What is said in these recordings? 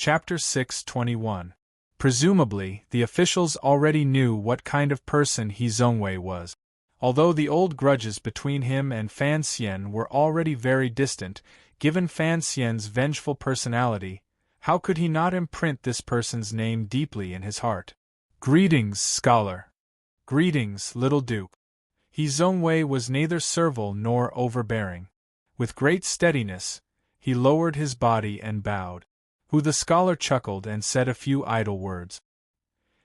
Chapter 6:21. Presumably, the officials already knew what kind of person He Zongwei was. Although the old grudges between him and Fan Xian were already very distant, given Fan Xian's vengeful personality, how could he not imprint this person's name deeply in his heart? Greetings, scholar. Greetings, little duke. He Zongwei was neither servile nor overbearing. With great steadiness, he lowered his body and bowed. Who the scholar chuckled and said a few idle words.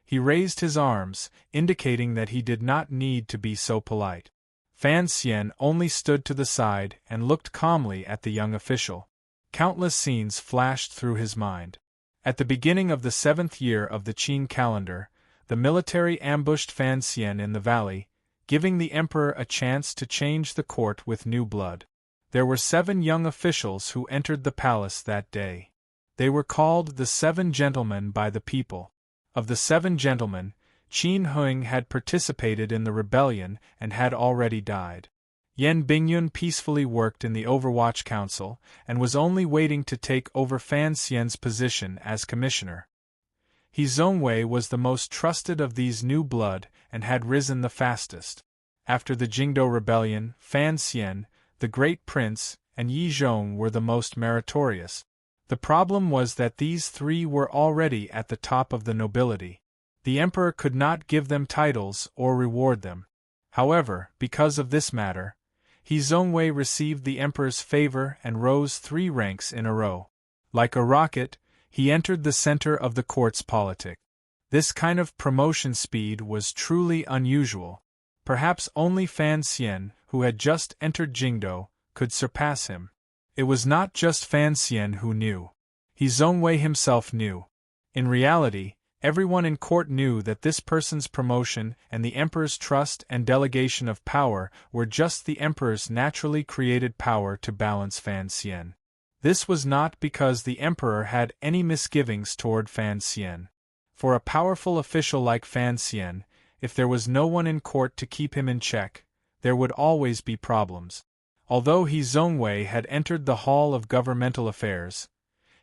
He raised his arms, indicating that he did not need to be so polite. Fan Xian only stood to the side and looked calmly at the young official. Countless scenes flashed through his mind. At the beginning of the 7th year of the Qin calendar, the military ambushed Fan Xian in the valley, giving the emperor a chance to change the court with new blood. There were 7 young officials who entered the palace that day. They were called the 7 gentlemen by the people. Of the 7 gentlemen, Qin Huang had participated in the rebellion and had already died. Yan Bingyun peacefully worked in the Overwatch Council and was only waiting to take over Fan Xian's position as commissioner. He Zongwei was the most trusted of these new blood and had risen the fastest. After the Jingdou rebellion, Fan Xian, the great prince, and Yi Zhong were the most meritorious. The problem was that these 3 were already at the top of the nobility. The emperor could not give them titles or reward them. However, because of this matter, He Zongwei received the emperor's favor and rose 3 ranks in a row. Like a rocket, he entered the center of the court's politic. This kind of promotion speed was truly unusual. Perhaps only Fan Xian, who had just entered Jingdou, could surpass him. It was not just Fan Xian who knew. He Zongwei himself knew. In reality, everyone in court knew that this person's promotion and the emperor's trust and delegation of power were just the emperor's naturally created power to balance Fan Xian. This was not because the emperor had any misgivings toward Fan Xian. For a powerful official like Fan Xian, if there was no one in court to keep him in check, there would always be problems. Although He Zongwei had entered the Hall of Governmental Affairs,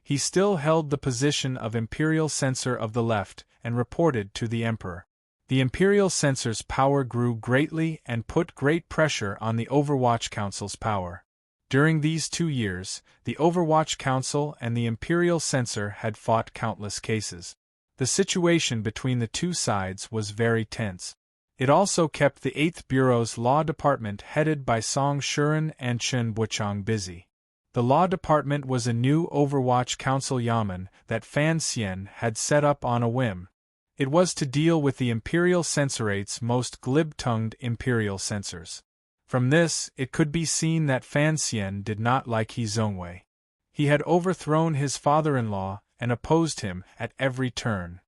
he still held the position of Imperial Censor of the Left and reported to the Emperor. The Imperial Censor's power grew greatly and put great pressure on the Overwatch Council's power. During these 2 years, the Overwatch Council and the Imperial Censor had fought countless cases. The situation between the 2 sides was very tense. It also kept the 8th Bureau's law department headed by Song Shuren and Chen Buchang busy. The law department was a new Overwatch Council yamen that Fan Xian had set up on a whim. It was to deal with the Imperial Censorate's most glib-tongued Imperial Censors. From this, it could be seen that Fan Xian did not like He Zongwei. He had overthrown his father-in-law and opposed him at every turn.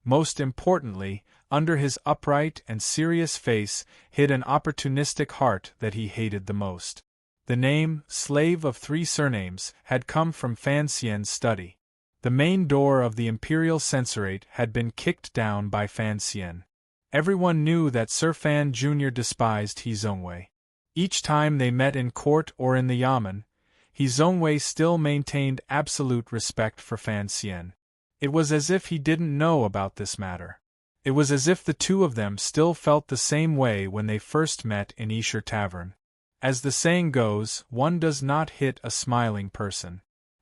Most importantly, under his upright and serious face hid an opportunistic heart that he hated the most. The name, Slave of 3 Surnames, had come from Fan Xian's study. The main door of the Imperial Censorate had been kicked down by Fan Xian. Everyone knew that Sir Fan Jr. despised He Zongwei. Each time they met in court or in the yamen, He Zongwei still maintained absolute respect for Fan Xian. It was as if he didn't know about this matter. It was as if the 2 of them still felt the same way when they first met in Esher Tavern. As the saying goes, one does not hit a smiling person.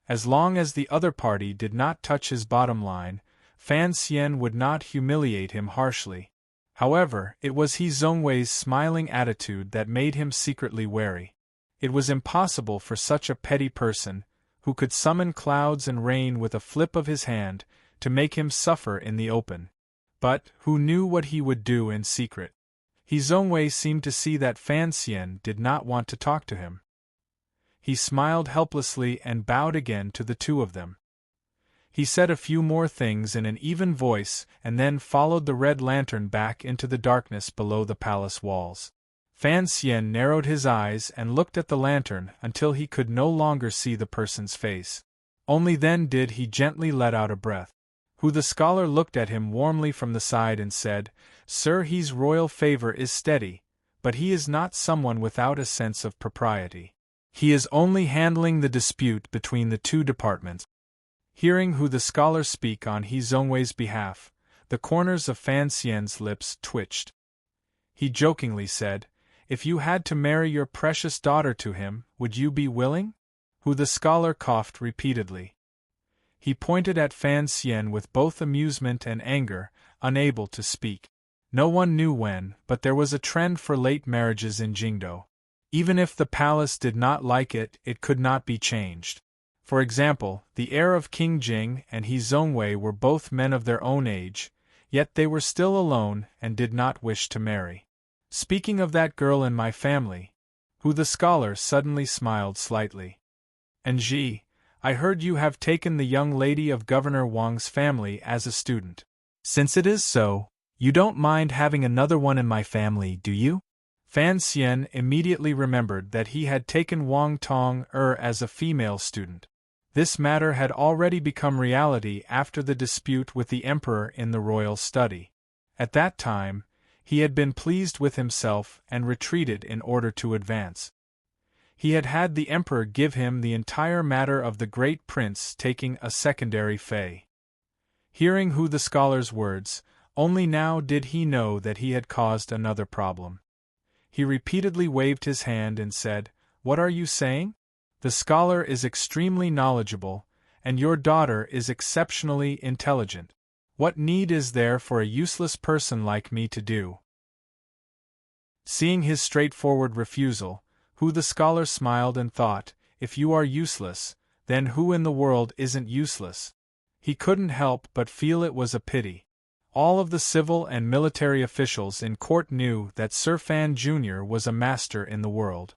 As long as the other party did not touch his bottom line, Fan Xian would not humiliate him harshly. However, it was He Zongwei's smiling attitude that made him secretly wary. It was impossible for such a petty person, who could summon clouds and rain with a flip of his hand, to make him suffer in the open. But who knew what he would do in secret? He Zongwei seemed to see that Fan Xian did not want to talk to him. He smiled helplessly and bowed again to the 2 of them. He said a few more things in an even voice and then followed the red lantern back into the darkness below the palace walls. Fan Xian narrowed his eyes and looked at the lantern until he could no longer see the person's face. Only then did he gently let out a breath. Who the scholar looked at him warmly from the side and said, "Sir, his royal favor is steady, but he is not someone without a sense of propriety. He is only handling the dispute between the 2 departments." Hearing Hu the scholar speak on He Zongwei's behalf, the corners of Fan Xian's lips twitched. He jokingly said, "If you had to marry your precious daughter to him, would you be willing?" Hu the scholar coughed repeatedly. He pointed at Fan Xian with both amusement and anger, unable to speak. No one knew when, but there was a trend for late marriages in Jingdo. Even if the palace did not like it, it could not be changed. For example, the heir of King Jing and He Zongwei were both men of their own age, yet they were still alone and did not wish to marry. Speaking of that girl in my family, Hu the scholar suddenly smiled slightly. And Ji, I heard you have taken the young lady of Governor Wang's family as a student. Since it is so, you don't mind having another one in my family, do you? Fan Xian immediately remembered that he had taken Wang Tong as a female student. This matter had already become reality after the dispute with the emperor in the royal study. At that time, he had been pleased with himself and retreated in order to advance. He had had the emperor give him the entire matter of the great prince taking a secondary fei. Hearing Hu the scholar's words, only now did he know that he had caused another problem. He repeatedly waved his hand and said, "What are you saying? The scholar is extremely knowledgeable, and your daughter is exceptionally intelligent. What need is there for a useless person like me to do?" Seeing his straightforward refusal, Hu the scholar smiled and thought, if you are useless, then who in the world isn't useless? He couldn't help but feel it was a pity. All of the civil and military officials in court knew that Sir Fan Jr. was a master in the world.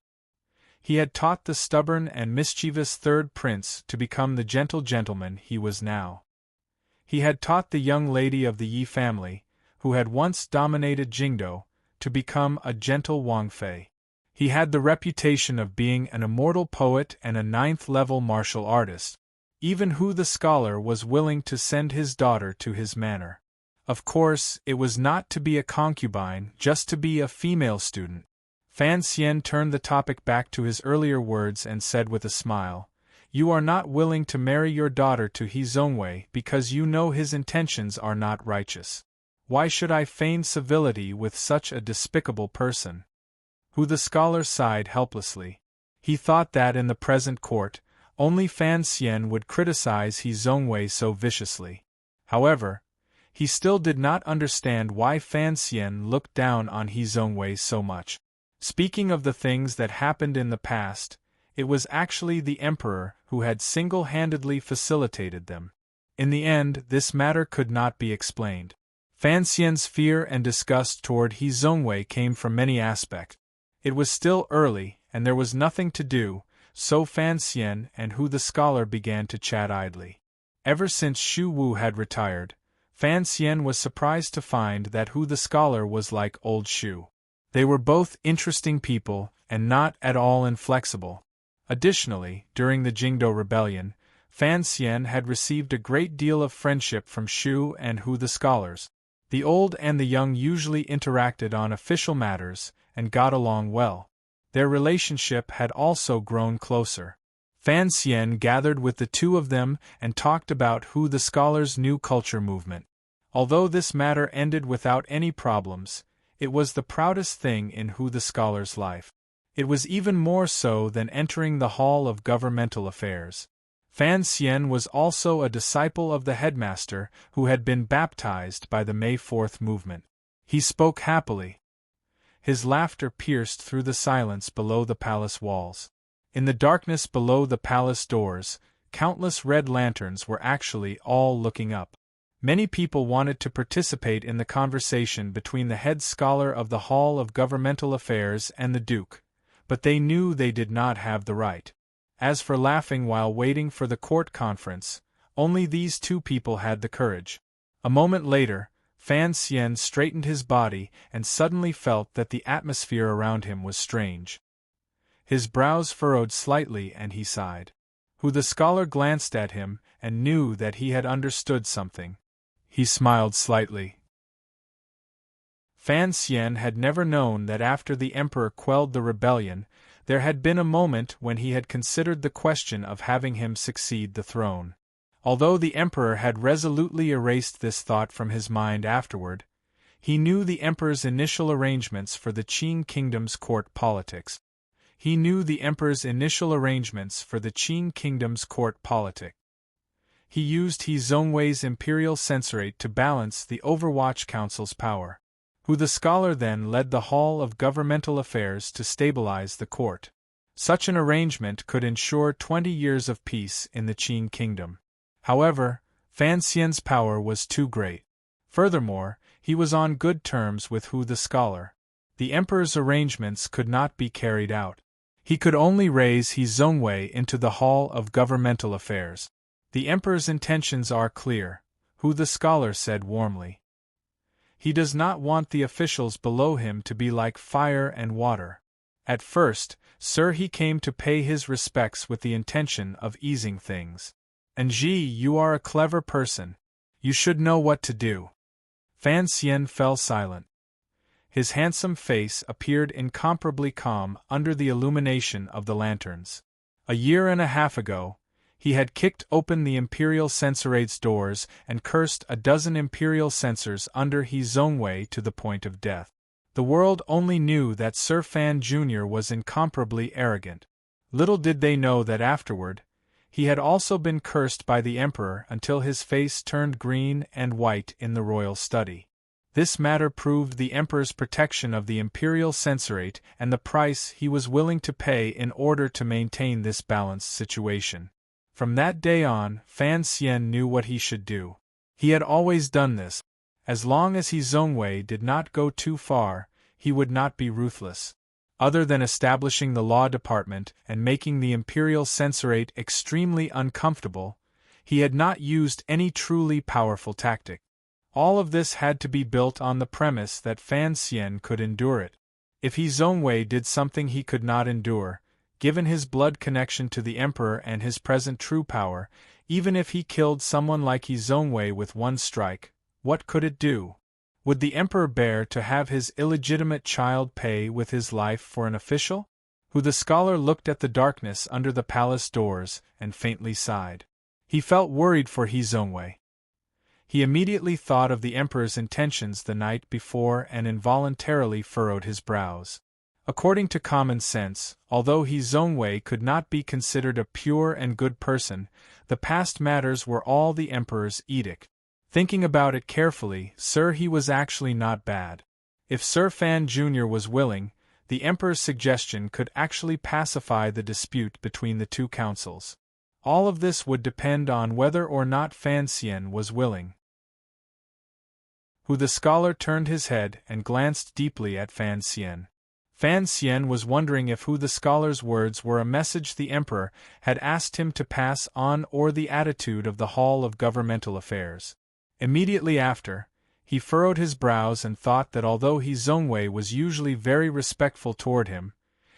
He had taught the stubborn and mischievous third prince to become the gentle gentleman he was now. He had taught the young lady of the Yi family, who had once dominated Jingdo, to become a gentle Wangfei. He had the reputation of being an immortal poet and a ninth-level martial artist. Even Hu the scholar was willing to send his daughter to his manor. Of course, it was not to be a concubine, just to be a female student. Fan Xian turned the topic back to his earlier words and said with a smile, "You are not willing to marry your daughter to He Zongwei because you know his intentions are not righteous. Why should I feign civility with such a despicable person?" Hu the scholar sighed helplessly. He thought that in the present court, only Fan Xian would criticize He Zongwei so viciously. However, he still did not understand why Fan Xian looked down on He Zongwei so much. Speaking of the things that happened in the past, it was actually the emperor who had single-handedly facilitated them. In the end, this matter could not be explained. Fan Xian's fear and disgust toward He Zongwei came from many aspects. It was still early, and there was nothing to do, so Fan Xian and Hu the scholar began to chat idly. Ever since Shu Wu had retired, Fan Xian was surprised to find that Hu the scholar was like old Shu. They were both interesting people, and not at all inflexible. Additionally, during the Jingdo Rebellion, Fan Xian had received a great deal of friendship from Shu and Hu the scholars. The old and the young usually interacted on official matters, and got along well. Their relationship had also grown closer. Fan Xian gathered with the two of them and talked about Hu the scholar's new culture movement. Although this matter ended without any problems, it was the proudest thing in Hu the scholar's life. It was even more so than entering the Hall of Governmental Affairs. Fan Xian was also a disciple of the headmaster who had been baptized by the May 4th movement. He spoke happily. His laughter pierced through the silence below the palace walls. In the darkness below the palace doors, countless red lanterns were actually all looking up. Many people wanted to participate in the conversation between the head scholar of the Hall of Governmental Affairs and the Duke, but they knew they did not have the right. As for laughing while waiting for the court conference, only these two people had the courage. A moment later, Fan Xian straightened his body and suddenly felt that the atmosphere around him was strange. His brows furrowed slightly and he sighed. Hu the scholar glanced at him and knew that he had understood something. He smiled slightly. Fan Xian had never known that after the emperor quelled the rebellion, there had been a moment when he had considered the question of having him succeed the throne. Although the emperor had resolutely erased this thought from his mind afterward, he knew the emperor's initial arrangements for the Qing kingdom's court politics. He used He Zongwei's imperial censorate to balance the Overwatch Council's power. Hu the scholar then led the Hall of Governmental Affairs to stabilize the court. Such an arrangement could ensure 20 years of peace in the Qing kingdom. However, Fan Xian's power was too great. Furthermore, he was on good terms with Hu the scholar. The emperor's arrangements could not be carried out. He could only raise He Zongwei into the Hall of Governmental Affairs. The emperor's intentions are clear, Hu the scholar said warmly. He does not want the officials below him to be like fire and water. At first, sir, he came to pay his respects with the intention of easing things. And you are a clever person. You should know what to do. Fan Xian fell silent. His handsome face appeared incomparably calm under the illumination of the lanterns. A year and a half ago, he had kicked open the imperial censorate's doors and cursed a dozen imperial censors under He Zongwei to the point of death. The world only knew that Sir Fan Jr. was incomparably arrogant. Little did they know that afterward, he had also been cursed by the emperor until his face turned green and white in the royal study. This matter proved the emperor's protection of the imperial censorate and the price he was willing to pay in order to maintain this balanced situation. From that day on, Fan Xian knew what he should do. He had always done this. As long as He Zongwei did not go too far, he would not be ruthless. Other than establishing the law department and making the imperial censorate extremely uncomfortable, he had not used any truly powerful tactic. All of this had to be built on the premise that Fan Xian could endure it. If He Zongwei did something he could not endure, given his blood connection to the emperor and his present true power, even if he killed someone like He Zongwei with one strike, what could it do? Would the emperor bear to have his illegitimate child pay with his life for an official? Hu the scholar looked at the darkness under the palace doors and faintly sighed. He felt worried for He Zongwei. He immediately thought of the emperor's intentions the night before and involuntarily furrowed his brows. According to common sense, although He Zongwei could not be considered a pure and good person, the past matters were all the emperor's edict. Thinking about it carefully, sir, he was actually not bad. If Sir Fan Jr. was willing, the emperor's suggestion could actually pacify the dispute between the two councils. All of this would depend on whether or not Fan Xian was willing. Hu the scholar turned his head and glanced deeply at Fan Xian. Fan Xian was wondering if Hu the scholar's words were a message the emperor had asked him to pass on or the attitude of the Hall of Governmental Affairs. Immediately after, he furrowed his brows and thought that although He Zongwei was usually very respectful toward him,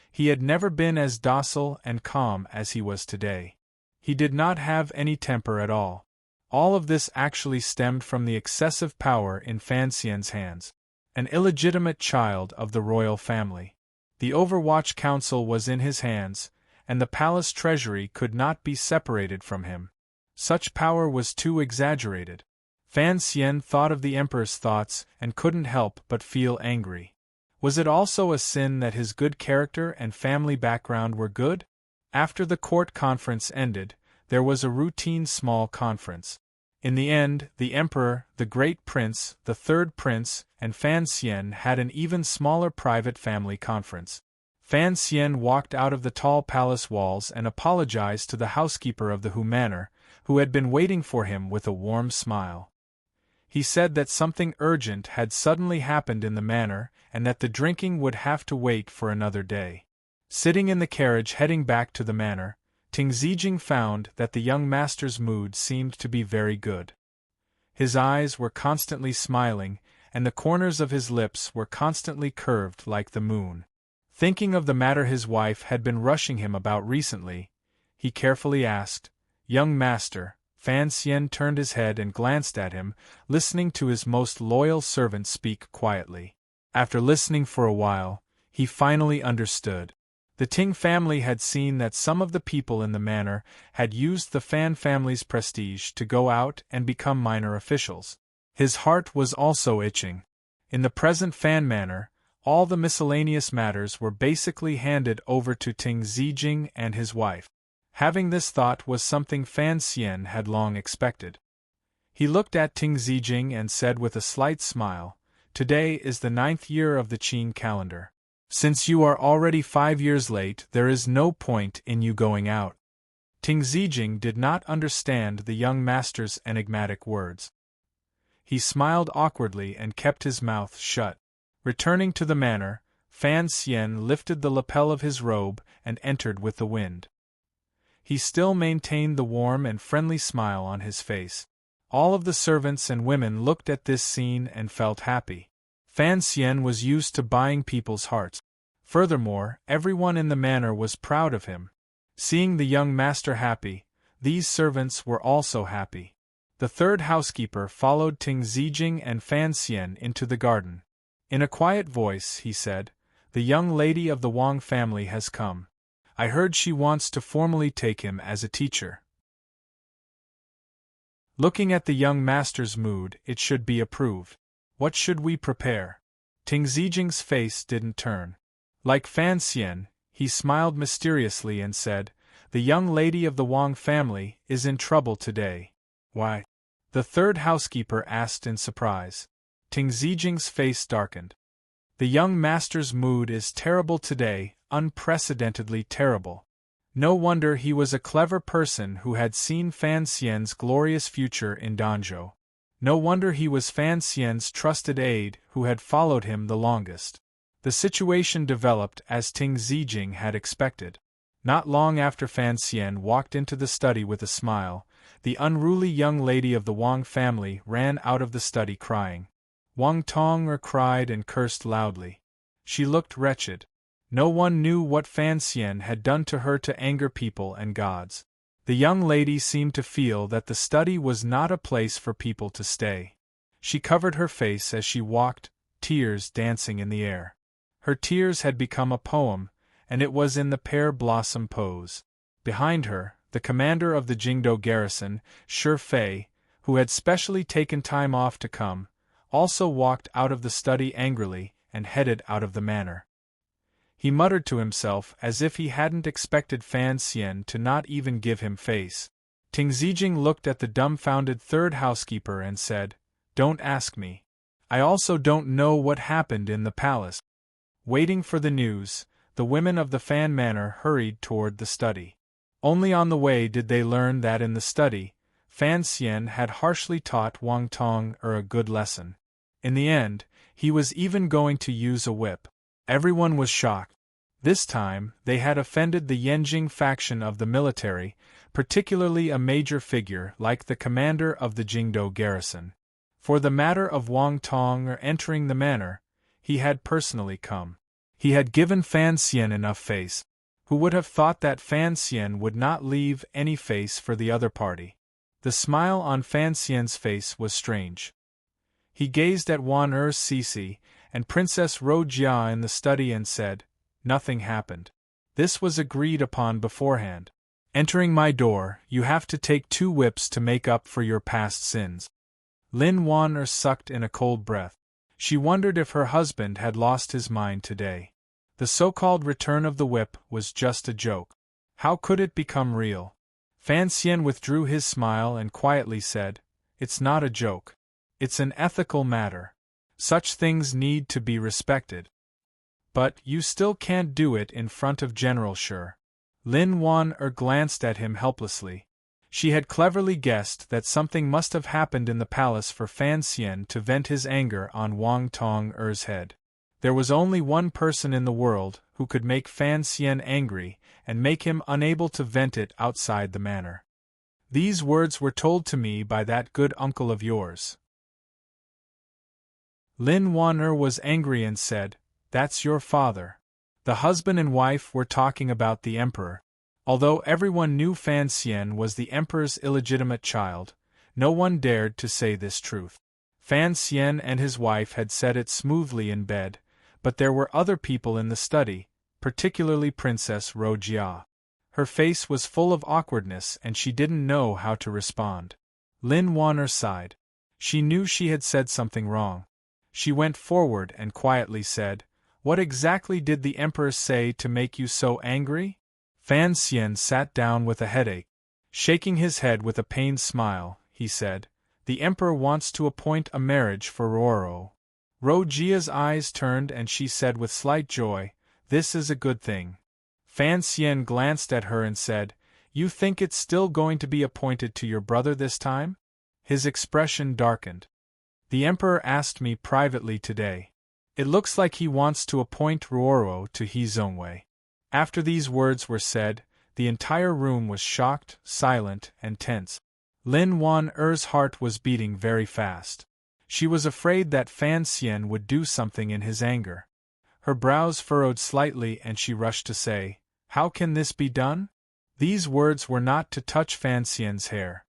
he had never been as docile and calm as he was today. He did not have any temper at all. All of this actually stemmed from the excessive power in Fan Xian's hands. An illegitimate child of the royal family. The Overwatch Council was in his hands, and the palace treasury could not be separated from him. Such power was too exaggerated. Fan Xian thought of the emperor's thoughts and couldn't help but feel angry. Was it also a sin that his good character and family background were good? After the court conference ended, there was a routine small conference. In the end, the emperor, the great prince, the third prince, and Fan Xian had an even smaller private family conference. Fan Xian walked out of the tall palace walls and apologized to the housekeeper of the Hu Manor, who had been waiting for him with a warm smile. He said that something urgent had suddenly happened in the manor and that the drinking would have to wait for another day. Sitting in the carriage heading back to the manor, Ting Zijing found that the young master's mood seemed to be very good. His eyes were constantly smiling, and the corners of his lips were constantly curved like the moon. Thinking of the matter his wife had been rushing him about recently, he carefully asked, "Young master." Fan Xian turned his head and glanced at him, listening to his most loyal servant speak quietly. After listening for a while, he finally understood. The Ting family had seen that some of the people in the manor had used the Fan family's prestige to go out and become minor officials. His heart was also itching. In the present Fan manor, all the miscellaneous matters were basically handed over to Ting Zijing and his wife. Having this thought was something Fan Xian had long expected. He looked at Ting Zijing and said with a slight smile, "Today is the 9th year of the Qin calendar. Since you are already 5 years late, there is no point in you going out." Ting Zijing did not understand the young master's enigmatic words. He smiled awkwardly and kept his mouth shut. Returning to the manor, Fan Xian lifted the lapel of his robe and entered with the wind. He still maintained the warm and friendly smile on his face. All of the servants and women looked at this scene and felt happy. Fan Xian was used to buying people's hearts. Furthermore, everyone in the manor was proud of him. Seeing the young master happy, these servants were also happy. The third housekeeper followed Ting Zijing and Fan Xian into the garden. In a quiet voice, he said, "The young lady of the Wang family has come. I heard she wants to formally take him as a teacher." Looking at the young master's mood, it should be approved. What should we prepare? Ting Zijing's face didn't turn. Like Fan Xian, he smiled mysteriously and said, "The young lady of the Wang family is in trouble today." "Why?" the third housekeeper asked in surprise. Ting Zijing's face darkened. "The young master's mood is terrible today, unprecedentedly terrible. No wonder he was a clever person who had seen Fan Xian's glorious future in Danzhou. No wonder he was Fan Xian's trusted aide who had followed him the longest." The situation developed as Ting Zijing had expected. Not long after Fan Xian walked into the study with a smile, the unruly young lady of the Wang family ran out of the study crying. Wang Tong'er cried and cursed loudly. She looked wretched. No one knew what Fan Xian had done to her to anger people and gods. The young lady seemed to feel that the study was not a place for people to stay. She covered her face as she walked, tears dancing in the air. Her tears had become a poem, and it was in the pear blossom pose. Behind her, the commander of the Jingdou garrison, Shi Fei, who had specially taken time off to come, also walked out of the study angrily and headed out of the manor. He muttered to himself as if he hadn't expected Fan Xian to not even give him face. Ting Zijing looked at the dumbfounded third housekeeper and said, "Don't ask me. I also don't know what happened in the palace." Waiting for the news, the women of the Fan manor hurried toward the study. Only on the way did they learn that in the study, Fan Xian had harshly taught Wang Tong'er a good lesson. In the end, he was even going to use a whip. Everyone was shocked. This time, they had offended the Yanjing faction of the military, particularly a major figure like the commander of the Jingdou garrison. For the matter of Wang Tong'er entering the manor, he had personally come. He had given Fan Xian enough face. Who would have thought that Fan Xian would not leave any face for the other party? The smile on Fan Xian's face was strange. He gazed at Wan Cece and Princess Ro Jia in the study and said, "Nothing happened. This was agreed upon beforehand. Entering my door, you have to take 2 whips to make up for your past sins." Lin Wan sucked in a cold breath. She wondered if her husband had lost his mind today. The so-called return of the whip was just a joke. How could it become real? Fan Xian withdrew his smile and quietly said, "It's not a joke. It's an ethical matter. Such things need to be respected." "But you still can't do it in front of General Shi." Lin Wan glanced at him helplessly. She had cleverly guessed that something must have happened in the palace for Fan Xian to vent his anger on Wang Tong'er's head. There was only one person in the world who could make Fan Xian angry and make him unable to vent it outside the manor. "These words were told to me by that good uncle of yours." Lin Wan was angry and said, "That's your father." The husband and wife were talking about the emperor. Although everyone knew Fan Xian was the emperor's illegitimate child, no one dared to say this truth. Fan Xian and his wife had said it smoothly in bed, but there were other people in the study, particularly Princess Rojia. Her face was full of awkwardness and she didn't know how to respond. Lin Wan'er sighed. She knew she had said something wrong. She went forward and quietly said, "What exactly did the Emperor say to make you so angry?" Fan Xian sat down with a headache. Shaking his head with a pained smile, he said, "The Emperor wants to appoint a marriage for Ruoro." Rojia's eyes turned and she said with slight joy, "This is a good thing." Fan Xian glanced at her and said, "You think it's still going to be appointed to your brother this time?" His expression darkened. "The Emperor asked me privately today. It looks like he wants to appoint Ruoro to He Zongwei." After these words were said, the entire room was shocked, silent, and tense. Lin Wan'er's heart was beating very fast. She was afraid that Fan Xian would do something in his anger. Her brows furrowed slightly and she rushed to say, "How can this be done?" These words were not to touch Fan Xian's hair.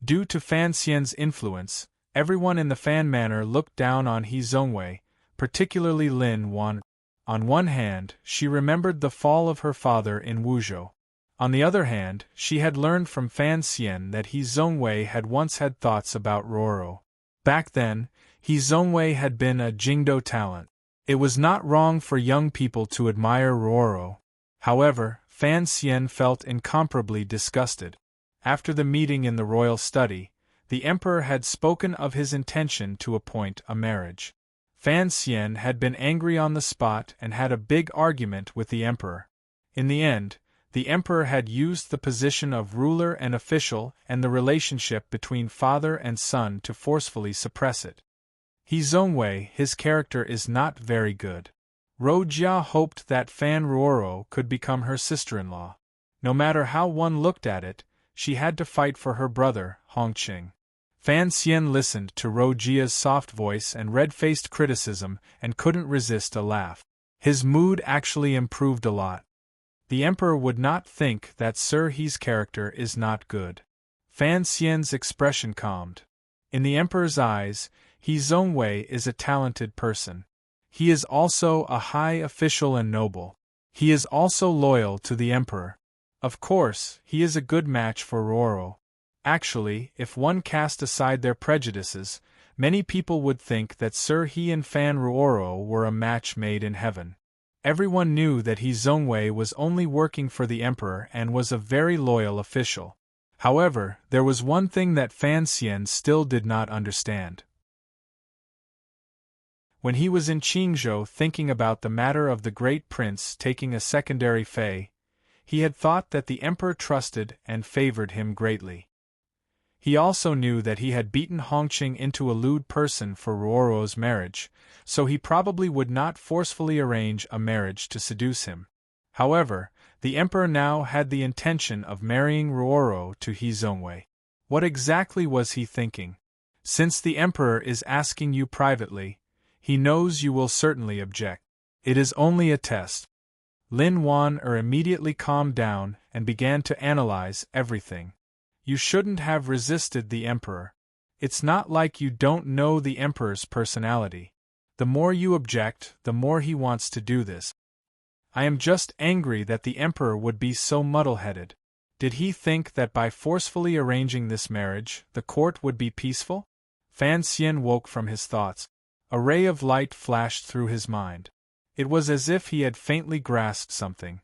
Due to Fan Xian's influence, everyone in the Fan Manor looked down on He Zongwei, particularly Lin Wan. On one hand, she remembered the fall of her father in Wuzhou. On the other hand, she had learned from Fan Xian that He Zongwei had once had thoughts about Ruoro. Back then, He Zongwei had been a Jingdo talent. It was not wrong for young people to admire Ruoro. However, Fan Xian felt incomparably disgusted. After the meeting in the royal study, the Emperor had spoken of his intention to appoint a marriage. Fan Xian had been angry on the spot and had a big argument with the Emperor. In the end, the Emperor had used the position of ruler and official and the relationship between father and son to forcefully suppress it. He Zongwei, his character is not very good. Rojia hoped that Fan Ruoro could become her sister-in-law. No matter how one looked at it, she had to fight for her brother, Hongqing. Fan Xian listened to Rojia's soft voice and red-faced criticism and couldn't resist a laugh. His mood actually improved a lot. The Emperor would not think that Sir He's character is not good. Fan Xian's expression calmed. In the Emperor's eyes, He Zongwei is a talented person. He is also a high official and noble. He is also loyal to the Emperor. Of course, he is a good match for Ruoro. Actually, if one cast aside their prejudices, many people would think that Sir He and Fan Ruoro were a match made in heaven. Everyone knew that He Zongwei was only working for the Emperor and was a very loyal official. However, there was one thing that Fan Xian still did not understand. When he was in Qingzhou thinking about the matter of the great prince taking a secondary fei, he had thought that the Emperor trusted and favored him greatly. He also knew that he had beaten Hongqing into a lewd person for Ruoro's marriage, so he probably would not forcefully arrange a marriage to seduce him. However, the Emperor now had the intention of marrying Ruoro to He Zongwei. What exactly was he thinking? Since the Emperor is asking you privately, he knows you will certainly object. It is only a test. Lin Wan'er immediately calmed down and began to analyze everything. You shouldn't have resisted the Emperor. It's not like you don't know the Emperor's personality. The more you object, the more he wants to do this. I am just angry that the Emperor would be so muddle-headed. Did he think that by forcefully arranging this marriage, the court would be peaceful? Fan Xian woke from his thoughts. A ray of light flashed through his mind. It was as if he had faintly grasped something.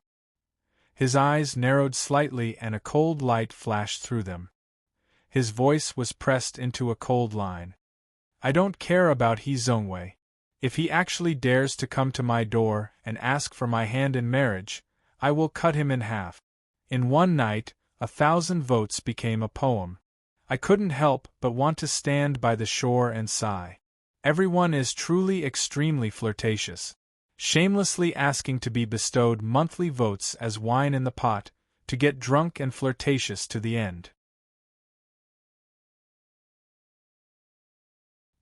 His eyes narrowed slightly and a cold light flashed through them. His voice was pressed into a cold line. I don't care about He Zongwei. If he actually dares to come to my door and ask for my hand in marriage, I will cut him in half. In one night, 1,000 votes became a poem. I couldn't help but want to stand by the shore and sigh. Everyone is truly extremely flirtatious. Shamelessly asking to be bestowed monthly votes as wine in the pot, to get drunk and flirtatious to the end.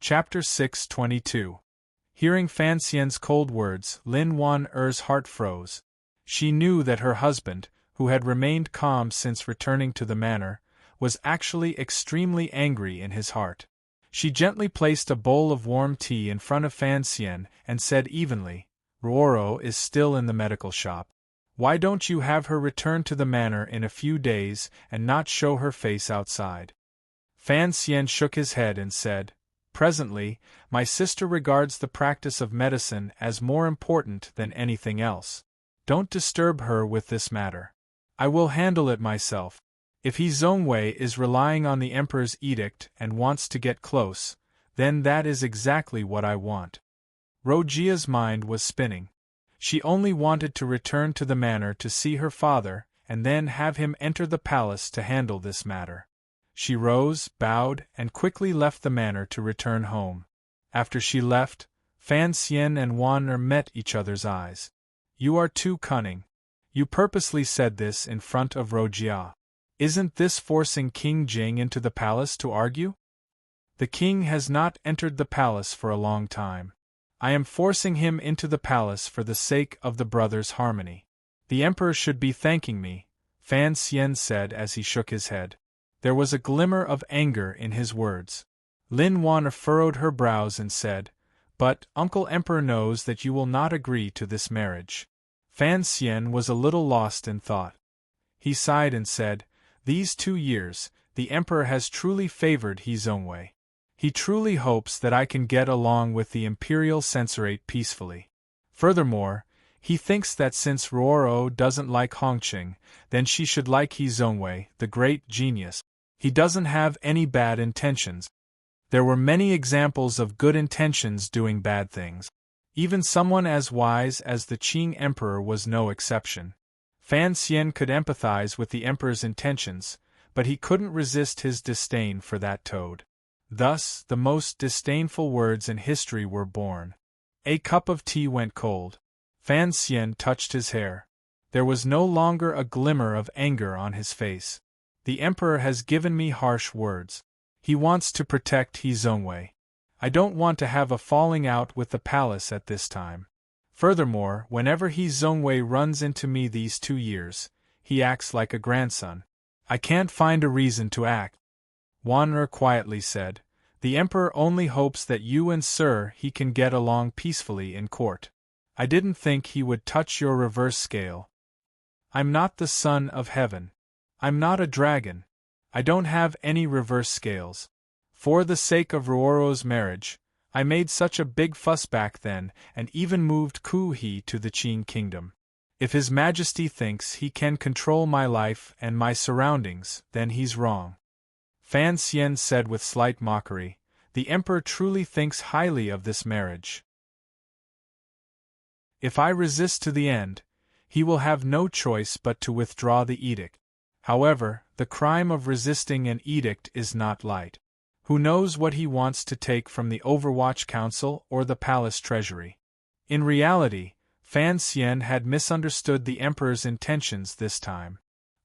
Chapter 622. Hearing Fan Xian's cold words, Lin Wan'er's heart froze. She knew that her husband, who had remained calm since returning to the manor, was actually extremely angry in his heart. She gently placed a bowl of warm tea in front of Fan Xian and said evenly, Ruoro is still in the medical shop. Why don't you have her return to the manor in a few days and not show her face outside? Fan Xian shook his head and said, Presently, my sister regards the practice of medicine as more important than anything else. Don't disturb her with this matter. I will handle it myself. If He Zongwei is relying on the Emperor's edict and wants to get close, then that is exactly what I want. Rojia's mind was spinning. She only wanted to return to the manor to see her father, and then have him enter the palace to handle this matter. She rose, bowed, and quickly left the manor to return home. After she left, Fan Xian and Wan Er met each other's eyes. You are too cunning. You purposely said this in front of Rojia. Isn't this forcing King Jing into the palace to argue? The king has not entered the palace for a long time. I am forcing him into the palace for the sake of the brothers' harmony. The emperor should be thanking me, Fan Xian said as he shook his head. There was a glimmer of anger in his words. Lin Wan furrowed her brows and said, But Uncle Emperor knows that you will not agree to this marriage. Fan Xian was a little lost in thought. He sighed and said, These 2 years, the emperor has truly favored He Zongwei. He truly hopes that I can get along with the imperial censorate peacefully. Furthermore, he thinks that since Ruoro doesn't like Hongqing, then she should like He Zongwei, the great genius. He doesn't have any bad intentions. There were many examples of good intentions doing bad things. Even someone as wise as the Qing emperor was no exception. Fan Xian could empathize with the emperor's intentions, but he couldn't resist his disdain for that toad. Thus, the most disdainful words in history were born. A cup of tea went cold. Fan Xian touched his hair. There was no longer a glimmer of anger on his face. The emperor has given me harsh words. He wants to protect He Zongwei. I don't want to have a falling out with the palace at this time. Furthermore, whenever He Zongwei runs into me these 2 years, he acts like a grandson. I can't find a reason to act. Wan Er quietly said, The emperor only hopes that you and Sir He can get along peacefully in court. I didn't think he would touch your reverse scale. I'm not the son of heaven. I'm not a dragon. I don't have any reverse scales. For the sake of Ruoro's marriage, I made such a big fuss back then and even moved Ku He to the Qing kingdom. If His Majesty thinks he can control my life and my surroundings, then he's wrong. Fan Xian said with slight mockery, The emperor truly thinks highly of this marriage. If I resist to the end, he will have no choice but to withdraw the edict. However, the crime of resisting an edict is not light. Who knows what he wants to take from the Overwatch Council or the palace treasury? In reality, Fan Xian had misunderstood the emperor's intentions this time.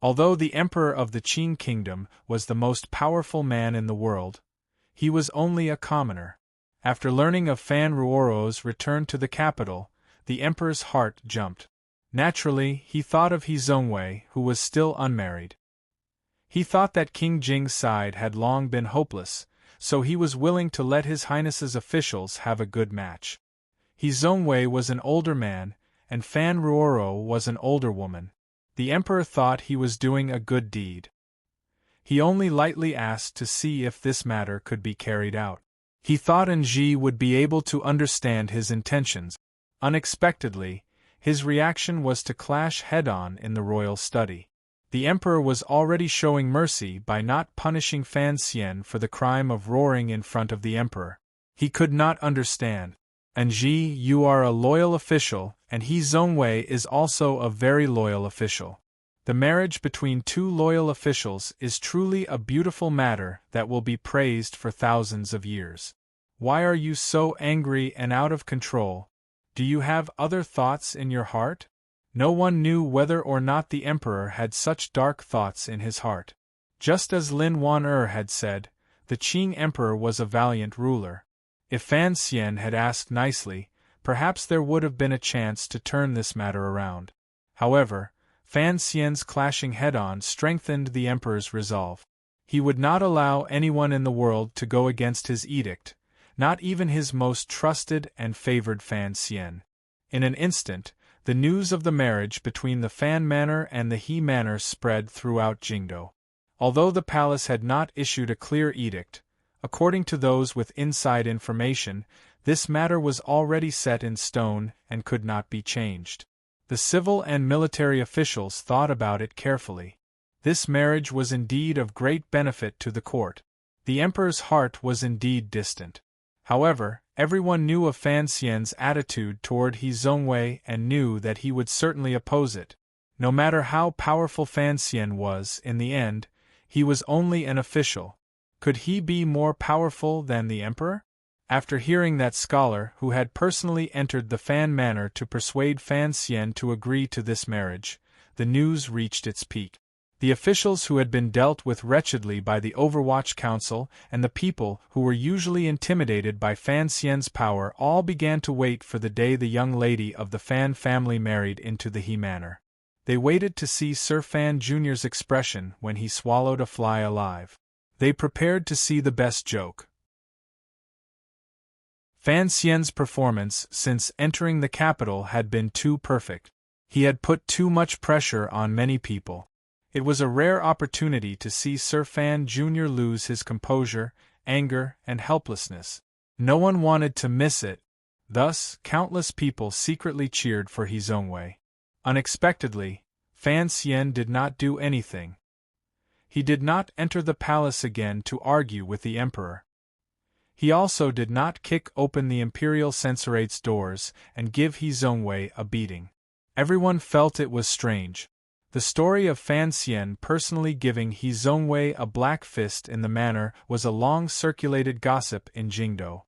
Although the emperor of the Qing kingdom was the most powerful man in the world, he was only a commoner. After learning of Fan Ruoro's return to the capital, the emperor's heart jumped. Naturally, he thought of He Zongwei, who was still unmarried. He thought that King Jing's side had long been hopeless, so he was willing to let His Highness's officials have a good match. He Zongwei was an older man, and Fan Ruoro was an older woman. The emperor thought he was doing a good deed. He only lightly asked to see if this matter could be carried out. He thought Anji would be able to understand his intentions. Unexpectedly, his reaction was to clash head-on in the royal study. The emperor was already showing mercy by not punishing Fan Xian for the crime of roaring in front of the emperor. He could not understand. Anji, you are a loyal official, and He Zongwei is also a very loyal official. The marriage between 2 loyal officials is truly a beautiful matter that will be praised for thousands of years. Why are you so angry and out of control? Do you have other thoughts in your heart? No one knew whether or not the emperor had such dark thoughts in his heart. Just as Lin Wan had said, the Qing emperor was a valiant ruler. If Fan Xian had asked nicely, perhaps there would have been a chance to turn this matter around. However, Fan Xian's clashing head-on strengthened the emperor's resolve. He would not allow anyone in the world to go against his edict, not even his most trusted and favored Fan Xian. In an instant, the news of the marriage between the Fan Manor and the He Manor spread throughout Jingdo. Although the palace had not issued a clear edict, according to those with inside information, this matter was already set in stone and could not be changed. The civil and military officials thought about it carefully. This marriage was indeed of great benefit to the court. The emperor's heart was indeed distant. However, everyone knew of Fan Xian's attitude toward He Zongwei and knew that he would certainly oppose it. No matter how powerful Fan Xian was, in the end, he was only an official. Could he be more powerful than the emperor? After hearing that scholar who had personally entered the Fan Manor to persuade Fan Xian to agree to this marriage, the news reached its peak. The officials who had been dealt with wretchedly by the Overwatch Council and the people who were usually intimidated by Fan Xian's power all began to wait for the day the young lady of the Fan family married into the He Manor. They waited to see Sir Fan Jr.'s expression when he swallowed a fly alive. They prepared to see the best joke. Fan Xian's performance since entering the capital had been too perfect. He had put too much pressure on many people. It was a rare opportunity to see Sir Fan Jr. lose his composure, anger, and helplessness. No one wanted to miss it. Thus, countless people secretly cheered for He Zongwei. Unexpectedly, Fan Xian did not do anything. He did not enter the palace again to argue with the emperor. He also did not kick open the imperial censorate's doors and give He Zongwei a beating. Everyone felt it was strange. The story of Fan Xian personally giving He Zongwei a black fist in the manor was a long-circulated gossip in Jingdo.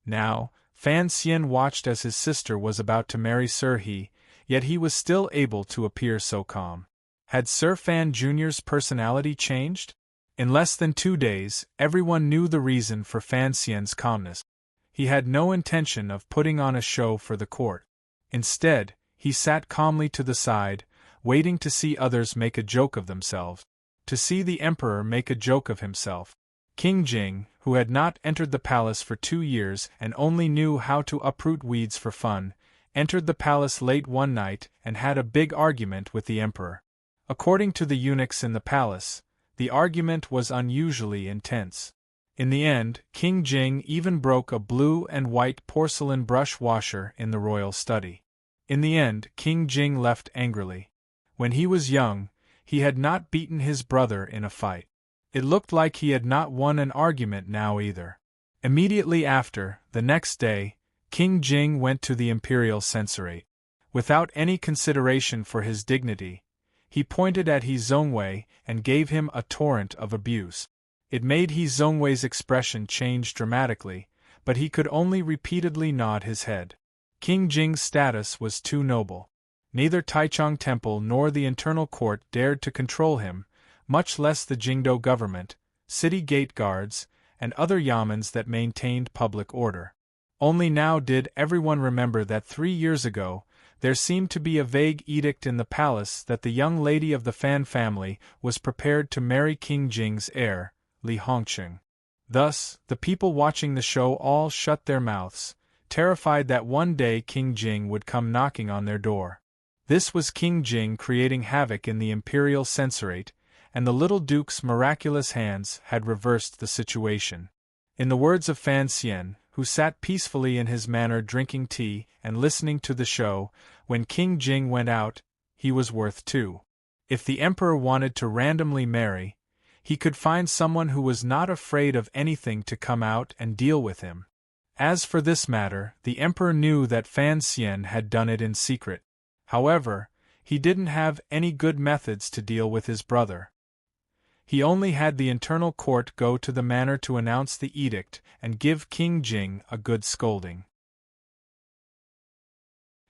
Now, Fan Xian watched as his sister was about to marry Sir He, yet he was still able to appear so calm. Had Sir Fan Jr.'s personality changed? In less than 2 days, everyone knew the reason for Fan Xian's calmness. He had no intention of putting on a show for the court. Instead, he sat calmly to the side, waiting to see others make a joke of themselves. To see the emperor make a joke of himself. King Jing, who had not entered the palace for 2 years and only knew how to uproot weeds for fun, entered the palace late one night and had a big argument with the emperor. According to the eunuchs in the palace, the argument was unusually intense. In the end, King Jing even broke a blue and white porcelain brush washer in the royal study. In the end, King Jing left angrily. When he was young, he had not beaten his brother in a fight. It looked like he had not won an argument now either. Immediately after, the next day, King Jing went to the imperial censorate. Without any consideration for his dignity, he pointed at He Zongwei and gave him a torrent of abuse. It made He Zongwei's expression change dramatically, but he could only repeatedly nod his head. King Jing's status was too noble. Neither Taichung Temple nor the internal court dared to control him, much less the Jingdo government, city gate guards, and other yamens that maintained public order. Only now did everyone remember that 3 years ago, there seemed to be a vague edict in the palace that the young lady of the Fan family was prepared to marry King Jing's heir, Li Hongqing. Thus, the people watching the show all shut their mouths, terrified that one day King Jing would come knocking on their door. This was King Jing creating havoc in the imperial censorate, and the little duke's miraculous hands had reversed the situation. In the words of Fan Xian, who sat peacefully in his manor drinking tea and listening to the show, when King Jing went out, he was worth 2. If the emperor wanted to randomly marry, he could find someone who was not afraid of anything to come out and deal with him. As for this matter, the emperor knew that Fan Xian had done it in secret. However, he didn't have any good methods to deal with his brother. He only had the internal court go to the manor to announce the edict and give King Jing a good scolding.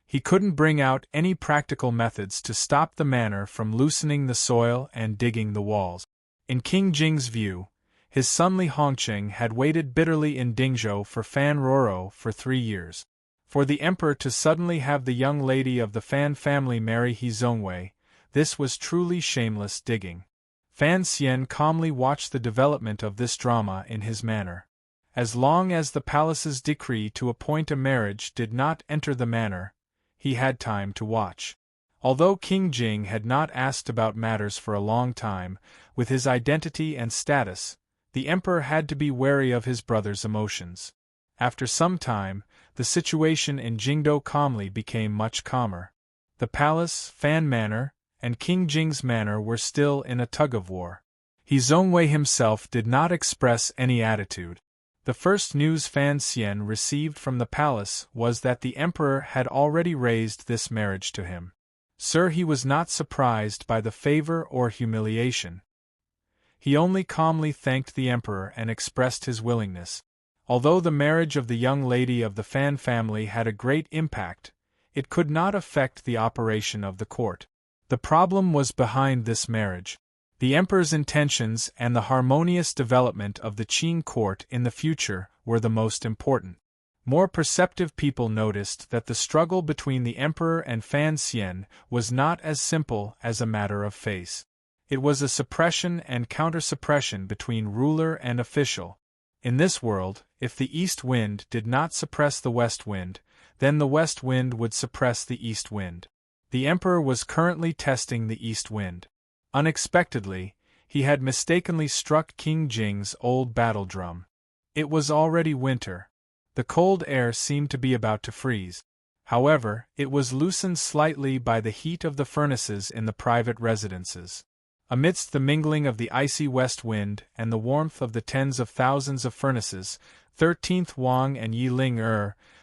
He couldn't bring out any practical methods to stop the manor from loosening the soil and digging the walls. In King Jing's view, his son Li Hongqing had waited bitterly in Dingzhou for Fan Roro for 3 years. For the emperor to suddenly have the young lady of the Fan family marry He Zongwei, this was truly shameless digging. Fan Xian calmly watched the development of this drama in his manor. As long as the palace's decree to appoint a marriage did not enter the manor, he had time to watch. Although King Jing had not asked about matters for a long time, with his identity and status, the emperor had to be wary of his brother's emotions. After some time, the situation in Jingdo calmly became much calmer. The palace, Fan Manor, and King Jing's manor were still in a tug-of-war. He Zhongwei himself did not express any attitude. The first news Fan Xian received from the palace was that the emperor had already raised this marriage to him. Sir, he was not surprised by the favor or humiliation. He only calmly thanked the emperor and expressed his willingness. Although the marriage of the young lady of the Fan family had a great impact, it could not affect the operation of the court. The problem was behind this marriage. The emperor's intentions and the harmonious development of the Qing court in the future were the most important. More perceptive people noticed that the struggle between the emperor and Fan Xian was not as simple as a matter of face. It was a suppression and counter-suppression between ruler and official. In this world, if the east wind did not suppress the west wind, then the west wind would suppress the east wind. The emperor was currently testing the east wind. Unexpectedly, he had mistakenly struck King Jing's old battle drum. It was already winter. The cold air seemed to be about to freeze. However, it was loosened slightly by the heat of the furnaces in the private residences. Amidst the mingling of the icy west wind and the warmth of the tens of thousands of furnaces, 13th Wang and Yi Ling,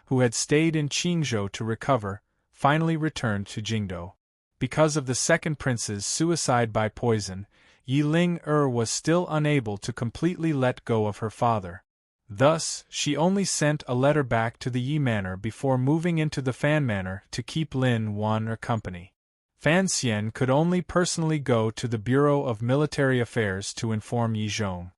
who had stayed in Qingzhou to recover, finally returned to Jingdo. Because of the second prince's suicide by poison, Yi Ling was still unable to completely let go of her father. Thus, she only sent a letter back to the Yi Manor before moving into the Fan Manor to keep Lin Wan company. Fan Xian could only personally go to the Bureau of Military Affairs to inform Yi Zhong.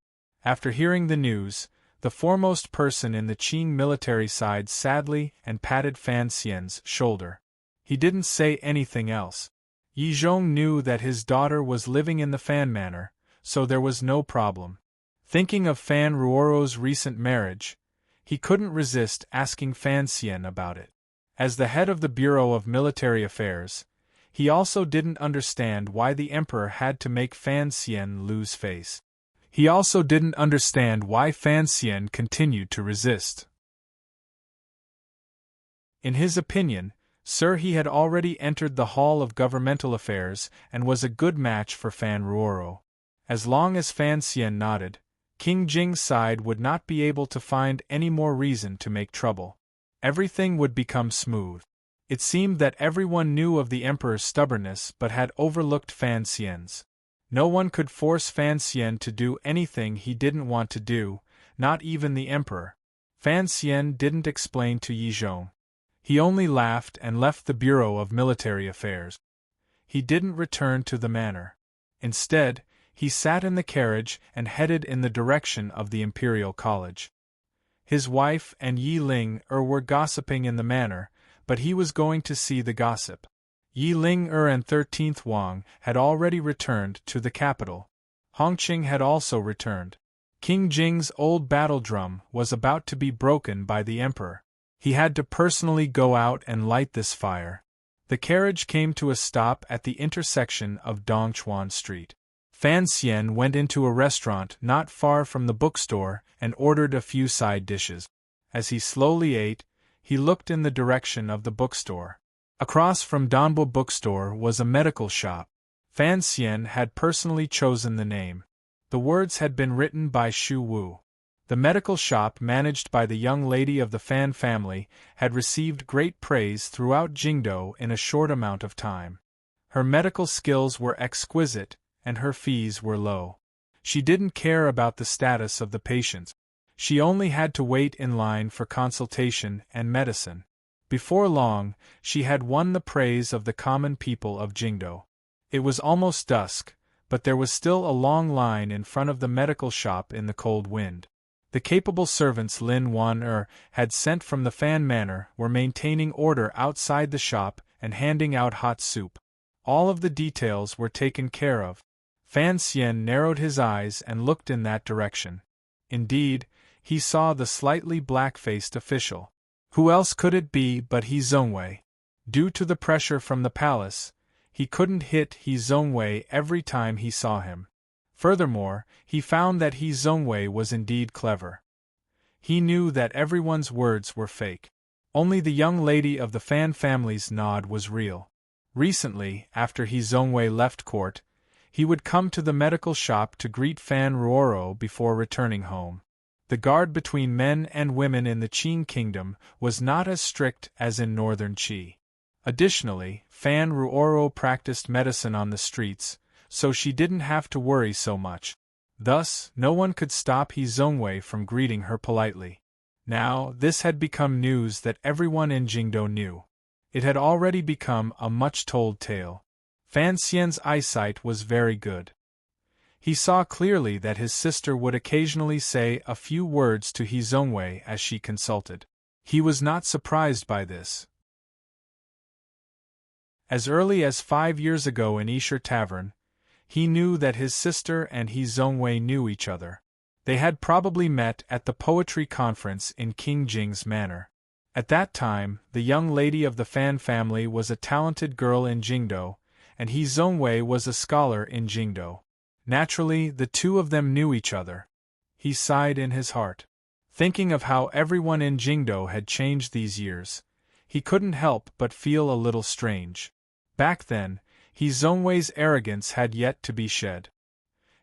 After hearing the news, the foremost person in the Qing military sighed sadly and patted Fan Xian's shoulder. He didn't say anything else. Yi Zhong knew that his daughter was living in the Fan Manor, so there was no problem. Thinking of Fan Ruoro's recent marriage, he couldn't resist asking Fan Xian about it. As the head of the Bureau of Military Affairs, he also didn't understand why the emperor had to make Fan Xian lose face. He also didn't understand why Fan Xian continued to resist. In his opinion, Sir, he had already entered the Hall of Governmental Affairs and was a good match for Fan Ruoro. As long as Fan Xian nodded, King Jing's side would not be able to find any more reason to make trouble. Everything would become smooth. It seemed that everyone knew of the emperor's stubbornness but had overlooked Fan Xian's. No one could force Fan Xian to do anything he didn't want to do, not even the emperor. Fan Xian didn't explain to Yi Zhong. He only laughed and left the Bureau of Military Affairs. He didn't return to the manor. Instead, he sat in the carriage and headed in the direction of the Imperial College. His wife and Yi Ling were gossiping in the manor, but he was going to see the gossip. Yi Ling and 13th Wang had already returned to the capital. Hongqing had also returned. King Jing's old battle drum was about to be broken by the emperor. He had to personally go out and light this fire. The carriage came to a stop at the intersection of Dongchuan Street. Fan Xian went into a restaurant not far from the bookstore and ordered a few side dishes. As he slowly ate, he looked in the direction of the bookstore. Across from Danbo Bookstore was a medical shop. Fan Xian had personally chosen the name. The words had been written by Xu Wu. The medical shop managed by the young lady of the Fan family had received great praise throughout Jingdo in a short amount of time. Her medical skills were exquisite, and her fees were low. She didn't care about the status of the patients. She only had to wait in line for consultation and medicine. Before long, she had won the praise of the common people of Jingdo. It was almost dusk, but there was still a long line in front of the medical shop in the cold wind. The capable servants Lin Wan had sent from the Fan Manor were maintaining order outside the shop and handing out hot soup. All of the details were taken care of. Fan Xian narrowed his eyes and looked in that direction. Indeed, he saw the slightly black-faced official. Who else could it be but He Zhongwei? Due to the pressure from the palace, he couldn't hit He Zongwei every time he saw him. Furthermore, he found that He Zongwei was indeed clever. He knew that everyone's words were fake. Only the young lady of the Fan family's nod was real. Recently, after He Zongwei left court, he would come to the medical shop to greet Fan Ruoro before returning home. The guard between men and women in the Qing kingdom was not as strict as in northern Qi. Additionally, Fan Ruoro practiced medicine on the streets, so she didn't have to worry so much. Thus, no one could stop He Zongwei from greeting her politely. Now, this had become news that everyone in Jingdo knew. It had already become a much-told tale. Fan Xian's eyesight was very good. He saw clearly that his sister would occasionally say a few words to He Zongwei as she consulted. He was not surprised by this. As early as 5 years ago in Esher Tavern, he knew that his sister and He Zongwei knew each other. They had probably met at the poetry conference in King Jing's manor. At that time, the young lady of the Fan family was a talented girl in Jingdo, and He Zongwei was a scholar in Jingdo. Naturally, the two of them knew each other. He sighed in his heart. Thinking of how everyone in Jingdo had changed these years, he couldn't help but feel a little strange. Back then, He Zongwei's arrogance had yet to be shed.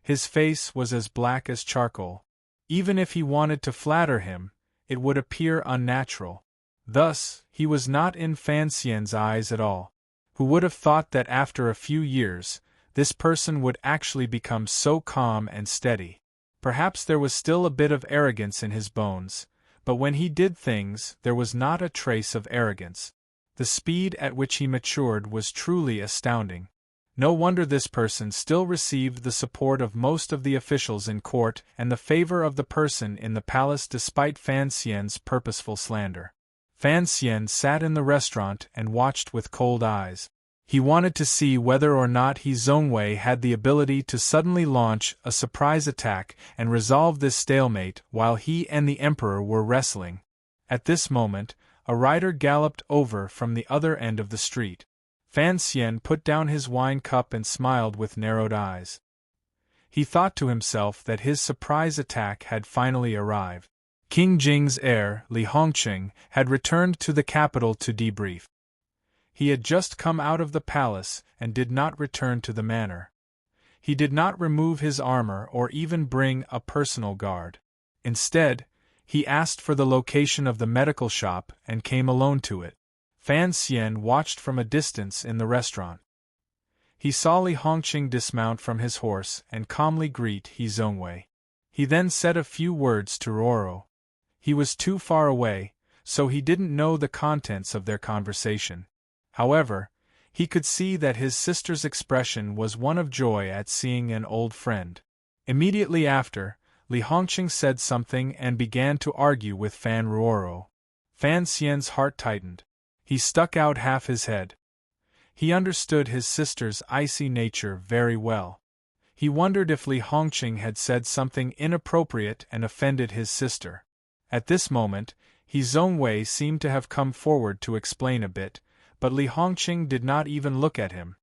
His face was as black as charcoal. Even if he wanted to flatter him, it would appear unnatural. Thus, he was not in Fan Xian's eyes at all. Who would have thought that after a few years, this person would actually become so calm and steady? Perhaps there was still a bit of arrogance in his bones, but when he did things, there was not a trace of arrogance. The speed at which he matured was truly astounding. No wonder this person still received the support of most of the officials in court and the favor of the person in the palace despite Fan Xian's purposeful slander. Fan Xian sat in the restaurant and watched with cold eyes. He wanted to see whether or not He Zongwei had the ability to suddenly launch a surprise attack and resolve this stalemate while he and the emperor were wrestling. At this moment, a rider galloped over from the other end of the street. Fan Xian put down his wine cup and smiled with narrowed eyes. He thought to himself that his surprise attack had finally arrived. King Jing's heir, Li Hongqing, had returned to the capital to debrief. He had just come out of the palace and did not return to the manor. He did not remove his armor or even bring a personal guard. Instead, he asked for the location of the medical shop and came alone to it. Fan Xian watched from a distance in the restaurant. He saw Li Hongqing dismount from his horse and calmly greet He Zongwei. He then said a few words to Ruoro. He was too far away, so he didn't know the contents of their conversation. However, he could see that his sister's expression was one of joy at seeing an old friend. Immediately after, Li Hongqing said something and began to argue with Fan Ruoro. Fan Xian's heart tightened. He stuck out half his head. He understood his sister's icy nature very well. He wondered if Li Hongqing had said something inappropriate and offended his sister. At this moment, He Zongwei seemed to have come forward to explain a bit, but Li Hongqing did not even look at him.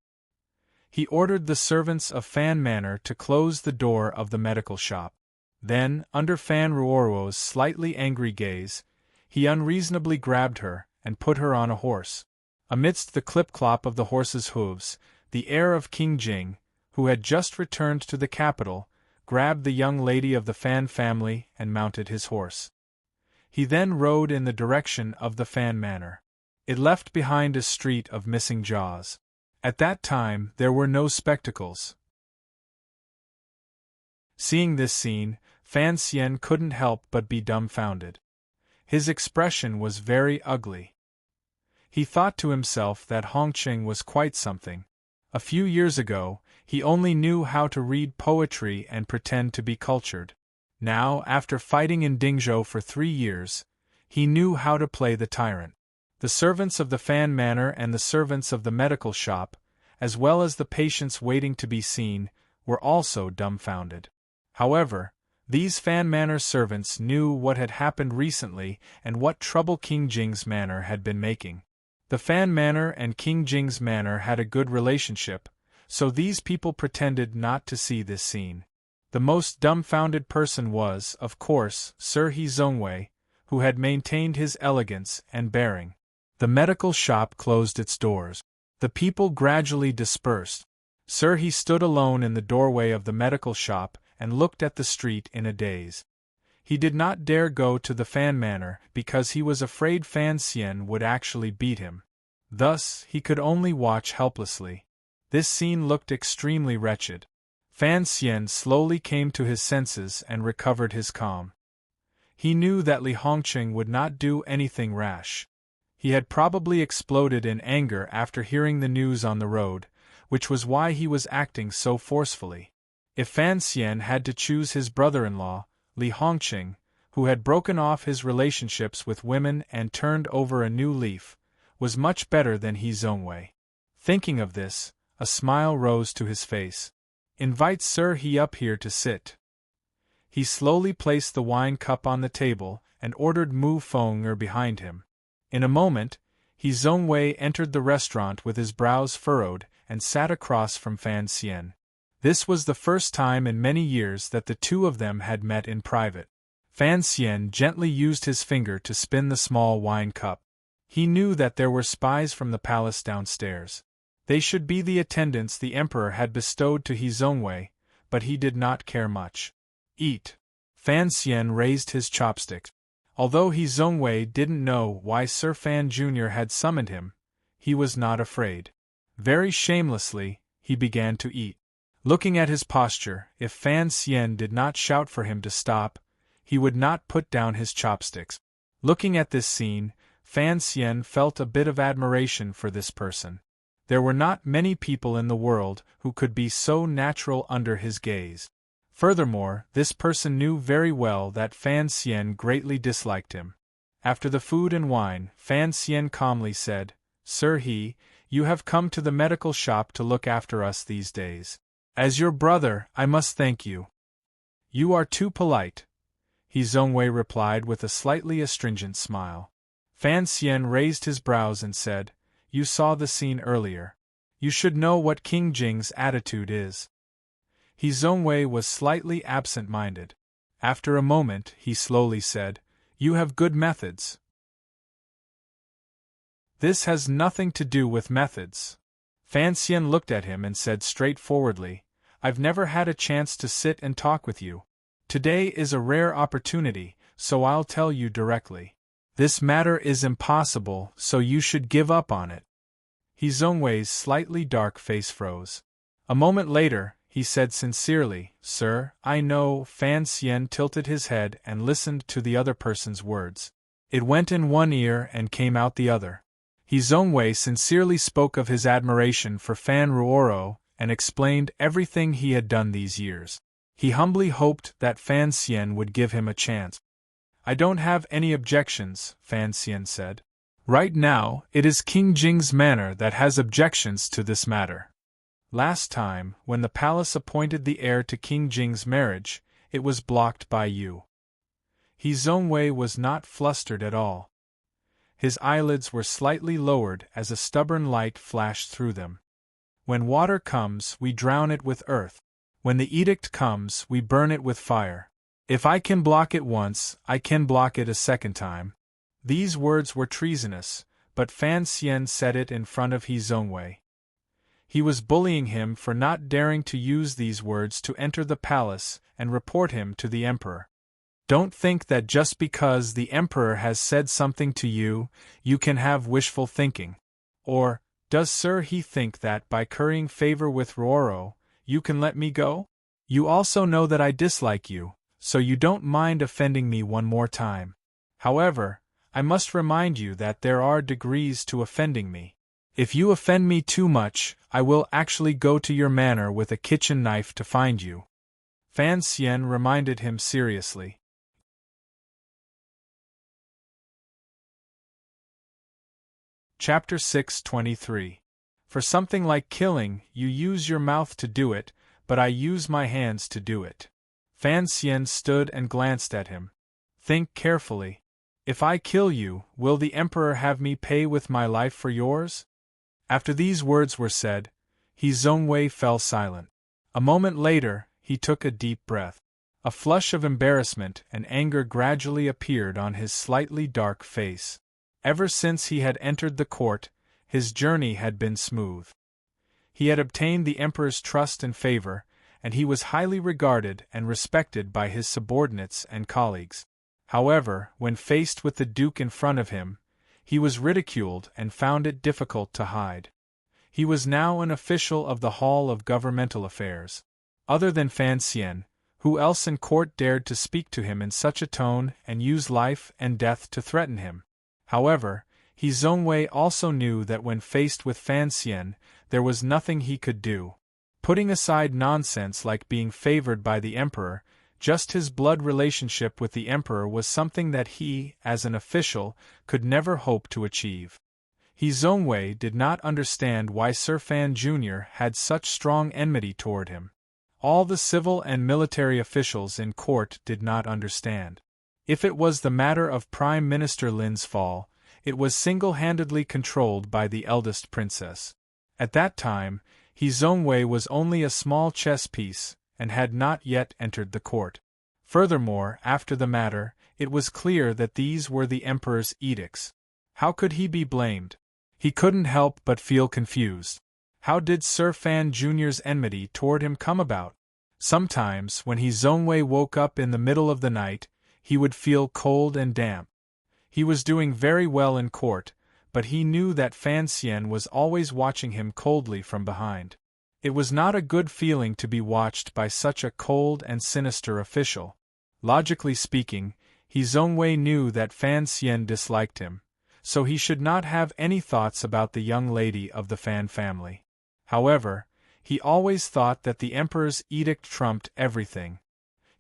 He ordered the servants of Fan Manor to close the door of the medical shop. Then, under Fan Ruoro's slightly angry gaze, he unreasonably grabbed her and put her on a horse. Amidst the clip-clop of the horse's hooves, the heir of King Jing, who had just returned to the capital, grabbed the young lady of the Fan family and mounted his horse. He then rode in the direction of the Fan Manor. It left behind a street of missing jaws. At that time, there were no spectacles. Seeing this scene, Fan Xian couldn't help but be dumbfounded. His expression was very ugly. He thought to himself that Hongqing was quite something. A few years ago, he only knew how to read poetry and pretend to be cultured. Now, after fighting in Dingzhou for 3 years, he knew how to play the tyrant. The servants of the Fan Manor and the servants of the medical shop, as well as the patients waiting to be seen, were also dumbfounded. However, these Fan Manor servants knew what had happened recently and what trouble King Jing's manor had been making. The Fan Manor and King Jing's Manor had a good relationship, so these people pretended not to see this scene. The most dumbfounded person was, of course, Sir He Zongwei, who had maintained his elegance and bearing. The medical shop closed its doors. The people gradually dispersed. Sir He stood alone in the doorway of the medical shop and looked at the street in a daze. He did not dare go to the Fan Manor because he was afraid Fan Xian would actually beat him. Thus, he could only watch helplessly. This scene looked extremely wretched. Fan Xian slowly came to his senses and recovered his calm. He knew that Li Hongqing would not do anything rash. He had probably exploded in anger after hearing the news on the road, which was why he was acting so forcefully. If Fan Xian had to choose his brother-in-law, Li Hongqing, who had broken off his relationships with women and turned over a new leaf, was much better than He Zongwei. Thinking of this, a smile rose to his face. "Invite Sir He up here to sit." He slowly placed the wine cup on the table and ordered Mu Feng'er behind him. In a moment, He Zongwei entered the restaurant with his brows furrowed and sat across from Fan Xian. This was the first time in many years that the two of them had met in private. Fan Xian gently used his finger to spin the small wine cup. He knew that there were spies from the palace downstairs. They should be the attendants the emperor had bestowed to He Zongwei, but he did not care much. "Eat." Fan Xian raised his chopsticks. Although He Zongwei didn't know why Sir Fan Jr. had summoned him, he was not afraid. Very shamelessly, he began to eat. Looking at his posture, if Fan Xian did not shout for him to stop, he would not put down his chopsticks. Looking at this scene, Fan Xian felt a bit of admiration for this person. There were not many people in the world who could be so natural under his gaze. Furthermore, this person knew very well that Fan Xian greatly disliked him. After the food and wine, Fan Xian calmly said, "Sir He, you have come to the medical shop to look after us these days. As your brother, I must thank you." "You are too polite," He Zongwei replied with a slightly astringent smile. Fan Xian raised his brows and said, "You saw the scene earlier. You should know what King Jing's attitude is." He Zongwei was slightly absent-minded. After a moment, he slowly said, "You have good methods." "This has nothing to do with methods." Fan Xian looked at him and said straightforwardly, "I've never had a chance to sit and talk with you. Today is a rare opportunity, so I'll tell you directly. This matter is impossible, so you should give up on it." He Zongwei's slightly dark face froze. A moment later, he said sincerely, "Sir, I know." Fan Xian tilted his head and listened to the other person's words. It went in one ear and came out the other. He Zongwei sincerely spoke of his admiration for Fan Ruoro and explained everything he had done these years. He humbly hoped that Fan Xian would give him a chance. "I don't have any objections," Fan Xian said. "Right now, it is King Jing's manor that has objections to this matter. Last time, when the palace appointed the heir to King Jing's marriage, it was blocked by you." He Zongwei was not flustered at all. His eyelids were slightly lowered as a stubborn light flashed through them. "When water comes, we drown it with earth. When the edict comes, we burn it with fire. If I can block it once, I can block it a second time." These words were treasonous, but Fan Xian said it in front of He Zongwei. He was bullying him for not daring to use these words to enter the palace and report him to the emperor. Don't think that just because the emperor has said something to you, you can have wishful thinking. Or, does Sir He think that by currying favor with Ruoro, you can let me go? You also know that I dislike you, so you don't mind offending me one more time. However, I must remind you that there are degrees to offending me. If you offend me too much, I will actually go to your manor with a kitchen knife to find you." Fan Xian reminded him seriously. Chapter 623. For something like killing, you use your mouth to do it, but I use my hands to do it. Fan Xian stood and glanced at him. "Think carefully. If I kill you, will the emperor have me pay with my life for yours? After these words were said, He Zongwei fell silent. A moment later, he took a deep breath. A flush of embarrassment and anger gradually appeared on his slightly dark face. Ever since he had entered the court, his journey had been smooth. He had obtained the emperor's trust and favor, and he was highly regarded and respected by his subordinates and colleagues. However, when faced with the duke in front of him, he was ridiculed and found it difficult to hide. He was now an official of the Hall of Governmental Affairs. Other than Fan Xian, who else in court dared to speak to him in such a tone and use life and death to threaten him? However, He Zongwei also knew that when faced with Fan Xian, there was nothing he could do. Putting aside nonsense like being favored by the emperor, just his blood relationship with the emperor was something that he, as an official, could never hope to achieve. He Zongwei did not understand why Sir Fan Jr. had such strong enmity toward him. All the civil and military officials in court did not understand. If it was the matter of Prime Minister Lin's fall, it was single-handedly controlled by the eldest princess. At that time, He Zongwei was only a small chess piece, and had not yet entered the court. Furthermore, after the matter, it was clear that these were the emperor's edicts. How could he be blamed? He couldn't help but feel confused. How did Sir Fan Jr.'s enmity toward him come about? Sometimes, when He Zongwei woke up in the middle of the night, he would feel cold and damp. He was doing very well in court, but he knew that Fan Xian was always watching him coldly from behind. It was not a good feeling to be watched by such a cold and sinister official. Logically speaking, He Zongwei knew that Fan Xian disliked him, so he should not have any thoughts about the young lady of the Fan family. However, he always thought that the emperor's edict trumped everything.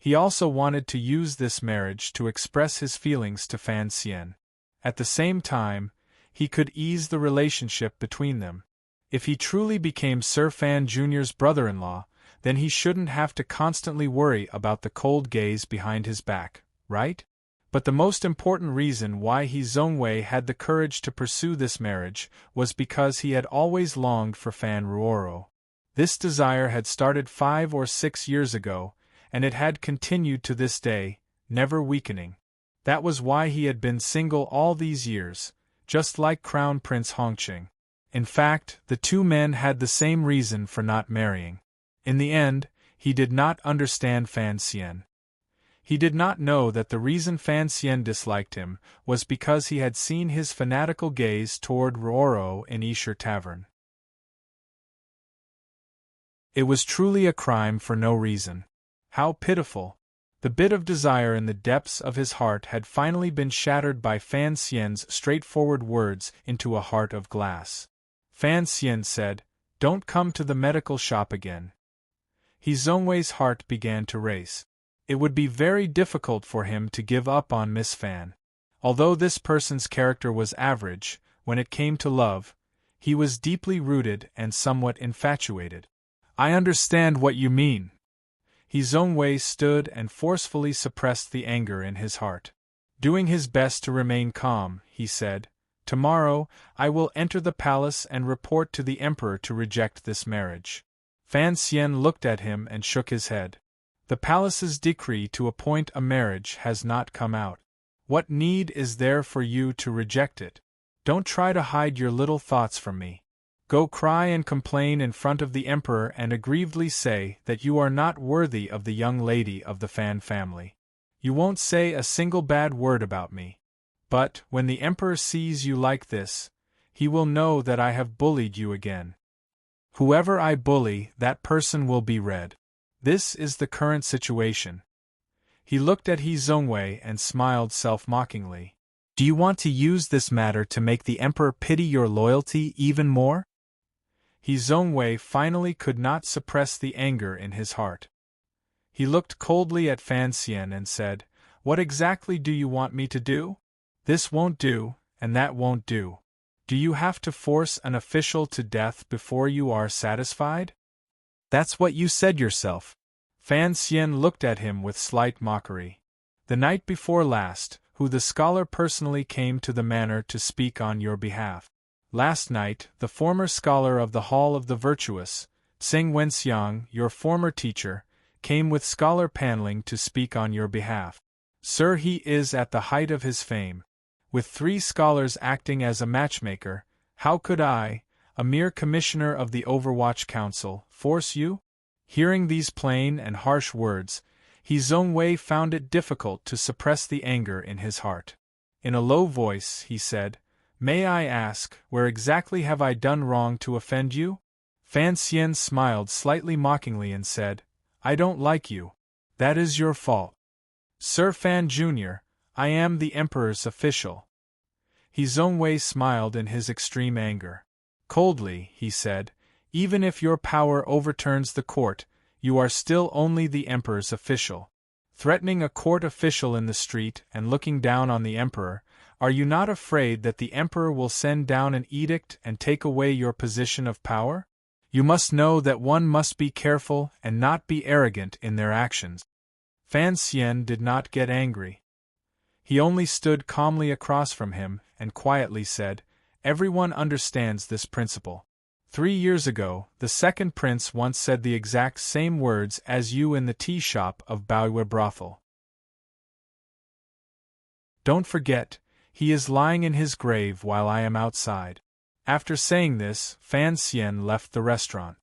He also wanted to use this marriage to express his feelings to Fan Xian. At the same time, he could ease the relationship between them. If he truly became Sir Fan Jr.'s brother-in-law, then he shouldn't have to constantly worry about the cold gaze behind his back, right? But the most important reason why He Zongwei had the courage to pursue this marriage was because he had always longed for Fan Ruoro. This desire had started 5 or 6 years ago, and it had continued to this day, never weakening. That was why he had been single all these years, just like Crown Prince Hongqing. In fact, the two men had the same reason for not marrying. In the end, he did not understand Fan Xian. He did not know that the reason Fan Xian disliked him was because he had seen his fanatical gaze toward Ruoro in Esher Tavern. It was truly a crime for no reason. How pitiful! The bit of desire in the depths of his heart had finally been shattered by Fan Xian's straightforward words into a heart of glass. Fan Xian said, "Don't come to the medical shop again." He Zongwei's heart began to race. It would be very difficult for him to give up on Miss Fan. Although this person's character was average, when it came to love, he was deeply rooted and somewhat infatuated. "I understand what you mean." He Zongwei stood and forcefully suppressed the anger in his heart. Doing his best to remain calm, he said, "Tomorrow, I will enter the palace and report to the emperor to reject this marriage." Fan Xian looked at him and shook his head. "The palace's decree to appoint a marriage has not come out. What need is there for you to reject it? Don't try to hide your little thoughts from me. Go cry and complain in front of the emperor and aggrievedly say that you are not worthy of the young lady of the Fan family. You won't say a single bad word about me. But, when the emperor sees you like this, he will know that I have bullied you again. Whoever I bully, that person will be red. This is the current situation." He looked at He Zongwei and smiled self-mockingly. "Do you want to use this matter to make the emperor pity your loyalty even more?" He Zongwei finally could not suppress the anger in his heart. He looked coldly at Fan Xian and said, "What exactly do you want me to do? This won't do, and that won't do. Do you have to force an official to death before you are satisfied? That's what you said yourself." Fan Xian looked at him with slight mockery. "The night before last, who the scholar personally came to the manor to speak on your behalf. Last night, the former scholar of the Hall of the Virtuous, Tsing Wenxiang, your former teacher, came with Scholar Panling to speak on your behalf. Sir, he is at the height of his fame. With 3 scholars acting as a matchmaker, how could I, a mere commissioner of the Overwatch Council, force you? Hearing these plain and harsh words, He Zongwei found it difficult to suppress the anger in his heart. In a low voice, he said, "May I ask, where exactly have I done wrong to offend you?" Fan Xian smiled slightly mockingly and said, "I don't like you. That is your fault. Sir Fan Jr., I am the Emperor's official." He Zongwei smiled in his extreme anger. Coldly, he said, "Even if your power overturns the court, you are still only the Emperor's official. Threatening a court official in the street and looking down on the Emperor, are you not afraid that the Emperor will send down an edict and take away your position of power? You must know that one must be careful and not be arrogant in their actions." Fan Xian did not get angry. He only stood calmly across from him and quietly said, "Everyone understands this principle. 3 years ago, the second prince once said the exact same words as you in the tea shop of Baoyue brothel. Don't forget, he is lying in his grave while I am outside." After saying this, Fan Xian left the restaurant.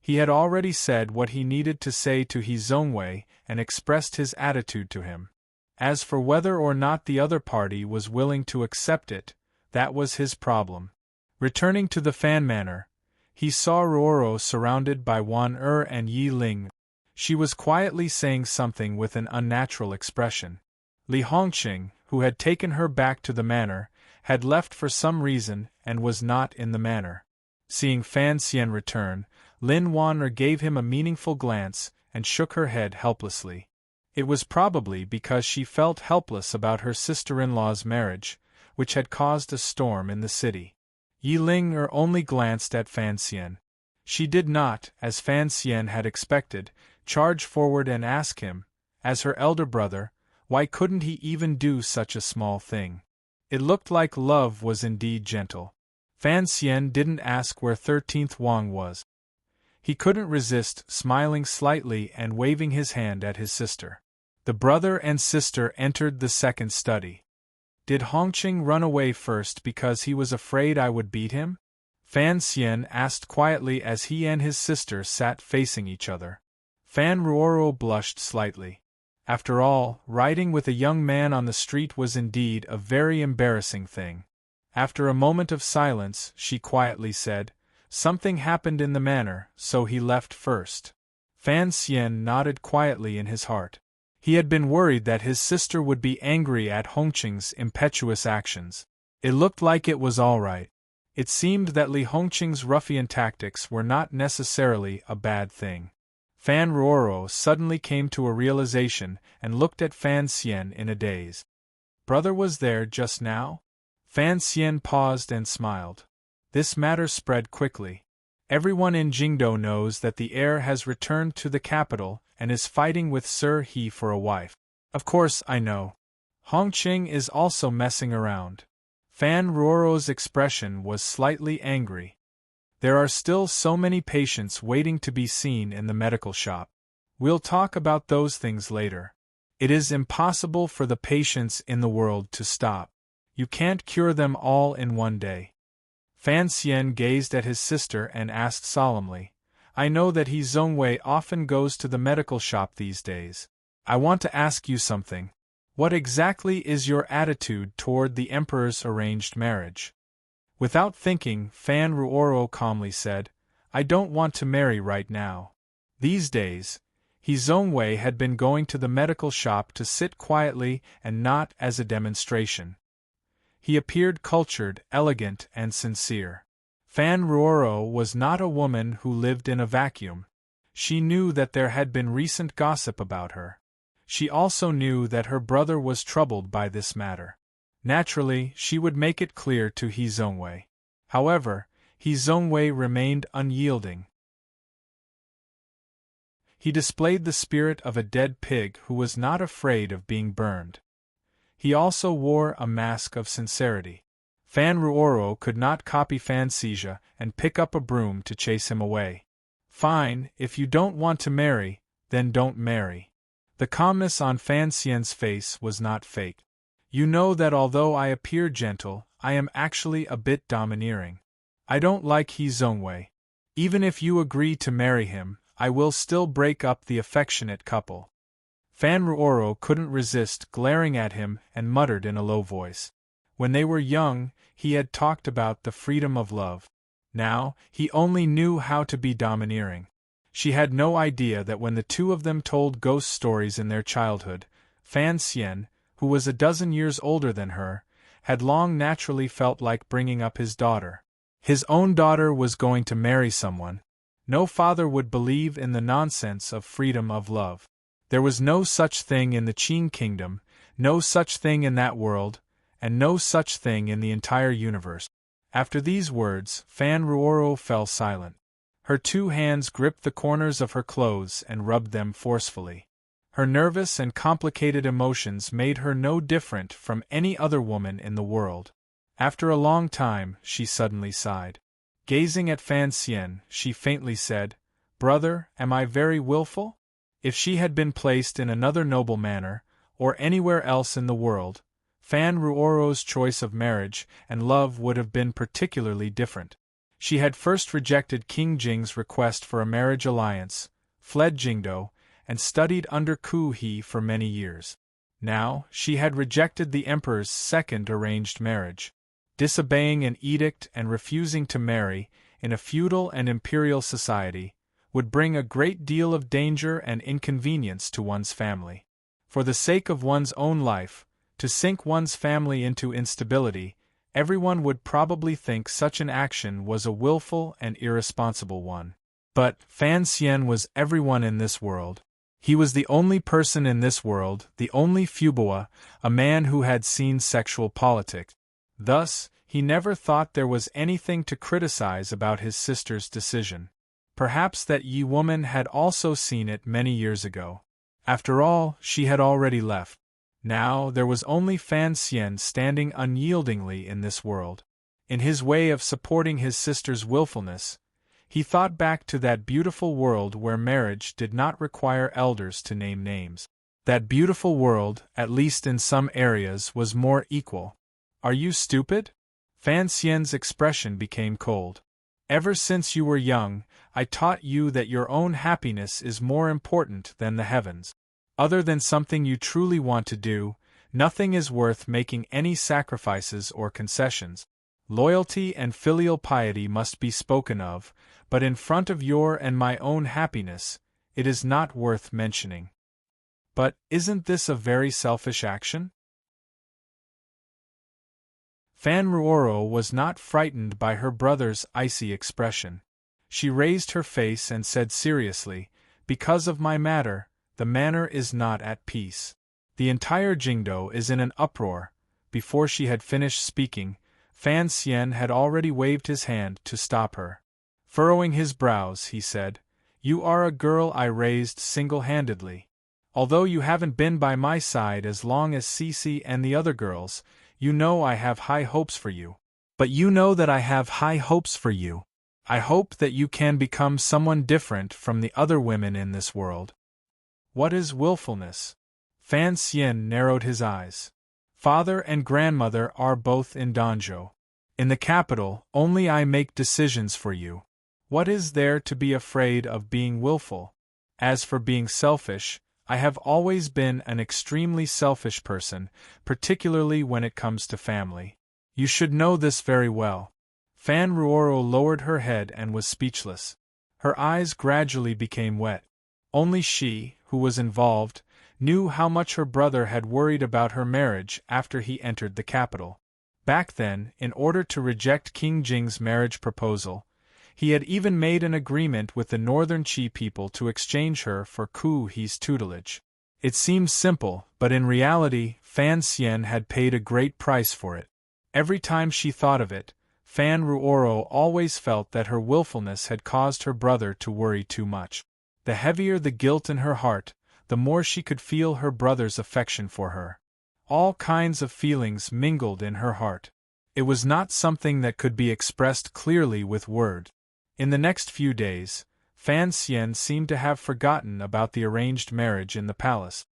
He had already said what he needed to say to He Zongwei and expressed his attitude to him. As for whether or not the other party was willing to accept it, that was his problem. Returning to the Fan Manor, he saw Ruoro surrounded by Wan and Yi Ling. She was quietly saying something with an unnatural expression. Li Hongqing, who had taken her back to the manor, had left for some reason and was not in the manor. Seeing Fan Xian return, Lin Wan'er gave him a meaningful glance and shook her head helplessly. It was probably because she felt helpless about her sister-in-law's marriage, which had caused a storm in the city. Yi Ling only glanced at Fan Xian. She did not, as Fan Xian had expected, charge forward and ask him, as her elder brother, why couldn't he even do such a small thing. It looked like love was indeed gentle. Fan Xian didn't ask where 13th Wang was. He couldn't resist smiling slightly and waving his hand at his sister. The brother and sister entered the second study. "Did Hongqing run away first because he was afraid I would beat him?" Fan Xian asked quietly as he and his sister sat facing each other. Fan Ruoro blushed slightly. After all, riding with a young man on the street was indeed a very embarrassing thing. After a moment of silence, she quietly said, "Something happened in the manor, so he left first." Fan Xian nodded quietly in his heart. He had been worried that his sister would be angry at Hongqing's impetuous actions. It looked like it was all right. It seemed that Li Hongqing's ruffian tactics were not necessarily a bad thing. Fan Ruoro suddenly came to a realization and looked at Fan Xian in a daze. "Brother was there just now?" Fan Xian paused and smiled. This matter spread quickly. Everyone in Jingdo knows that the heir has returned to the capital and is fighting with Sir He for a wife. Of course I know. Hongqing is also messing around. Fan Ruoro's expression was slightly angry. There are still so many patients waiting to be seen in the medical shop. We'll talk about those things later. It is impossible for the patients in the world to stop. You can't cure them all in one day. Fan Xian gazed at his sister and asked solemnly, "I know that He Zongwei often goes to the medical shop these days. I want to ask you something. What exactly is your attitude toward the Emperor's arranged marriage?" Without thinking, Fan Ruoro calmly said, "I don't want to marry right now." These days, He Zongwei had been going to the medical shop to sit quietly and not as a demonstration. He appeared cultured, elegant, and sincere. Fan Ruoro was not a woman who lived in a vacuum. She knew that there had been recent gossip about her. She also knew that her brother was troubled by this matter. Naturally, she would make it clear to He Zongwei. However, He Zongwei remained unyielding. He displayed the spirit of a dead pig who was not afraid of being burned. he also wore a mask of sincerity. Fan Ruoro could not copy Fan Xija and pick up a broom to chase him away. Fine, if you don't want to marry, then don't marry. The calmness on Fan Xian's face was not fake. You know that although I appear gentle, I am actually a bit domineering. I don't like He Zhongwei. Even if you agree to marry him, I will still break up the affectionate couple. Fan Ruoro couldn't resist glaring at him and muttered in a low voice. When they were young, he had talked about the freedom of love. Now, he only knew how to be domineering. She had no idea that when the two of them told ghost stories in their childhood, Fan Xian, who was a dozen years older than her, had long naturally felt like bringing up his daughter. His own daughter was going to marry someone. No father would believe in the nonsense of freedom of love. There was no such thing in the Qing kingdom, no such thing in that world, and no such thing in the entire universe. After these words, Fan Ruoro fell silent. Her two hands gripped the corners of her clothes and rubbed them forcefully. Her nervous and complicated emotions made her no different from any other woman in the world. After a long time, she suddenly sighed. Gazing at Fan Xian, she faintly said, "Brother, am I very willful?" If she had been placed in another noble manor, or anywhere else in the world, Fan Ruoro's choice of marriage and love would have been particularly different. She had first rejected King Jing's request for a marriage alliance, fled Jingdo, and studied under Ku He for many years. Now, she had rejected the emperor's second arranged marriage. Disobeying an edict and refusing to marry, in a feudal and imperial society, would bring a great deal of danger and inconvenience to one's family. For the sake of one's own life, to sink one's family into instability, everyone would probably think such an action was a willful and irresponsible one. But Fan Xian was everyone in this world. He was the only person in this world, the only Fuboa, a man who had seen sexual politics. Thus, he never thought there was anything to criticize about his sister's decision. Perhaps that Yi woman had also seen it many years ago. After all, she had already left. Now there was only Fan Xian standing unyieldingly in this world. In his way of supporting his sister's willfulness, he thought back to that beautiful world where marriage did not require elders to name names. That beautiful world, at least in some areas, was more equal. "Are you stupid?" Fan Xian's expression became cold. "Ever since you were young, I taught you that your own happiness is more important than the heavens. Other than something you truly want to do, nothing is worth making any sacrifices or concessions. Loyalty and filial piety must be spoken of, but in front of your and my own happiness, it is not worth mentioning." But isn't this a very selfish action? Fan Ruoro was not frightened by her brother's icy expression. She raised her face and said seriously, "Because of my matter, the manor is not at peace. The entire Jingdo is in an uproar." Before she had finished speaking, Fan Xian had already waved his hand to stop her. Furrowing his brows, he said, "You are a girl I raised single-handedly. Although you haven't been by my side as long as Cece and the other girls, you know I have high hopes for you. But you know that I have high hopes for you. I hope that you can become someone different from the other women in this world." What is willfulness? Fan Xian narrowed his eyes. Father and grandmother are both in Danzhou. In the capital, only I make decisions for you. What is there to be afraid of being willful? As for being selfish, I have always been an extremely selfish person, particularly when it comes to family. You should know this very well. Fan Ruoro lowered her head and was speechless. Her eyes gradually became wet. Only she, who was involved, knew how much her brother had worried about her marriage after he entered the capital. Back then, in order to reject King Jing's marriage proposal, he had even made an agreement with the northern Qi people to exchange her for Ku He's tutelage. It seems simple, but in reality, Fan Xian had paid a great price for it. Every time she thought of it, Fan Ruoro always felt that her willfulness had caused her brother to worry too much. The heavier the guilt in her heart, the more she could feel her brother's affection for her. All kinds of feelings mingled in her heart. It was not something that could be expressed clearly with words. In the next few days, Fan Xian seemed to have forgotten about the arranged marriage in the palace.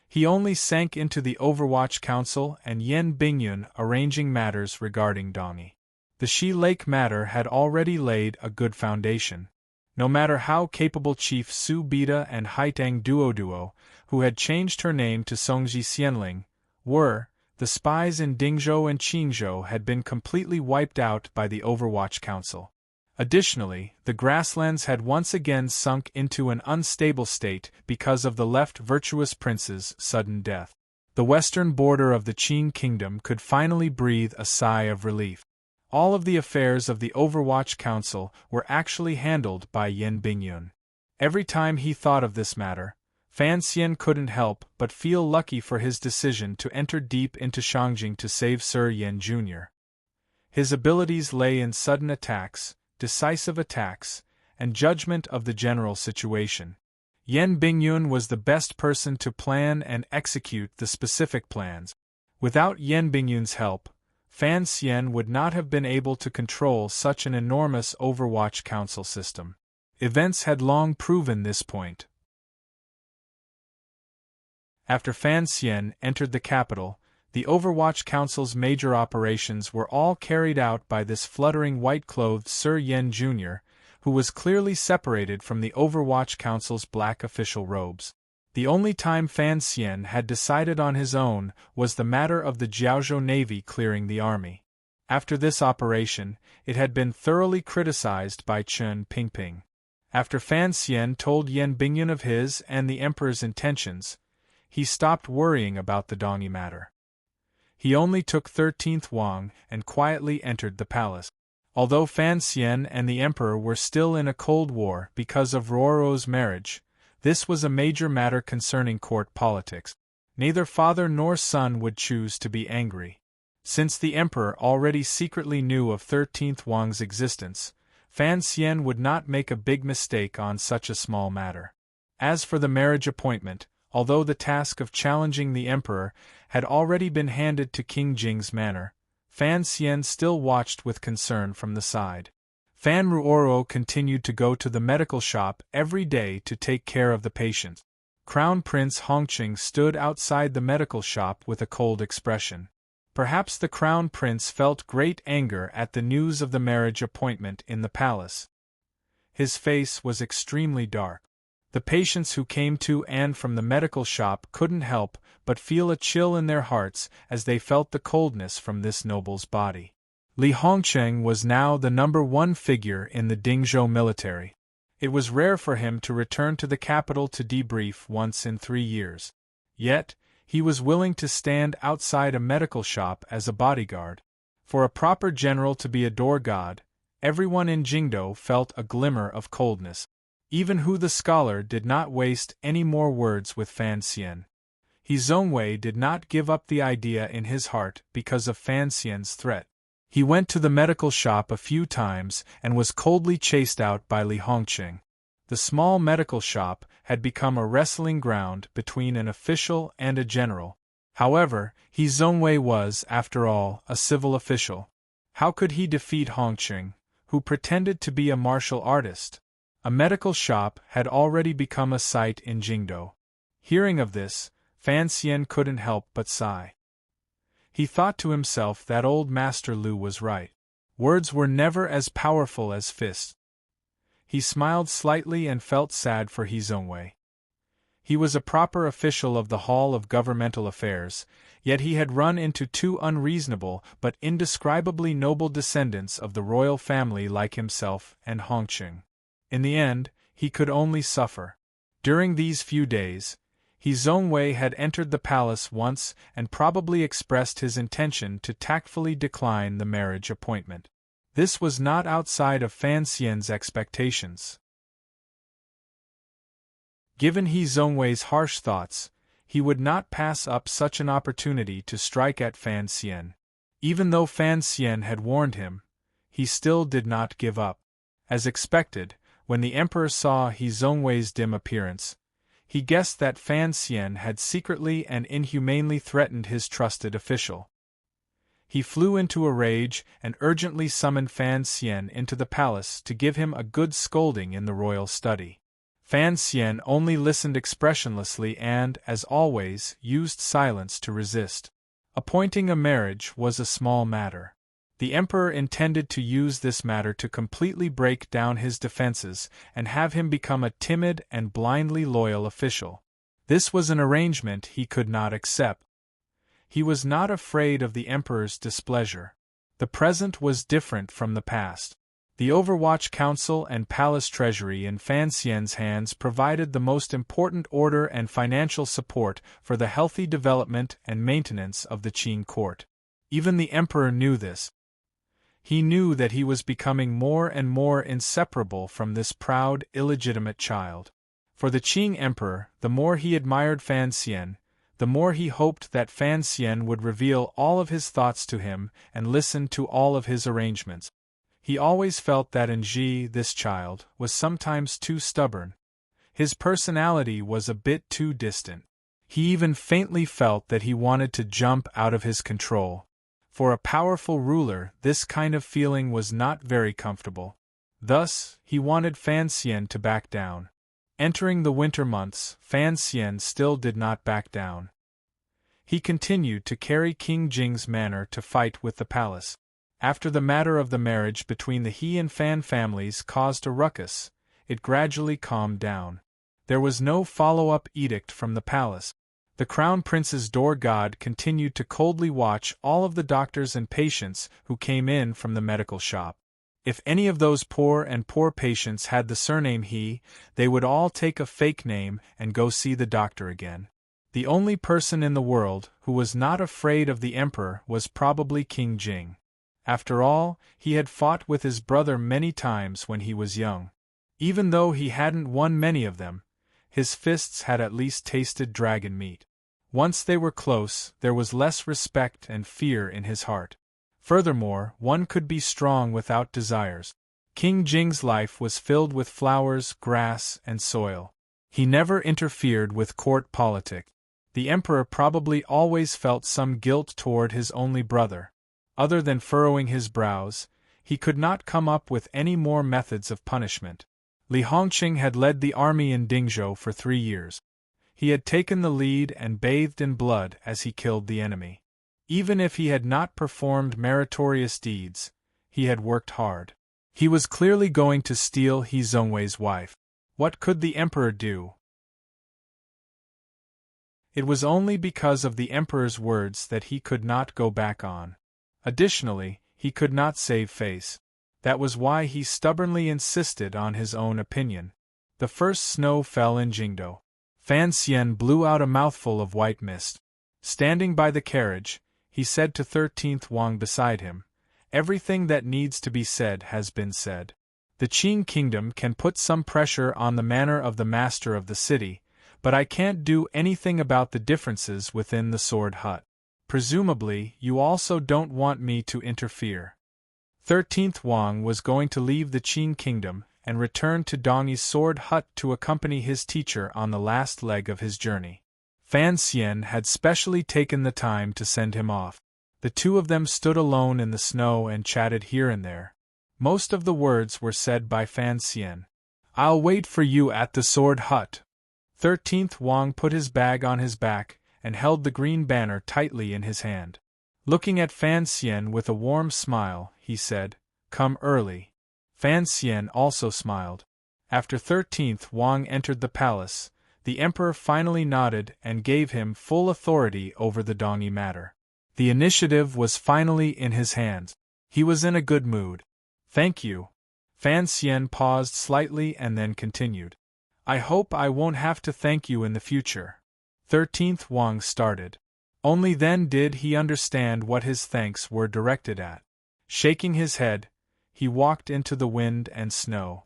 He only sank into the Overwatch Council and Yen Bingyun arranging matters regarding Dongi. The Shi Lake matter had already laid a good foundation. No matter how capable Chief Su Bida and Haitang Duoduo, who had changed her name to Songji Xianling, were, the spies in Dingzhou and Qingzhou had been completely wiped out by the Overwatch Council. Additionally, the grasslands had once again sunk into an unstable state because of the left virtuous prince's sudden death. The western border of the Qing kingdom could finally breathe a sigh of relief. All of the affairs of the Overwatch Council were actually handled by Yen Bingyun. Every time he thought of this matter, Fan Xian couldn't help but feel lucky for his decision to enter deep into Shangjing to save Sir Yen Jr. His abilities lay in sudden attacks, decisive attacks, and judgment of the general situation. Yen Bingyun was the best person to plan and execute the specific plans. Without Yen Bingyun's help, Fan Xian would not have been able to control such an enormous Overwatch Council system. Events had long proven this point. After Fan Xian entered the capital, the Overwatch Council's major operations were all carried out by this fluttering white-clothed Sir Yen Jr., who was clearly separated from the Overwatch Council's black official robes. The only time Fan Xian had decided on his own was the matter of the Jiaozhou Navy clearing the army. After this operation, it had been thoroughly criticized by Chen Pingping. After Fan Xian told Yen Bingyun of his and the Emperor's intentions, he stopped worrying about the Dongi matter. He only took 13th Wang and quietly entered the palace. Although Fan Xian and the Emperor were still in a cold war because of Ruoro's marriage, this was a major matter concerning court politics. Neither father nor son would choose to be angry. Since the Emperor already secretly knew of 13th Wang's existence, Fan Xian would not make a big mistake on such a small matter. As for the marriage appointment, although the task of challenging the Emperor had already been handed to King Jing's manor, Fan Xian still watched with concern from the side. Fan Ruoro continued to go to the medical shop every day to take care of the patient. Crown Prince Hongqing stood outside the medical shop with a cold expression. Perhaps the Crown Prince felt great anger at the news of the marriage appointment in the palace. His face was extremely dark. The patients who came to and from the medical shop couldn't help but feel a chill in their hearts as they felt the coldness from this noble's body. Li Hongcheng was now the #1 figure in the Dingzhou military. It was rare for him to return to the capital to debrief once in 3 years. Yet, he was willing to stand outside a medical shop as a bodyguard. For a proper general to be a door god, everyone in Jingdou felt a glimmer of coldness. Even Hu the scholar did not waste any more words with Fan Xian. He Zhongwei did not give up the idea in his heart because of Fan Xian's threat. He went to the medical shop a few times and was coldly chased out by Li Hongqing. The small medical shop had become a wrestling ground between an official and a general. However, He Zhongwei was, after all, a civil official. How could he defeat Hongqing, who pretended to be a martial artist? A medical shop had already become a sight in Jingdou. Hearing of this, Fan Xian couldn't help but sigh. He thought to himself that old Master Lu was right. Words were never as powerful as fists. He smiled slightly and felt sad for He Zhongwei. He was a proper official of the Hall of Governmental Affairs, yet he had run into 2 unreasonable but indescribably noble descendants of the royal family like himself and Hongqing. In the end, he could only suffer. During these few days, He Zhongwei had entered the palace once and probably expressed his intention to tactfully decline the marriage appointment. This was not outside of Fan Xian's expectations. Given He Zhongwei's harsh thoughts, he would not pass up such an opportunity to strike at Fan Xian. Even though Fan Xian had warned him, he still did not give up. As expected, when the Emperor saw He Zhongwei's dim appearance, He guessed that Fan Xian had secretly and inhumanely threatened his trusted official. He flew into a rage and urgently summoned Fan Xian into the palace to give him a good scolding in the royal study. Fan Xian only listened expressionlessly and, as always, used silence to resist. Appointing a marriage was a small matter. The emperor intended to use this matter to completely break down his defenses and have him become a timid and blindly loyal official. This was an arrangement he could not accept. He was not afraid of the emperor's displeasure. The present was different from the past. The Overwatch Council and Palace Treasury in Fan Xian's hands provided the most important order and financial support for the healthy development and maintenance of the Qing court. Even the emperor knew this. He knew that he was becoming more and more inseparable from this proud, illegitimate child. For the Qing emperor, the more he admired Fan Xian, the more he hoped that Fan Xian would reveal all of his thoughts to him and listen to all of his arrangements. He always felt that Enji, this child, was sometimes too stubborn. His personality was a bit too distant. He even faintly felt that he wanted to jump out of his control. For a powerful ruler, this kind of feeling was not very comfortable. Thus, he wanted Fan Xian to back down. Entering the winter months, Fan Xian still did not back down. He continued to carry King Jing's manor to fight with the palace. After the matter of the marriage between the He and Fan families caused a ruckus, it gradually calmed down. There was no follow-up edict from the palace. The Crown Prince's door god continued to coldly watch all of the doctors and patients who came in from the medical shop. If any of those poor patients had the surname He, they would all take a fake name and go see the doctor again. The only person in the world who was not afraid of the emperor was probably King Jing. After all, he had fought with his brother many times when he was young. Even though he hadn't won many of them, his fists had at least tasted dragon meat. Once they were close, there was less respect and fear in his heart. Furthermore, one could be strong without desires. King Jing's life was filled with flowers, grass, and soil. He never interfered with court politics. The emperor probably always felt some guilt toward his only brother. Other than furrowing his brows, he could not come up with any more methods of punishment. Li Hongqing had led the army in Dingzhou for 3 years. He had taken the lead and bathed in blood as he killed the enemy. Even if he had not performed meritorious deeds, he had worked hard. He was clearly going to steal He Zhongwei's wife. What could the emperor do? It was only because of the emperor's words that he could not go back on. Additionally, he could not save face. That was why he stubbornly insisted on his own opinion. The first snow fell in Jingdou. Fan Xian blew out a mouthful of white mist. Standing by the carriage, he said to 13th Wang beside him, "Everything that needs to be said has been said. The Qing kingdom can put some pressure on the manner of the master of the city, but I can't do anything about the differences within the sword hut. Presumably, you also don't want me to interfere." 13th Wang was going to leave the Qing kingdom and return to Dongyi's sword hut to accompany his teacher on the last leg of his journey. Fan Xian had specially taken the time to send him off. The two of them stood alone in the snow and chatted here and there. Most of the words were said by Fan Xian. "I'll wait for you at the sword hut." 13th Wang put his bag on his back and held the green banner tightly in his hand. Looking at Fan Xian with a warm smile, he said, "Come early." Fan Xian also smiled. After 13th Wang entered the palace, the emperor finally nodded and gave him full authority over the Dongyi matter. The initiative was finally in his hands. He was in a good mood. "Thank you." Fan Xian paused slightly and then continued. "I hope I won't have to thank you in the future." 13th Wang started. Only then did he understand what his thanks were directed at. Shaking his head, he walked into the wind and snow.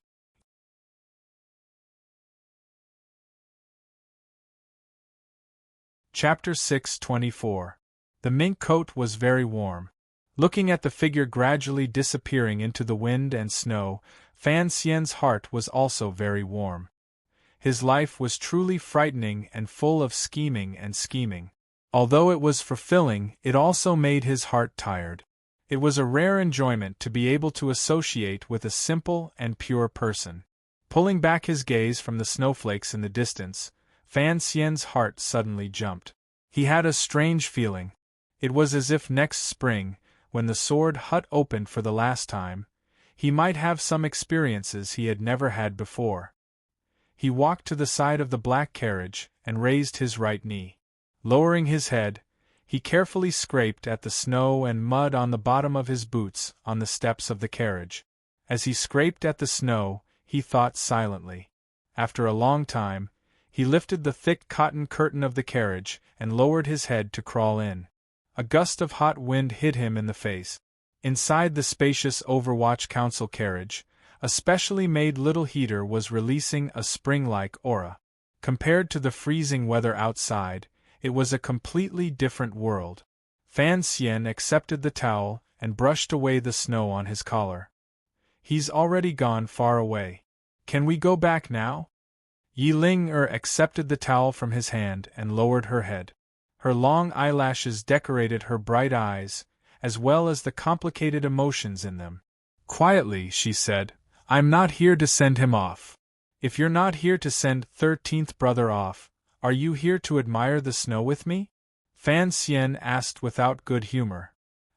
Chapter 624. The mink coat was very warm. Looking at the figure gradually disappearing into the wind and snow, Fan Xian's heart was also very warm. His life was truly frightening and full of scheming and scheming. Although it was fulfilling, it also made his heart tired. It was a rare enjoyment to be able to associate with a simple and pure person. Pulling back his gaze from the snowflakes in the distance, Fan Xian's heart suddenly jumped. He had a strange feeling. It was as if next spring, when the sword hut opened for the last time, he might have some experiences he had never had before. He walked to the side of the black carriage and raised his right knee. Lowering his head, he carefully scraped at the snow and mud on the bottom of his boots on the steps of the carriage. As he scraped at the snow, he thought silently. After a long time, he lifted the thick cotton curtain of the carriage and lowered his head to crawl in. A gust of hot wind hit him in the face. Inside the spacious Overwatch Council carriage, a specially made little heater was releasing a spring-like aura. Compared to the freezing weather outside, it was a completely different world. Fan Xian accepted the towel and brushed away the snow on his collar. He's already gone far away. Can we go back now? Yi Ling-er accepted the towel from his hand and lowered her head. Her long eyelashes decorated her bright eyes, as well as the complicated emotions in them. Quietly, she said, I'm not here to send him off. If you're not here to send 13th brother off, are you here to admire the snow with me? Fan Xian asked without good humor.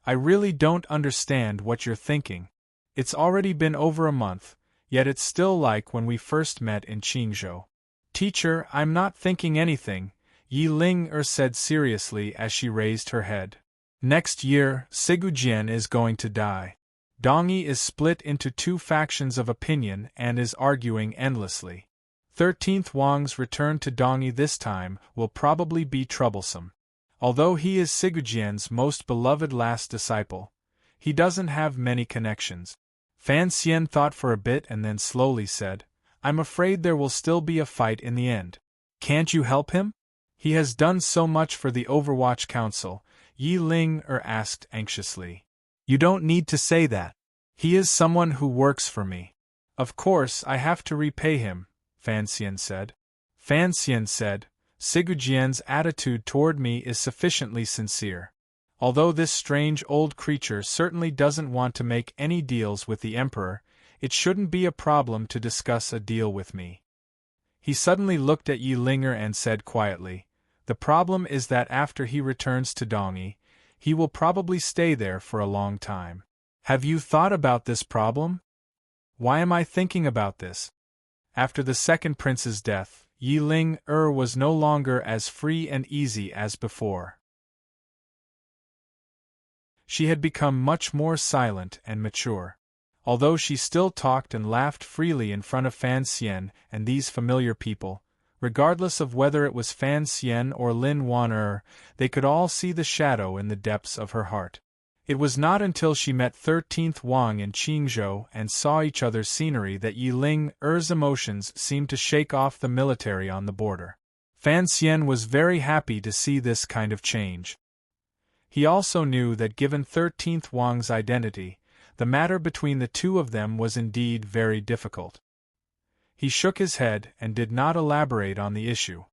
I really don't understand what you're thinking. It's already been over a month, yet it's still like when we first met in Qingzhou. Teacher, I'm not thinking anything, Yi Ling-er said seriously as she raised her head. Next year, Sigujian is going to die. Dongyi is split into two factions of opinion and is arguing endlessly. 13th Wang's return to Dongyi this time will probably be troublesome. Although he is Sigujian's most beloved last disciple, he doesn't have many connections. Fan Xian thought for a bit and then slowly said, I'm afraid there will still be a fight in the end. Can't you help him? He has done so much for the Overwatch Council, Yi Ling-er asked anxiously. You don't need to say that. He is someone who works for me. Of course I have to repay him, Fan Xian said. Fan Xian said, Sigujian's attitude toward me is sufficiently sincere. Although this strange old creature certainly doesn't want to make any deals with the Emperor, it shouldn't be a problem to discuss a deal with me. He suddenly looked at Yi Ling-er and said quietly, the problem is that after he returns to Dongyi, he will probably stay there for a long time. Have you thought about this problem? Why am I thinking about this? After the second prince's death, Yi Ling-er was no longer as free and easy as before. She had become much more silent and mature. Although she still talked and laughed freely in front of Fan Xian and these familiar people, regardless of whether it was Fan Xian or Lin Wan-er, they could all see the shadow in the depths of her heart. It was not until she met 13th Wang in Qingzhou and saw each other's scenery that Yi Ling-er's emotions seemed to shake off the military on the border. Fan Xian was very happy to see this kind of change. He also knew that given 13th Wang's identity, the matter between the two of them was indeed very difficult. He shook his head and did not elaborate on the issue.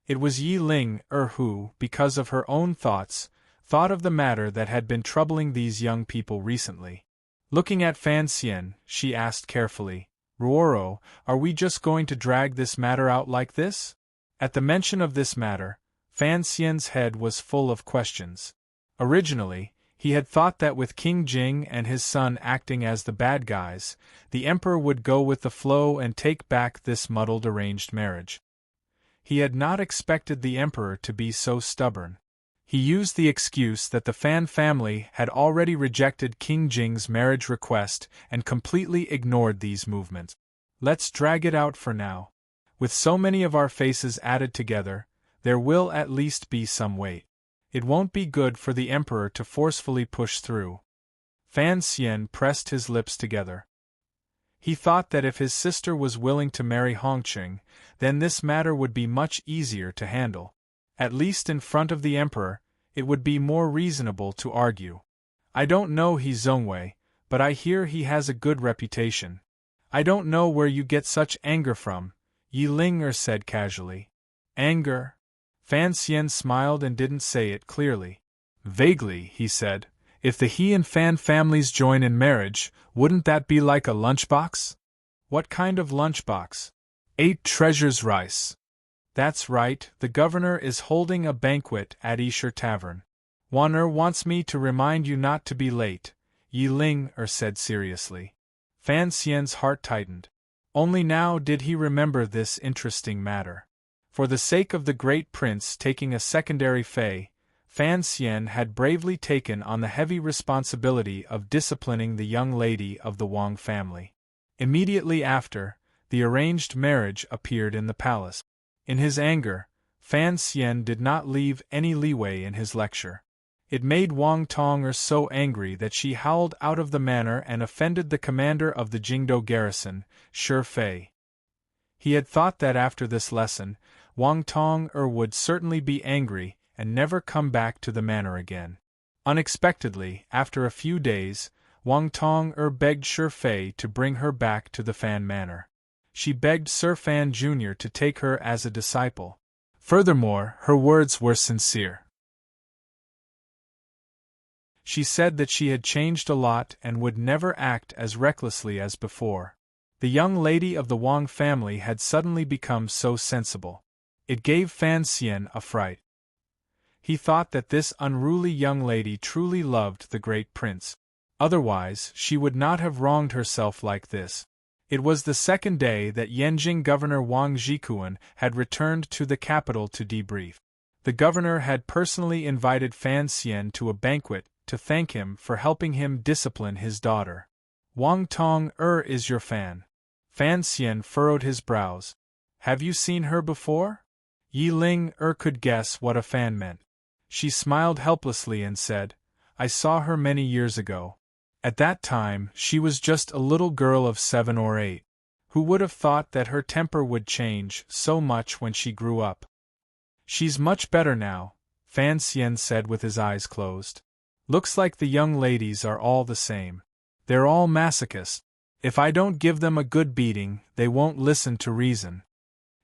It was Yi Ling-er who, because of her own thoughts, thought of the matter that had been troubling these young people recently. Looking at Fan Xian, she asked carefully, Ruoro, are we just going to drag this matter out like this? At the mention of this matter, Fan Xian's head was full of questions. Originally, he had thought that with King Jing and his son acting as the bad guys, the Emperor would go with the flow and take back this muddled arranged marriage. He had not expected the Emperor to be so stubborn. He used the excuse that the Fan family had already rejected King Jing's marriage request and completely ignored these movements. Let's drag it out for now. With so many of our faces added together, there will at least be some weight. It won't be good for the Emperor to forcefully push through. Fan Xian pressed his lips together. He thought that if his sister was willing to marry Hongqing, then this matter would be much easier to handle. At least in front of the Emperor, it would be more reasonable to argue. I don't know He Zongwei, but I hear he has a good reputation. I don't know where you get such anger from, Yi Ling said casually. Anger? Fan Xian smiled and didn't say it clearly. Vaguely, he said, if the He and Fan families join in marriage, wouldn't that be like a lunchbox? What kind of lunchbox? 8 treasures rice. That's right, the governor is holding a banquet at Esher Tavern. Wan wants me to remind you not to be late, Yi Ling said seriously. Fan Xian's heart tightened. Only now did he remember this interesting matter. For the sake of the great prince taking a secondary fei, Fan Xian had bravely taken on the heavy responsibility of disciplining the young lady of the Wang family. Immediately after, the arranged marriage appeared in the palace. In his anger, Fan Xian did not leave any leeway in his lecture. It made Wang Tong so angry that she howled out of the manor and offended the commander of the Jingdo garrison, Shi Fei. He had thought that after this lesson, Wang Tong would certainly be angry and never come back to the manor again. Unexpectedly, after a few days, Wang Tong begged Shi Fei to bring her back to the Fan Manor. She begged Sir Fan Jr. to take her as a disciple. Furthermore, her words were sincere. She said that she had changed a lot and would never act as recklessly as before. The young lady of the Wang family had suddenly become so sensible. It gave Fan Xian a fright. He thought that this unruly young lady truly loved the great prince. Otherwise, she would not have wronged herself like this. It was the second day that Yanjing Governor Wang Zhikuan had returned to the capital to debrief. The governor had personally invited Fan Xian to a banquet to thank him for helping him discipline his daughter. Wang Tong is your fan. Fan Xian furrowed his brows. Have you seen her before? Yi Ling could guess what a fan meant. She smiled helplessly and said, I saw her many years ago. At that time, she was just a little girl of 7 or 8. Who would have thought that her temper would change so much when she grew up? She's much better now, Fan Xian said with his eyes closed. Looks like the young ladies are all the same. They're all masochists. If I don't give them a good beating, they won't listen to reason.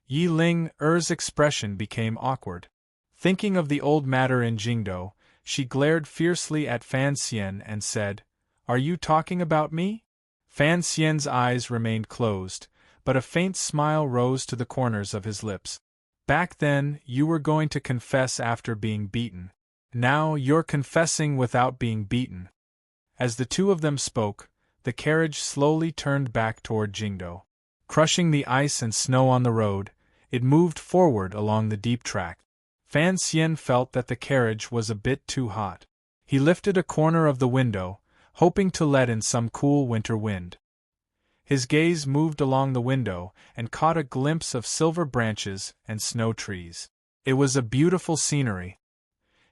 Yi Ling's expression became awkward. Thinking of the old matter in Jingdo, she glared fiercely at Fan Xian and said, Are you talking about me? Fan Xian's eyes remained closed, but a faint smile rose to the corners of his lips. Back then, you were going to confess after being beaten. Now you're confessing without being beaten. As the two of them spoke, the carriage slowly turned back toward Jingdo. Crushing the ice and snow on the road, it moved forward along the deep track. Fan Xian felt that the carriage was a bit too hot. He lifted a corner of the window, hoping to let in some cool winter wind. His gaze moved along the window and caught a glimpse of silver branches and snow trees. It was a beautiful scenery.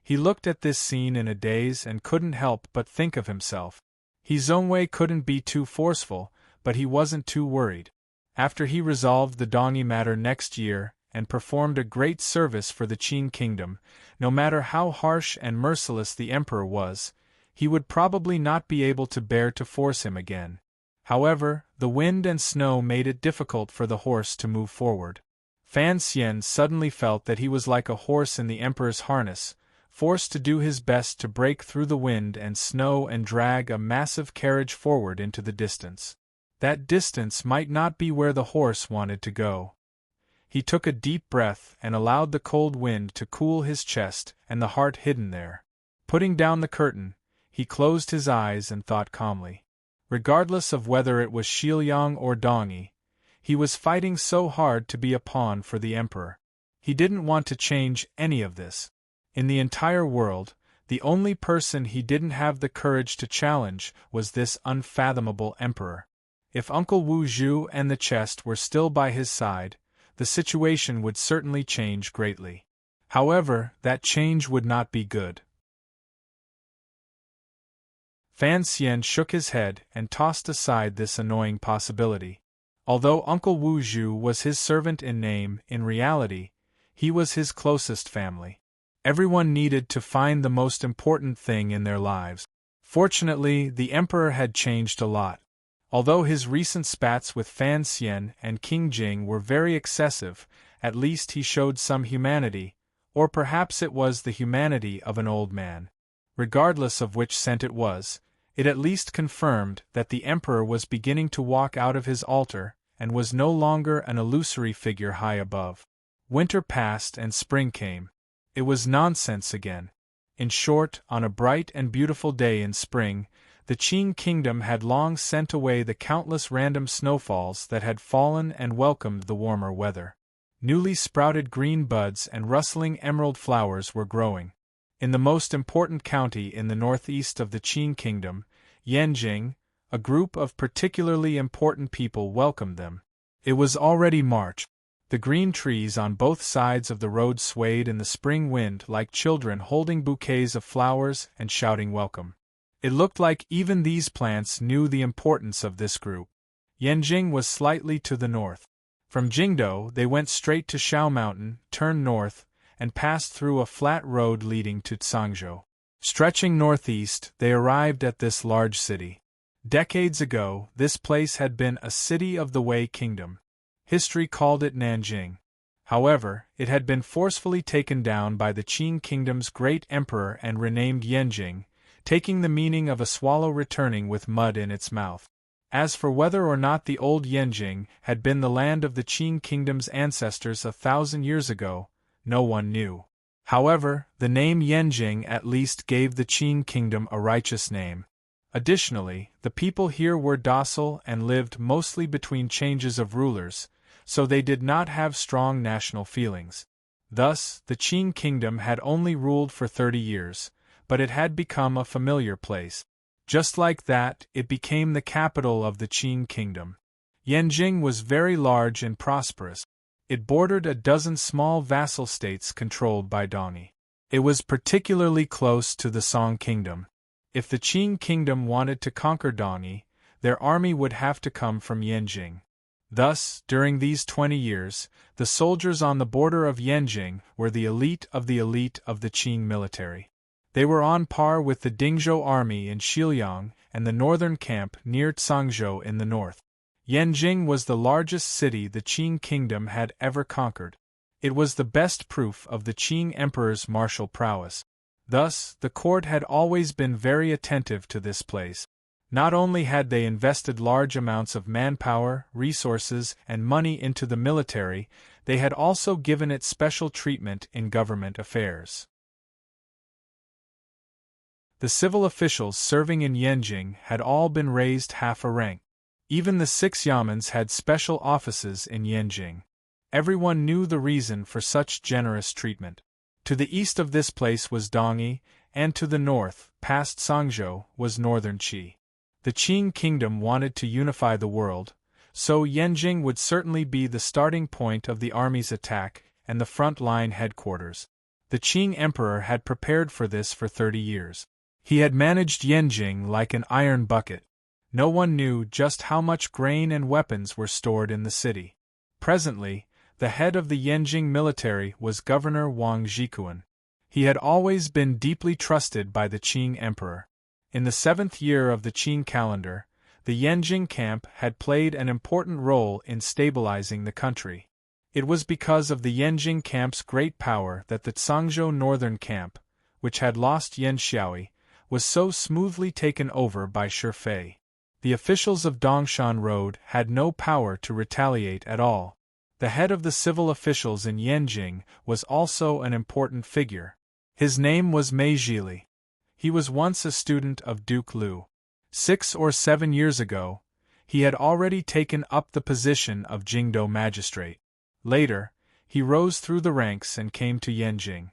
He looked at this scene in a daze and couldn't help but think of himself. Zhongwei couldn't be too forceful, but he wasn't too worried. After he resolved the Dongi matter next year and performed a great service for the Qin kingdom, no matter how harsh and merciless the emperor was, he would probably not be able to bear to force him again. However, the wind and snow made it difficult for the horse to move forward. Fan Xian suddenly felt that he was like a horse in the emperor's harness, forced to do his best to break through the wind and snow and drag a massive carriage forward into the distance. That distance might not be where the horse wanted to go. He took a deep breath and allowed the cold wind to cool his chest and the heart hidden there. Putting down the curtain, he closed his eyes and thought calmly. Regardless of whether it was Shiliang or Dongi, he was fighting so hard to be a pawn for the emperor. He didn't want to change any of this. In the entire world, the only person he didn't have the courage to challenge was this unfathomable emperor. If Uncle Wu Zhu and the chest were still by his side, the situation would certainly change greatly. However, that change would not be good. Fan Xian shook his head and tossed aside this annoying possibility. Although Uncle Wu Zhu was his servant in name, in reality, he was his closest family. Everyone needed to find the most important thing in their lives. Fortunately, the emperor had changed a lot. Although his recent spats with Fan Xian and King Jing were very excessive, at least he showed some humanity, or perhaps it was the humanity of an old man. Regardless of which scent it was, it at least confirmed that the emperor was beginning to walk out of his altar, and was no longer an illusory figure high above. Winter passed and spring came. It was nonsense again. In short, on a bright and beautiful day in spring, the Qing kingdom had long sent away the countless random snowfalls that had fallen and welcomed the warmer weather. Newly sprouted green buds and rustling emerald flowers were growing. In the most important county in the northeast of the Qing kingdom, Yanjing, a group of particularly important people welcomed them. It was already March. The green trees on both sides of the road swayed in the spring wind like children holding bouquets of flowers and shouting welcome. It looked like even these plants knew the importance of this group. Yanjing was slightly to the north. From Jingdo they went straight to Shao Mountain, turned north, and passed through a flat road leading to Tsangzhou. Stretching northeast, they arrived at this large city. Decades ago, this place had been a city of the Wei Kingdom. History called it Nanjing. However, it had been forcefully taken down by the Qing kingdom's great emperor and renamed Yanjing, taking the meaning of a swallow returning with mud in its mouth. As for whether or not the old Yanjing had been the land of the Qing kingdom's ancestors 1,000 years ago, no one knew. However, the name Yanjing at least gave the Qing kingdom a righteous name. Additionally, the people here were docile and lived mostly between changes of rulers, so they did not have strong national feelings. Thus, the Qing kingdom had only ruled for 30 years, but it had become a familiar place. Just like that, it became the capital of the Qing kingdom. Yanjing was very large and prosperous. It bordered a dozen small vassal states controlled by Dongyi. It was particularly close to the Song kingdom. If the Qing kingdom wanted to conquer Dongyi, their army would have to come from Yanjing. Thus, during these 20 years, the soldiers on the border of Yanjing were the elite of the Qing military. They were on par with the Dingzhou army in Xiliang and the northern camp near Tsangzhou in the north. Yanjing was the largest city the Qing kingdom had ever conquered. It was the best proof of the Qing emperor's martial prowess. Thus, the court had always been very attentive to this place. Not only had they invested large amounts of manpower, resources, and money into the military, they had also given it special treatment in government affairs. The civil officials serving in Yanjing had all been raised half a rank. Even the 6 yamens had special offices in Yanjing. Everyone knew the reason for such generous treatment. To the east of this place was Dongyi, and to the north, past Tsangzhou, was northern Qi. The Qing kingdom wanted to unify the world, so Yanjing would certainly be the starting point of the army's attack and the front-line headquarters. The Qing emperor had prepared for this for 30 years. He had managed Yanjing like an iron bucket. No one knew just how much grain and weapons were stored in the city. Presently, the head of the Yanjing military was Governor Wang Zhikuan. He had always been deeply trusted by the Qing emperor. In the 7th year of the Qing calendar, the Yanjing camp had played an important role in stabilizing the country. It was because of the Yanjing camp's great power that the Tsangzhou northern camp, which had lost Yan Xiaoi, was so smoothly taken over by Shi Fei. The officials of Dongshan Road had no power to retaliate at all. The head of the civil officials in Yanjing was also an important figure. His name was Mei Zhili. He was once a student of Duke Liu. 6 or 7 years ago, he had already taken up the position of Jingdo magistrate. Later, he rose through the ranks and came to Yanjing.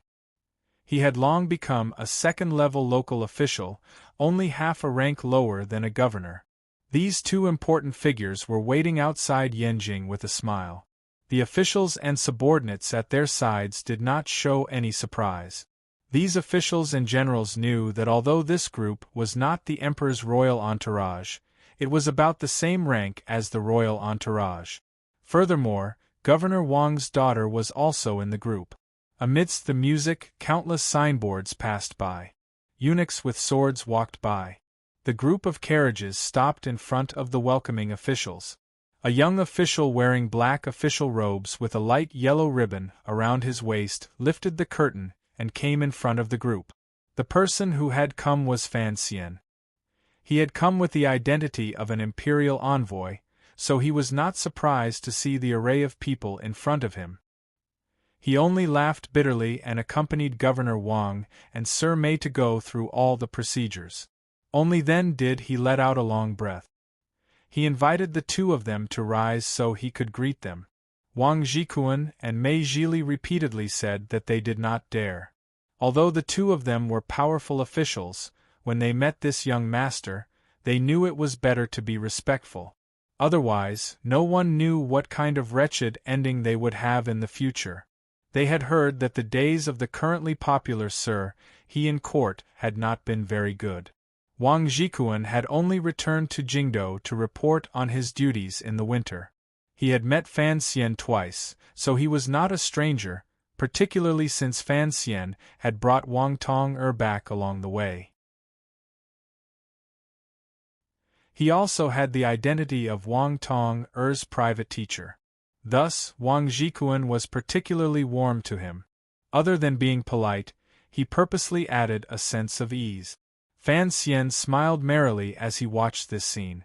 He had long become a second-level local official, only half a rank lower than a governor. These 2 important figures were waiting outside Yanjing with a smile. The officials and subordinates at their sides did not show any surprise. These officials and generals knew that although this group was not the emperor's royal entourage, it was about the same rank as the royal entourage. Furthermore, Governor Wang's daughter was also in the group. Amidst the music, countless signboards passed by. Eunuchs with swords walked by. The group of carriages stopped in front of the welcoming officials. A young official wearing black official robes with a light yellow ribbon around his waist lifted the curtain and came in front of the group. The person who had come was Fan Xian. He had come with the identity of an imperial envoy, so he was not surprised to see the array of people in front of him. He only laughed bitterly and accompanied Governor Wang and Sir Mei to go through all the procedures. Only then did he let out a long breath. He invited the two of them to rise so he could greet them. Wang Jikuan and Mei Zhili repeatedly said that they did not dare. Although the two of them were powerful officials, when they met this young master, they knew it was better to be respectful. Otherwise, no one knew what kind of wretched ending they would have in the future. They had heard that the days of the currently popular Sir He in court had not been very good. Wang Jikuan had only returned to Jingdo to report on his duties in the winter. He had met Fan Xian twice, so he was not a stranger, particularly since Fan Xian had brought Wang Tong back along the way. He also had the identity of Wang Tong-er's private teacher. Thus, Wang Jikuan was particularly warm to him. Other than being polite, he purposely added a sense of ease. Fan Xian smiled merrily as he watched this scene.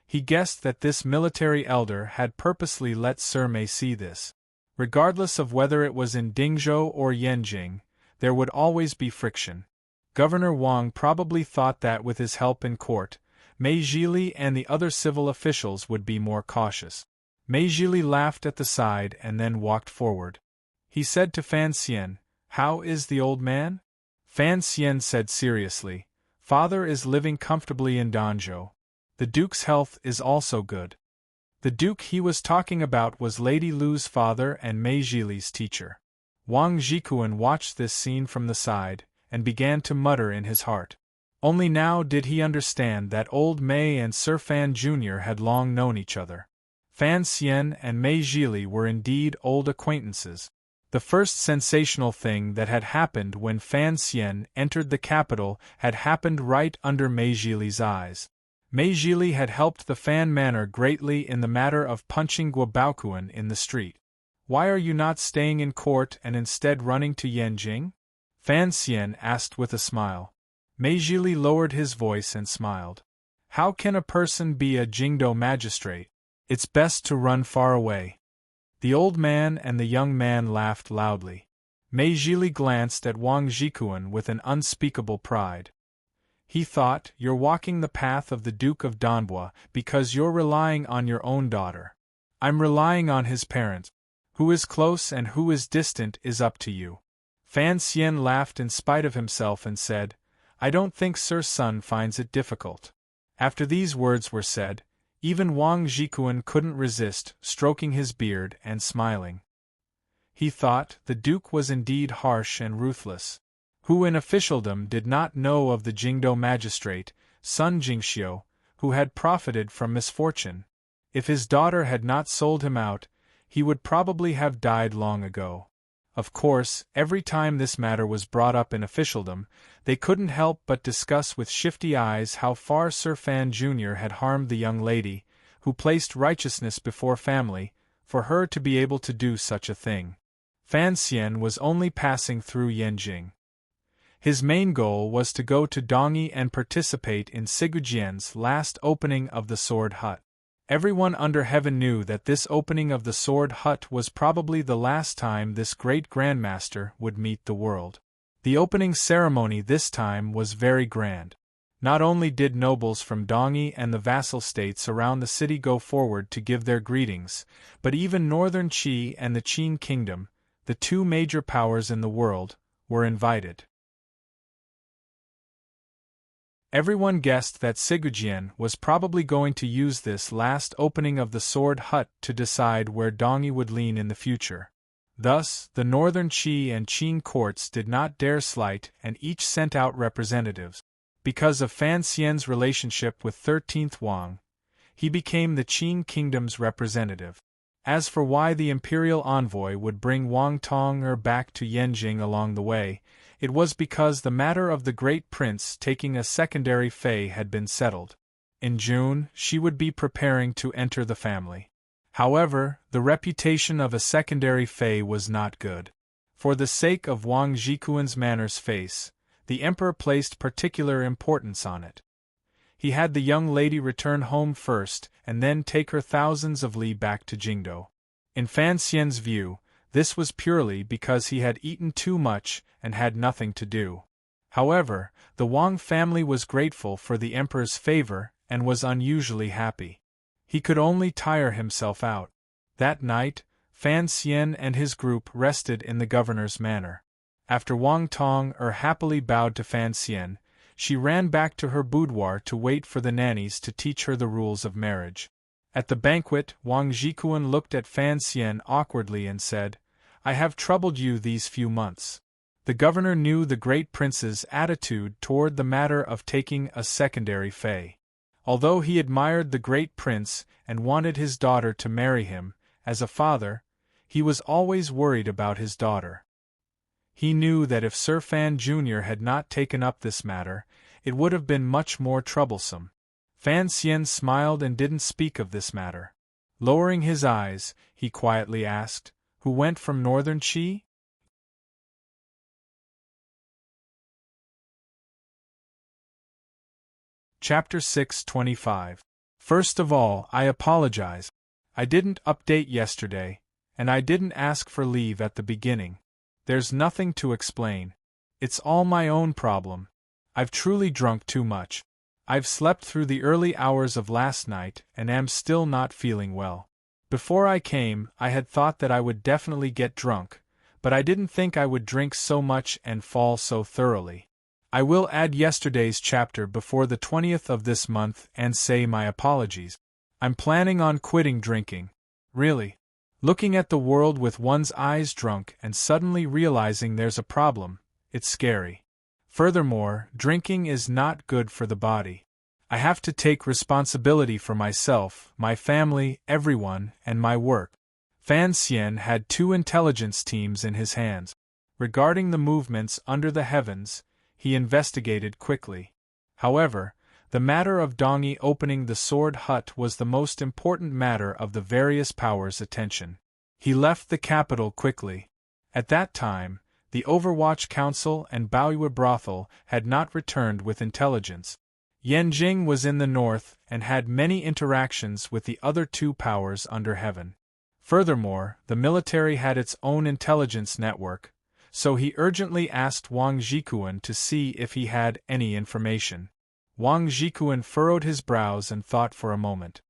He guessed that this military elder had purposely let Sir Mei see this. Regardless of whether it was in Dingzhou or Yanjing, there would always be friction. Governor Wang probably thought that with his help in court, Mei Zhili and the other civil officials would be more cautious. Mei Zhili laughed at the side and then walked forward. He said to Fan Xian, "How is the old man?" Fan Xian said seriously, "Father is living comfortably in Danzhou. The Duke's health is also good." The Duke he was talking about was Lady Lu's father and Mei Zhili's teacher. Wang Jikuan watched this scene from the side, and began to mutter in his heart. Only now did he understand that old Mei and Sir Fan Jr. had long known each other. Fan Xian and Mei Zhili were indeed old acquaintances. The first sensational thing that had happened when Fan Xian entered the capital had happened right under Mei Zhili's eyes. Mei Zhili had helped the Fan Manor greatly in the matter of punching Guobaokuan in the street. "Why are you not staying in court and instead running to Yanjing?" Fan Xian asked with a smile. Mei Zhili lowered his voice and smiled. "How can a person be a Jingdo magistrate? It's best to run far away." The old man and the young man laughed loudly. Mei Zhili glanced at Wang Jikuan with an unspeakable pride. He thought, "You're walking the path of the Duke of Danbua because you're relying on your own daughter. I'm relying on his parents. Who is close and who is distant is up to you." Fan Xian laughed in spite of himself and said, "I don't think Sir Sun finds it difficult." After these words were said, even Wang Jikuan couldn't resist stroking his beard and smiling. He thought the Duke was indeed harsh and ruthless. Who in officialdom did not know of the Jingdo magistrate, Sun Jingxiu, who had profited from misfortune? If his daughter had not sold him out, he would probably have died long ago. Of course, every time this matter was brought up in officialdom, they couldn't help but discuss with shifty eyes how far Sir Fan Jr. had harmed the young lady, who placed righteousness before family, for her to be able to do such a thing. Fan Xian was only passing through Yanjing. His main goal was to go to Dongyi and participate in Sigujian's last opening of the Sword Hut. Everyone under heaven knew that this opening of the Sword Hut was probably the last time this great Grandmaster would meet the world. The opening ceremony this time was very grand. Not only did nobles from Dongyi and the vassal states around the city go forward to give their greetings, but even Northern Qi and the Qin Kingdom, the two major powers in the world, were invited. Everyone guessed that Sigujian was probably going to use this last opening of the Sword Hut to decide where Dongyi would lean in the future. Thus, the Northern Qi and Qin courts did not dare slight and each sent out representatives. Because of Fan Xian's relationship with 13th Wang, he became the Qin Kingdom's representative. As for why the imperial envoy would bring Wang Tong back to Yanjing along the way, It was because the matter of the great prince taking a secondary fey had been settled. In June, she would be preparing to enter the family. However, the reputation of a secondary fey was not good. For the sake of Wang Jikuan's manners face, the emperor placed particular importance on it. He had the young lady return home first and then take her thousands of li back to Jingdo. In Fan Xian's view, this was purely because he had eaten too much and had nothing to do. However, the Wang family was grateful for the emperor's favor and was unusually happy. He could only tire himself out. That night, Fan Xian and his group rested in the governor's manor. After Wang Tong happily bowed to Fan Xian, she ran back to her boudoir to wait for the nannies to teach her the rules of marriage. At the banquet, Wang Jikuan looked at Fan Xian awkwardly and said, "I have troubled you these few months." The governor knew the great prince's attitude toward the matter of taking a secondary fey. Although he admired the great prince and wanted his daughter to marry him, as a father, he was always worried about his daughter. He knew that if Sir Fan Jr. had not taken up this matter, it would have been much more troublesome. Fan Xian smiled and didn't speak of this matter. Lowering his eyes, he quietly asked, "Who went from northern Qi?" Chapter 625. First of all, I apologize. I didn't update yesterday, and I didn't ask for leave at the beginning. There's nothing to explain. It's all my own problem. I've truly drunk too much. I've slept through the early hours of last night and am still not feeling well. Before I came, I had thought that I would definitely get drunk, but I didn't think I would drink so much and fall so thoroughly. I will add yesterday's chapter before the 20th of this month and say my apologies. I'm planning on quitting drinking. Really. Looking at the world with one's eyes drunk and suddenly realizing there's a problem, it's scary. Furthermore, drinking is not good for the body. I have to take responsibility for myself, my family, everyone, and my work. Fan Xian had 2 intelligence teams in his hands. Regarding the movements under the heavens, he investigated quickly. However, the matter of Dongyi opening the sword hut was the most important matter of the various powers' attention. He left the capital quickly. At that time, the Overwatch Council and Baoyue Brothel had not returned with intelligence. Yanjing was in the north and had many interactions with the other 2 powers under heaven. Furthermore, the military had its own intelligence network, so he urgently asked Wang Jikuan to see if he had any information. Wang Jikuan furrowed his brows and thought for a moment.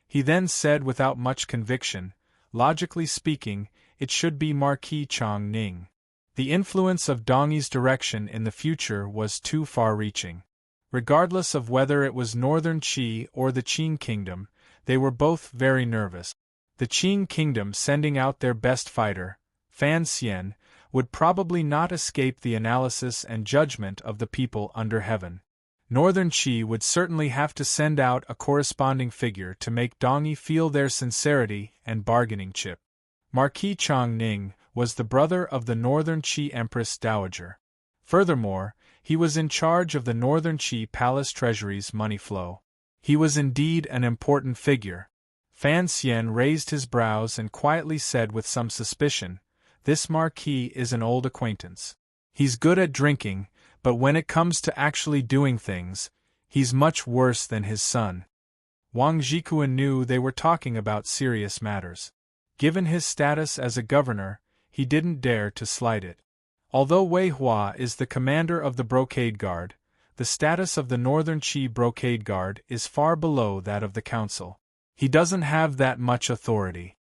He then said without much conviction, "Logically speaking, it should be Marquis Chang Ning." The influence of Dongyi's direction in the future was too far-reaching. Regardless of whether it was Northern Qi or the Qing Kingdom, they were both very nervous. The Qing Kingdom sending out their best fighter, Fan Xian, would probably not escape the analysis and judgment of the people under heaven. Northern Qi would certainly have to send out a corresponding figure to make Dongyi feel their sincerity and bargaining chip. Marquis Chang Ning was the brother of the Northern Qi Empress Dowager. Furthermore, he was in charge of the Northern Qi Palace Treasury's money flow. He was indeed an important figure. Fan Xian raised his brows and quietly said with some suspicion, "This Marquis is an old acquaintance. He's good at drinking, but when it comes to actually doing things, he's much worse than his son." Wang Jikuan knew they were talking about serious matters. Given his status as a governor, he didn't dare to slight it. Although Wei Hua is the commander of the Brocade Guard, the status of the Northern Qi Brocade Guard is far below that of the council. He doesn't have that much authority.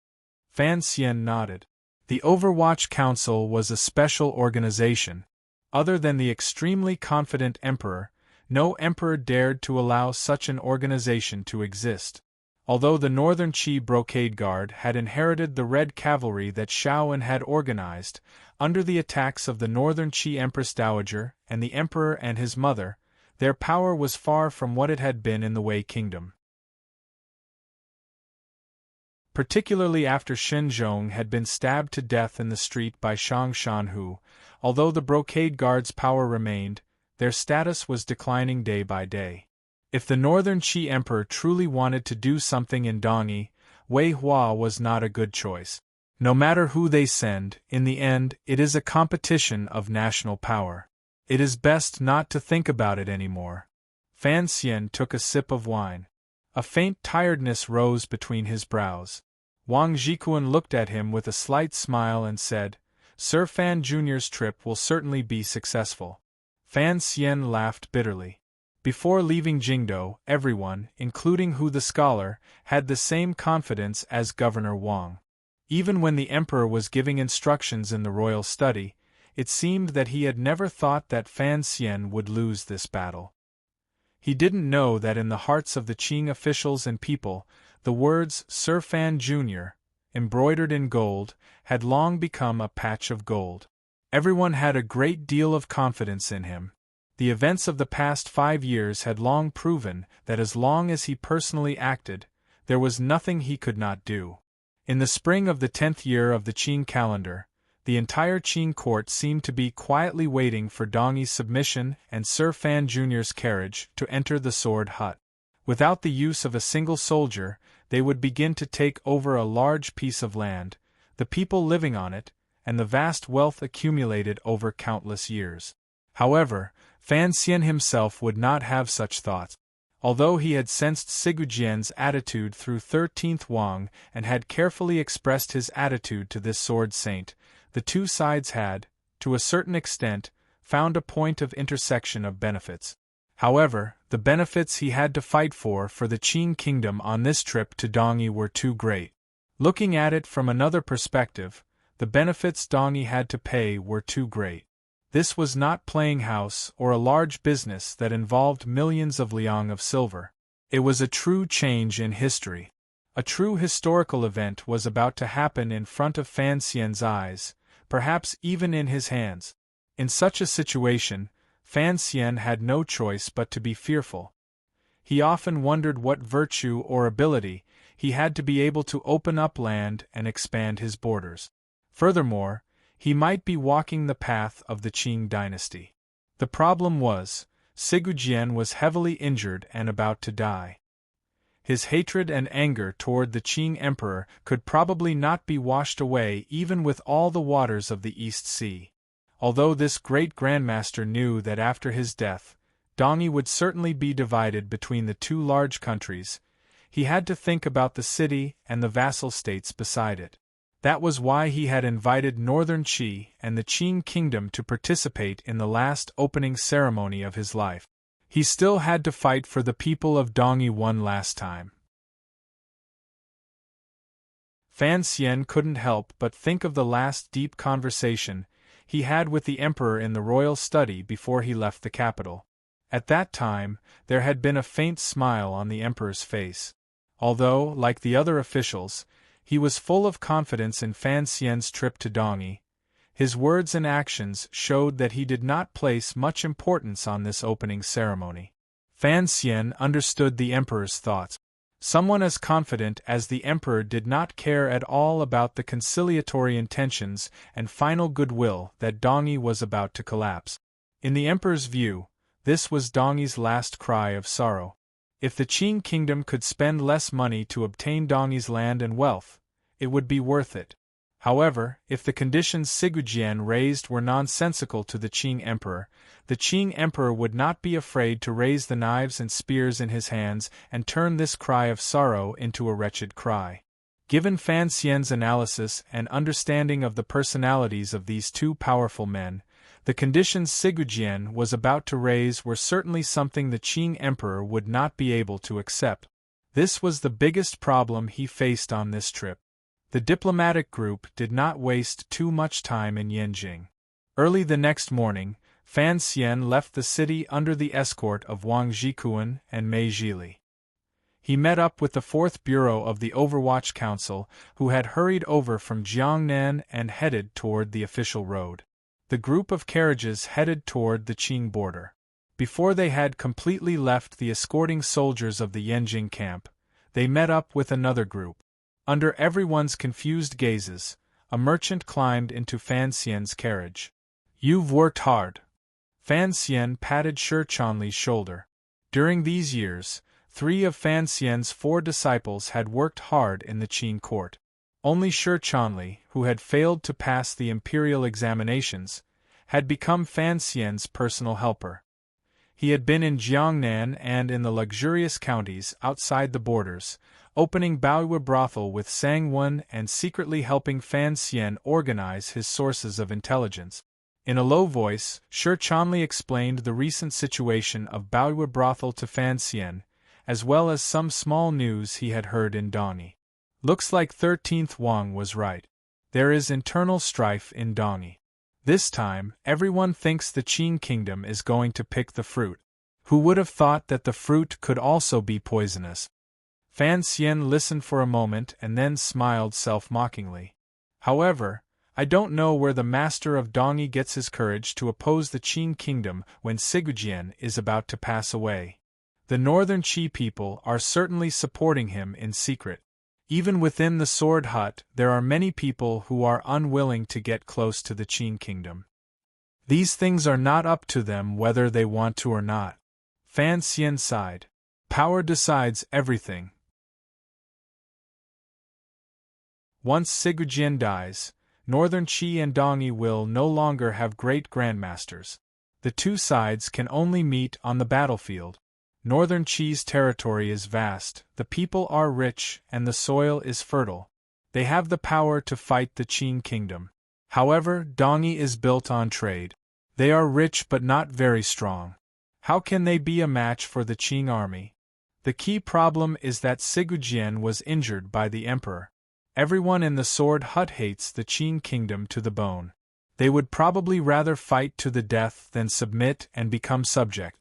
Fan Xian nodded. The Overwatch Council was a special organization. Other than the extremely confident emperor, no emperor dared to allow such an organization to exist. Although the Northern Qi Brocade Guard had inherited the Red Cavalry that Shaoan had organized, under the attacks of the Northern Qi Empress Dowager and the emperor and his mother, their power was far from what it had been in the Wei Kingdom. particularly after Shenzhong had been stabbed to death in the street by Shang Shan who, although the brocade guards' power remained, their status was declining day by day. If the Northern Qi Emperor truly wanted to do something in Dongyi, Wei Hua was not a good choice. No matter who they send, in the end, it is a competition of national power. It is best not to think about it anymore. Fan Xian took a sip of wine. A faint tiredness rose between his brows. Wang Jikuan looked at him with a slight smile and said, "Sir Fan Jr.'s trip will certainly be successful." Fan Xian laughed bitterly. Before leaving Jingdo, everyone, including Hu the scholar, had the same confidence as Governor Wang. Even when the emperor was giving instructions in the royal study, it seemed that he had never thought that Fan Xian would lose this battle. He didn't know that in the hearts of the Qing officials and people, the words Sir Fan Jr., embroidered in gold, had long become a patch of gold. Everyone had a great deal of confidence in him. The events of the past 5 years had long proven that as long as he personally acted, there was nothing he could not do. In the spring of the 10th year of the Qing calendar, the entire Qing court seemed to be quietly waiting for Dongyi's submission and Sir Fan Jr.'s carriage to enter the sword hut. Without the use of a single soldier, they would begin to take over a large piece of land, the people living on it, and the vast wealth accumulated over countless years. However, Fan Xian himself would not have such thoughts. Although he had sensed Sigujian's attitude through 13th Wang and had carefully expressed his attitude to this sword saint, the two sides had, to a certain extent, found a point of intersection of benefits. However, the benefits he had to fight for the Qing kingdom on this trip to Dongyi were too great. Looking at it from another perspective, the benefits Dongyi had to pay were too great. This was not playing house or a large business that involved millions of liang of silver. It was a true change in history. A true historical event was about to happen in front of Fan Xian's eyes, perhaps even in his hands. In such a situation, Fan Xian had no choice but to be fearful. He often wondered what virtue or ability he had to be able to open up land and expand his borders. Furthermore, he might be walking the path of the Qing dynasty. The problem was, Sigujian was heavily injured and about to die. His hatred and anger toward the Qing emperor could probably not be washed away even with all the waters of the East Sea. Although this great grandmaster knew that after his death, Dongyi would certainly be divided between the two large countries, he had to think about the city and the vassal states beside it. That was why he had invited Northern Qi and the Qing kingdom to participate in the last opening ceremony of his life. He still had to fight for the people of Dongyi one last time. Fan Xian couldn't help but think of the last deep conversation he had with the emperor in the royal study before he left the capital. At that time, there had been a faint smile on the emperor's face. Although, like the other officials, he was full of confidence in Fan Xian's trip to Dongyi, his words and actions showed that he did not place much importance on this opening ceremony. Fan Xian understood the emperor's thoughts. Someone as confident as the emperor did not care at all about the conciliatory intentions and final goodwill that Dongyi was about to collapse. In the emperor's view, this was Dongyi's last cry of sorrow. If the Qing kingdom could spend less money to obtain Dongyi's land and wealth, it would be worth it. However, if the conditions Sigujian raised were nonsensical to the Qing emperor, the Qing emperor would not be afraid to raise the knives and spears in his hands and turn this cry of sorrow into a wretched cry. Given Fan Xian's analysis and understanding of the personalities of these two powerful men, the conditions Sigujian was about to raise were certainly something the Qing emperor would not be able to accept. This was the biggest problem he faced on this trip. The diplomatic group did not waste too much time in Yanjing. Early the next morning, Fan Xian left the city under the escort of Wang Jikuan and Mei Zhili. He met up with the 4th Bureau of the Overwatch Council, who had hurried over from Jiangnan and headed toward the official road. The group of carriages headed toward the Qing border. Before they had completely left the escorting soldiers of the Yanjing camp, they met up with another group. Under everyone's confused gazes, a merchant climbed into Fan Xian's carriage. "You've worked hard." Fan Xian patted Shi Chanli's shoulder. During these years, 3 of Fan Xian's 4 disciples had worked hard in the Qin court. Only Shi Chanli, who had failed to pass the imperial examinations, had become Fan Xian's personal helper. He had been in Jiangnan and in the luxurious counties outside the borders, opening Baoyue brothel with Sang-Wen and secretly helping Fan Xian organize his sources of intelligence. In a low voice, Shi Chanli explained the recent situation of Baoyue brothel to Fan Xian, as well as some small news he had heard in Dongyi. "Looks like 13th Wang was right. There is internal strife in Dongyi. This time, everyone thinks the Qin kingdom is going to pick the fruit. Who would have thought that the fruit could also be poisonous?" Fan Xian listened for a moment and then smiled self-mockingly. "However, I don't know where the master of Dongyi gets his courage to oppose the Qin kingdom when Sigujian is about to pass away. The northern Qi people are certainly supporting him in secret. Even within the Sword Hut, there are many people who are unwilling to get close to the Qin kingdom. These things are not up to them whether they want to or not." Fan Xian sighed. "Power decides everything. Once Sigujian dies, Northern Qi and Dongyi will no longer have great grandmasters. The two sides can only meet on the battlefield. Northern Qi's territory is vast, the people are rich, and the soil is fertile. They have the power to fight the Qin kingdom. However, Dongyi is built on trade. They are rich but not very strong. How can they be a match for the Qin army? The key problem is that Sigujian was injured by the emperor. Everyone in the Sword Hut hates the Qin kingdom to the bone. They would probably rather fight to the death than submit and become subject.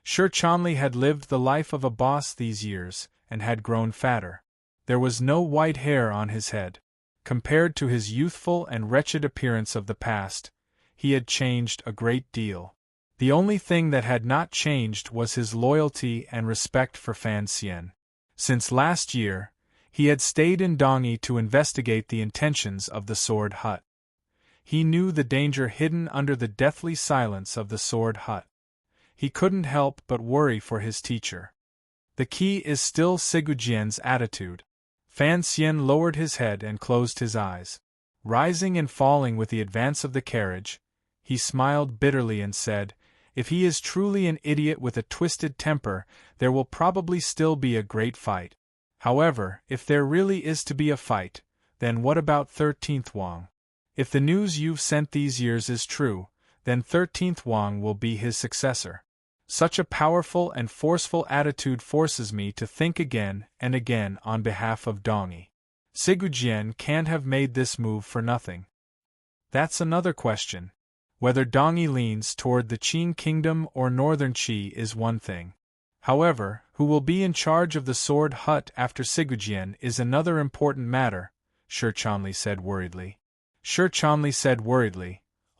Shi Chanli had lived the life of a boss these years, and had grown fatter. There was no white hair on his head. Compared to his youthful and wretched appearance of the past, he had changed a great deal. The only thing that had not changed was his loyalty and respect for Fan Xian. Since last year, he had stayed in Dongyi to investigate the intentions of the Sword Hut. He knew the danger hidden under the deathly silence of the Sword Hut. He couldn't help but worry for his teacher. The key is still Sigujian's attitude. Fan Xian lowered his head and closed his eyes. Rising and falling with the advance of the carriage, he smiled bitterly and said, "If he is truly an idiot with a twisted temper, there will probably still be a great fight. However, if there really is to be a fight, then what about 13th Wang? If the news you've sent these years is true, then 13th Wang will be his successor. Such a powerful and forceful attitude forces me to think again and again on behalf of Dongyi. Sigujian can't have made this move for nothing. That's another question. Whether Dongyi leans toward the Qin kingdom or Northern Qi is one thing. However, who will be in charge of the Sword Hut after Sigujian is another important matter," Shi Chanli said worriedly.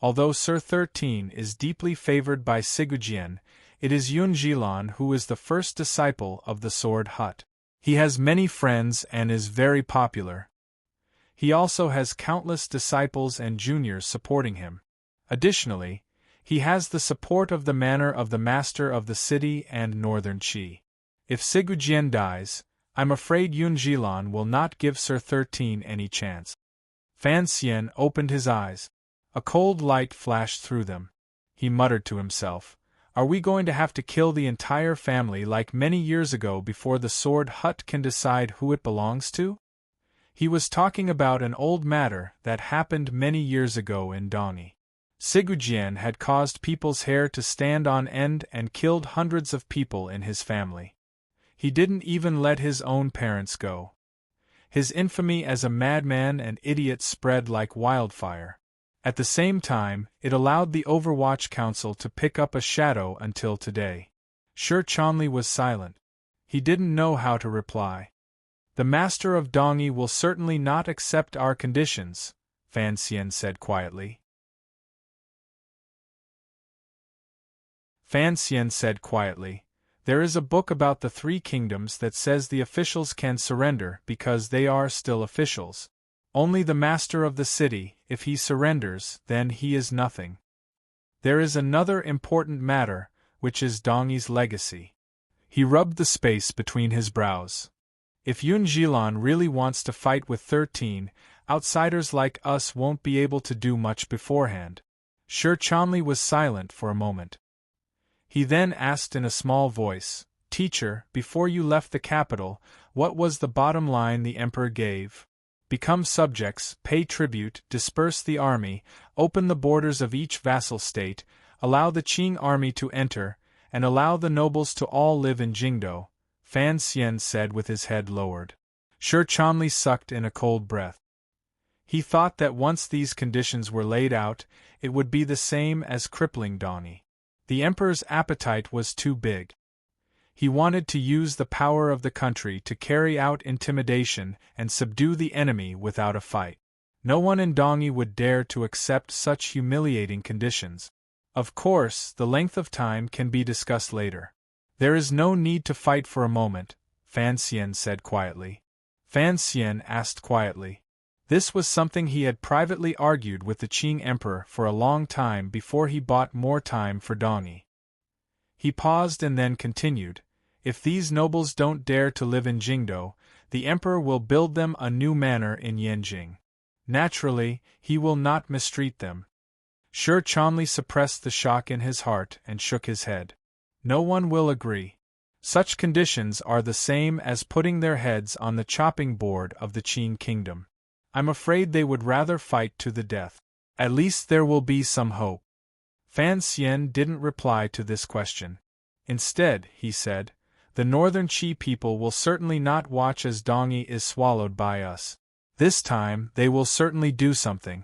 "Although Sir 13 is deeply favored by Sigujian, it is Yun Jilan who is the first disciple of the Sword Hut. He has many friends and is very popular. He also has countless disciples and juniors supporting him. Additionally, he has the support of the manor of the master of the city and Northern Qi. If Sigujian dies, I'm afraid Yun Jilan will not give Sir 13 any chance." Fan Xian opened his eyes. A cold light flashed through them. He muttered to himself, "Are we going to have to kill the entire family like many years ago before the Sword Hut can decide who it belongs to?" He was talking about an old matter that happened many years ago in Dongyi. Sigujian had caused people's hair to stand on end and killed hundreds of people in his family. He didn't even let his own parents go. His infamy as a madman and idiot spread like wildfire. At the same time, it allowed the Overwatch Council to pick up a shadow until today. Shi Chanli was silent. He didn't know how to reply. "The master of Dongyi will certainly not accept our conditions," Fan Xian said quietly. There is a book about the three kingdoms that says the officials can surrender because they are still officials. Only the master of the city, if he surrenders, then he is nothing. There is another important matter, which is Dongi's legacy. He rubbed the space between his brows. If Yun Jilan really wants to fight with 13, outsiders like us won't be able to do much beforehand. Shi Chanli was silent for a moment. He then asked in a small voice, "Teacher, before you left the capital, what was the bottom line the emperor gave? Become subjects, pay tribute, disperse the army, open the borders of each vassal state, allow the Qing army to enter, and allow the nobles to all live in Jingdo," Fan Xian said with his head lowered. Shi Chanli sucked in a cold breath. He thought that once these conditions were laid out, it would be the same as crippling Dongi. The emperor's appetite was too big. He wanted to use the power of the country to carry out intimidation and subdue the enemy without a fight. No one in Dongi would dare to accept such humiliating conditions. Of course, the length of time can be discussed later. There is no need to fight for a moment, Fan Xian said quietly. Fan Xian asked quietly. This was something he had privately argued with the Qing emperor for a long time before he bought more time for Dongi. He paused and then continued, "If these nobles don't dare to live in Jingdo, the emperor will build them a new manor in Yanjing. Naturally, he will not mistreat them." Shi Chanli suppressed the shock in his heart and shook his head. No one will agree. Such conditions are the same as putting their heads on the chopping board of the Qing kingdom. I'm afraid they would rather fight to the death. At least there will be some hope. Fan Xian didn't reply to this question. Instead, he said, "The northern Qi people will certainly not watch as Dongi is swallowed by us. This time, they will certainly do something."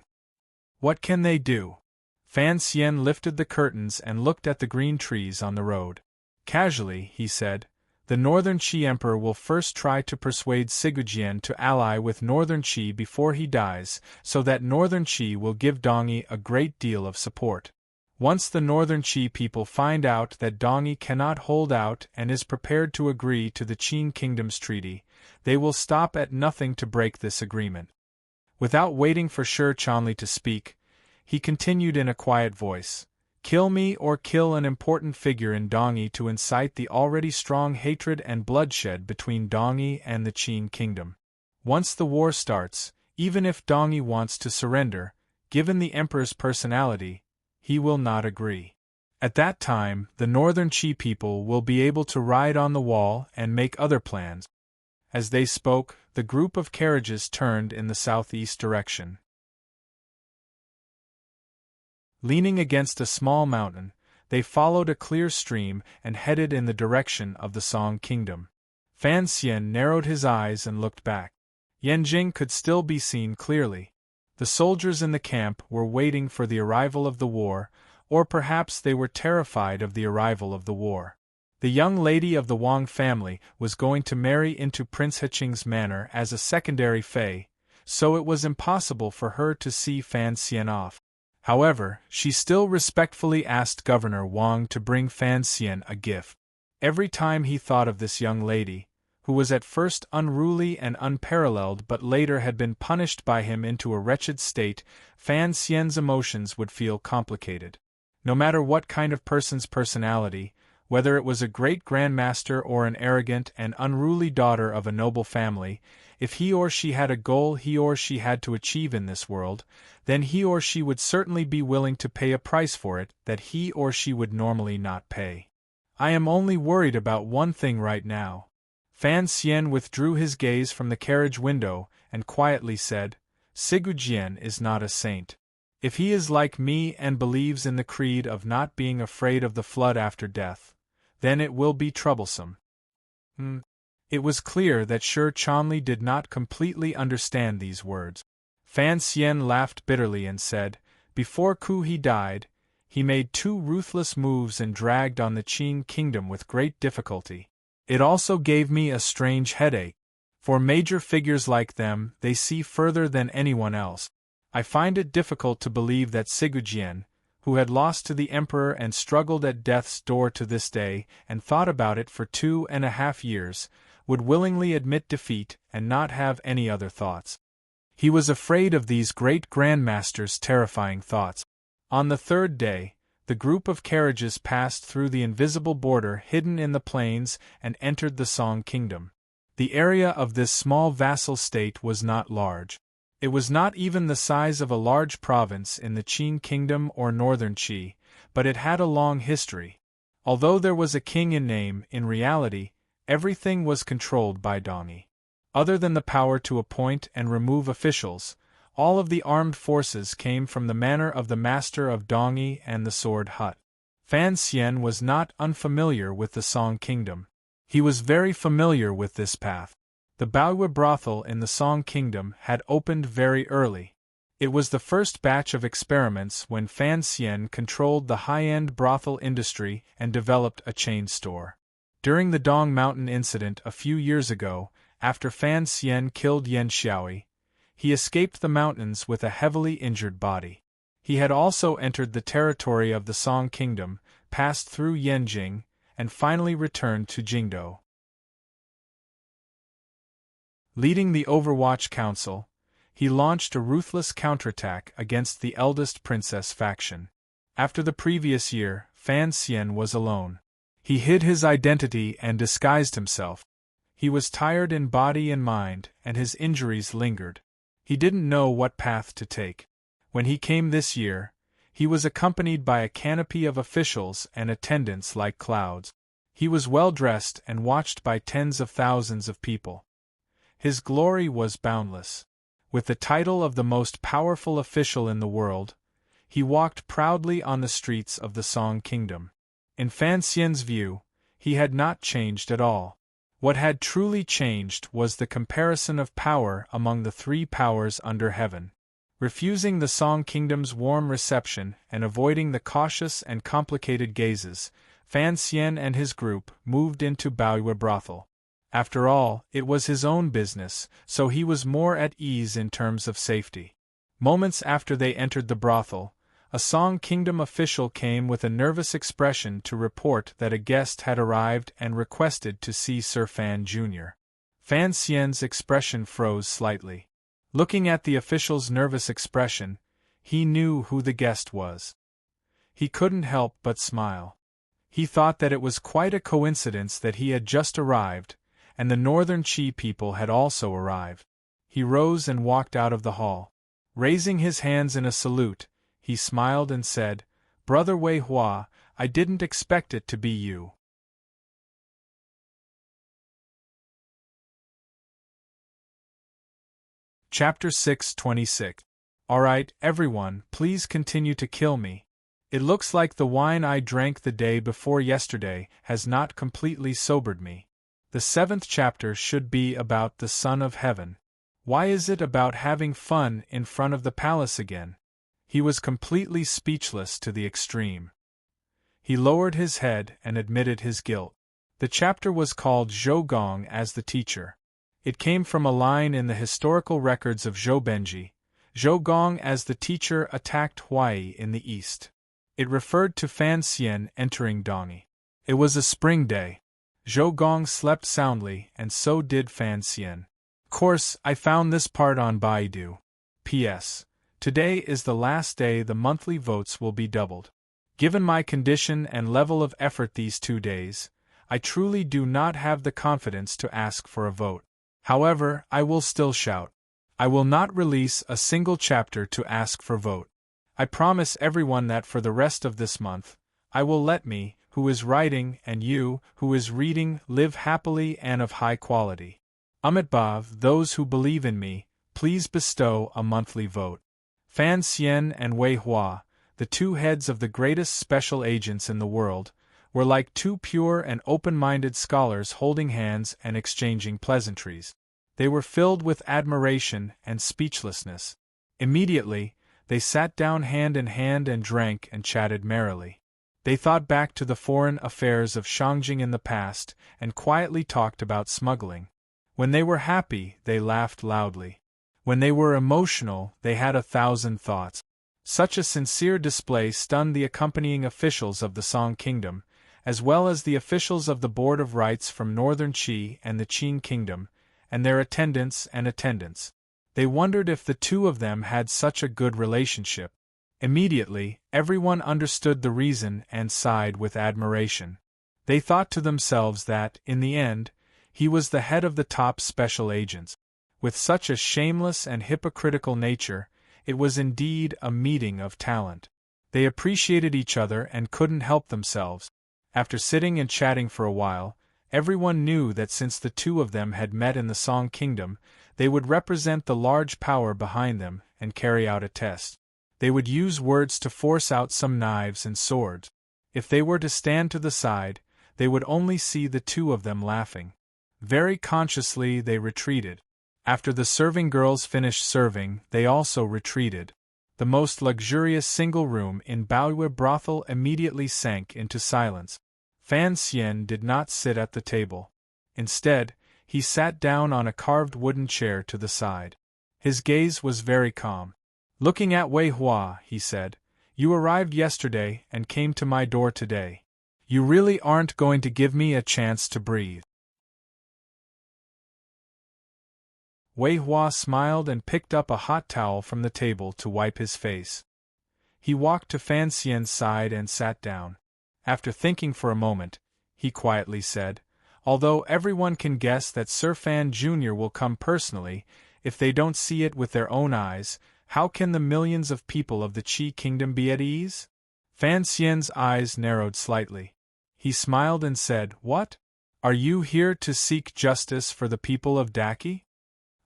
"What can they do?" Fan Xian lifted the curtains and looked at the green trees on the road. Casually, he said, "The northern Qi emperor will first try to persuade Sigujian to ally with northern Qi before he dies, so that northern Qi will give Dongi a great deal of support. Once the northern Qi people find out that Dongi cannot hold out and is prepared to agree to the Qing kingdom's treaty, they will stop at nothing to break this agreement." Without waiting for Shi Chanli to speak, he continued in a quiet voice, "Kill me or kill an important figure in Dongi to incite the already strong hatred and bloodshed between Dongi and the Qing kingdom. Once the war starts, even if Dongi wants to surrender, given the emperor's personality, he will not agree. At that time, the northern Qi people will be able to ride on the wall and make other plans." As they spoke, the group of carriages turned in the southeast direction. Leaning against a small mountain, they followed a clear stream and headed in the direction of the Song Kingdom. Fan Xian narrowed his eyes and looked back. Yanjing could still be seen clearly. The soldiers in the camp were waiting for the arrival of the war, or perhaps they were terrified of the arrival of the war. The young lady of the Wang family was going to marry into Prince Heqing's manor as a secondary fei, so it was impossible for her to see Fan Xian off. However, she still respectfully asked Governor Wang to bring Fan Xian a gift. Every time he thought of this young lady, who was at first unruly and unparalleled but later had been punished by him into a wretched state, Fan Xian's emotions would feel complicated. No matter what kind of person's personality, whether it was a great grandmaster or an arrogant and unruly daughter of a noble family, if he or she had a goal he or she had to achieve in this world, then he or she would certainly be willing to pay a price for it that he or she would normally not pay. "I am only worried about one thing right now." Fan Xian withdrew his gaze from the carriage window and quietly said, "Sigujian is not a saint. If he is like me and believes in the creed of not being afraid of the flood after death, then it will be troublesome." It was clear that Shi Chanli did not completely understand these words. Fan Xian laughed bitterly and said, "Before Ku he died, he made 2 ruthless moves and dragged on the Qing kingdom with great difficulty. It also gave me a strange headache. For major figures like them, they see further than anyone else. I find it difficult to believe that Sigujian, who had lost to the emperor and struggled at death's door to this day and thought about it for 2.5 years, would willingly admit defeat and not have any other thoughts. He was afraid of these great grandmasters' terrifying thoughts. On the third day, the group of carriages passed through the invisible border hidden in the plains and entered the Song Kingdom. The area of this small vassal state was not large. It was not even the size of a large province in the Qin Kingdom or Northern Qi, but it had a long history. Although there was a king in name, in reality, everything was controlled by Dongyi. Other than the power to appoint and remove officials, all of the armed forces came from the manor of the master of Dongyi and the sword hut. Fan Xian was not unfamiliar with the Song Kingdom. He was very familiar with this path. The Baoyue brothel in the Song Kingdom had opened very early. It was the first batch of experiments when Fan Xian controlled the high-end brothel industry and developed a chain store. During the Dong Mountain incident a few years ago, after Fan Xian killed Yan Xiaoyi, he escaped the mountains with a heavily injured body. He had also entered the territory of the Song Kingdom, passed through Yanjing, and finally returned to Jingdou. Leading the Overwatch Council, he launched a ruthless counterattack against the eldest princess faction. After the previous year, Fan Xian was alone. He hid his identity and disguised himself. He was tired in body and mind, and his injuries lingered. He didn't know what path to take. When he came this year, he was accompanied by a canopy of officials and attendants like clouds. He was well dressed and watched by tens of thousands of people. His glory was boundless. With the title of the most powerful official in the world, he walked proudly on the streets of the Song Kingdom. In Fan Xian's view, he had not changed at all. What had truly changed was the comparison of power among the three powers under heaven. Refusing the Song Kingdom's warm reception and avoiding the cautious and complicated gazes, Fan Xian and his group moved into Baoyue brothel. After all, it was his own business, so he was more at ease in terms of safety. Moments after they entered the brothel, a Song Kingdom official came with a nervous expression to report that a guest had arrived and requested to see Sir Fan Jr. Fan Xian's expression froze slightly. Looking at the official's nervous expression, he knew who the guest was. He couldn't help but smile. He thought that it was quite a coincidence that he had just arrived, and the Northern Qi people had also arrived. He rose and walked out of the hall. Raising his hands in a salute, he smiled and said, "Brother Wei Hua, I didn't expect it to be you." Chapter 6:26. Alright, everyone, please continue to kill me. It looks like the wine I drank the day before yesterday has not completely sobered me. The 7th chapter should be about the Son of Heaven. Why is it about having fun in front of the palace again? He was completely speechless to the extreme. He lowered his head and admitted his guilt. The chapter was called Zhou Gong as the teacher. It came from a line in the historical records of Zhou Benji. Zhou Gong as the teacher attacked Huai in the east. It referred to Fan Xian entering Dongyi. It was a spring day. Zhou Gong slept soundly, and so did Fan Xian. Of course, I found this part on Baidu. P.S. Today is the last day the monthly votes will be doubled. Given my condition and level of effort these 2 days, I truly do not have the confidence to ask for a vote. However, I will still shout. I will not release a single chapter to ask for vote. I promise everyone that for the rest of this month, I will let me, who is writing, and you, who is reading, live happily and of high quality. Amitbav, those who believe in me, please bestow a monthly vote. Fan Xian and Wei Hua, the two heads of the greatest special agents in the world, were like two pure and open-minded scholars holding hands and exchanging pleasantries. They were filled with admiration and speechlessness. Immediately, they sat down hand in hand and drank and chatted merrily. They thought back to the foreign affairs of Shangjing in the past and quietly talked about smuggling. When they were happy, they laughed loudly. When they were emotional, they had 1,000 thoughts. Such a sincere display stunned the accompanying officials of the Song Kingdom, as well as the officials of the Board of Rites from Northern Qi and the Qing Kingdom, and their attendants. They wondered if the two of them had such a good relationship. Immediately, everyone understood the reason and sighed with admiration. They thought to themselves that, in the end, he was the head of the top special agents. With such a shameless and hypocritical nature, it was indeed a meeting of talent. They appreciated each other and couldn't help themselves. After sitting and chatting for a while, everyone knew that since the two of them had met in the Song Kingdom, they would represent the large power behind them and carry out a test. They would use words to force out some knives and swords. If they were to stand to the side, they would only see the two of them laughing. Very consciously they retreated. After the serving girls finished serving, they also retreated. The most luxurious single room in Baoyue brothel immediately sank into silence. Fan Xian did not sit at the table. Instead, he sat down on a carved wooden chair to the side. His gaze was very calm. Looking at Wei Hua, he said, "You arrived yesterday and came to my door today. You really aren't going to give me a chance to breathe." Wei Hua smiled and picked up a hot towel from the table to wipe his face. He walked to Fan Xian's side and sat down. After thinking for a moment, he quietly said, "Although everyone can guess that Sir Fan Jr. will come personally, if they don't see it with their own eyes, how can the millions of people of the Qi Kingdom be at ease?" Fan Xian's eyes narrowed slightly. He smiled and said, "What? Are you here to seek justice for the people of Daqi?"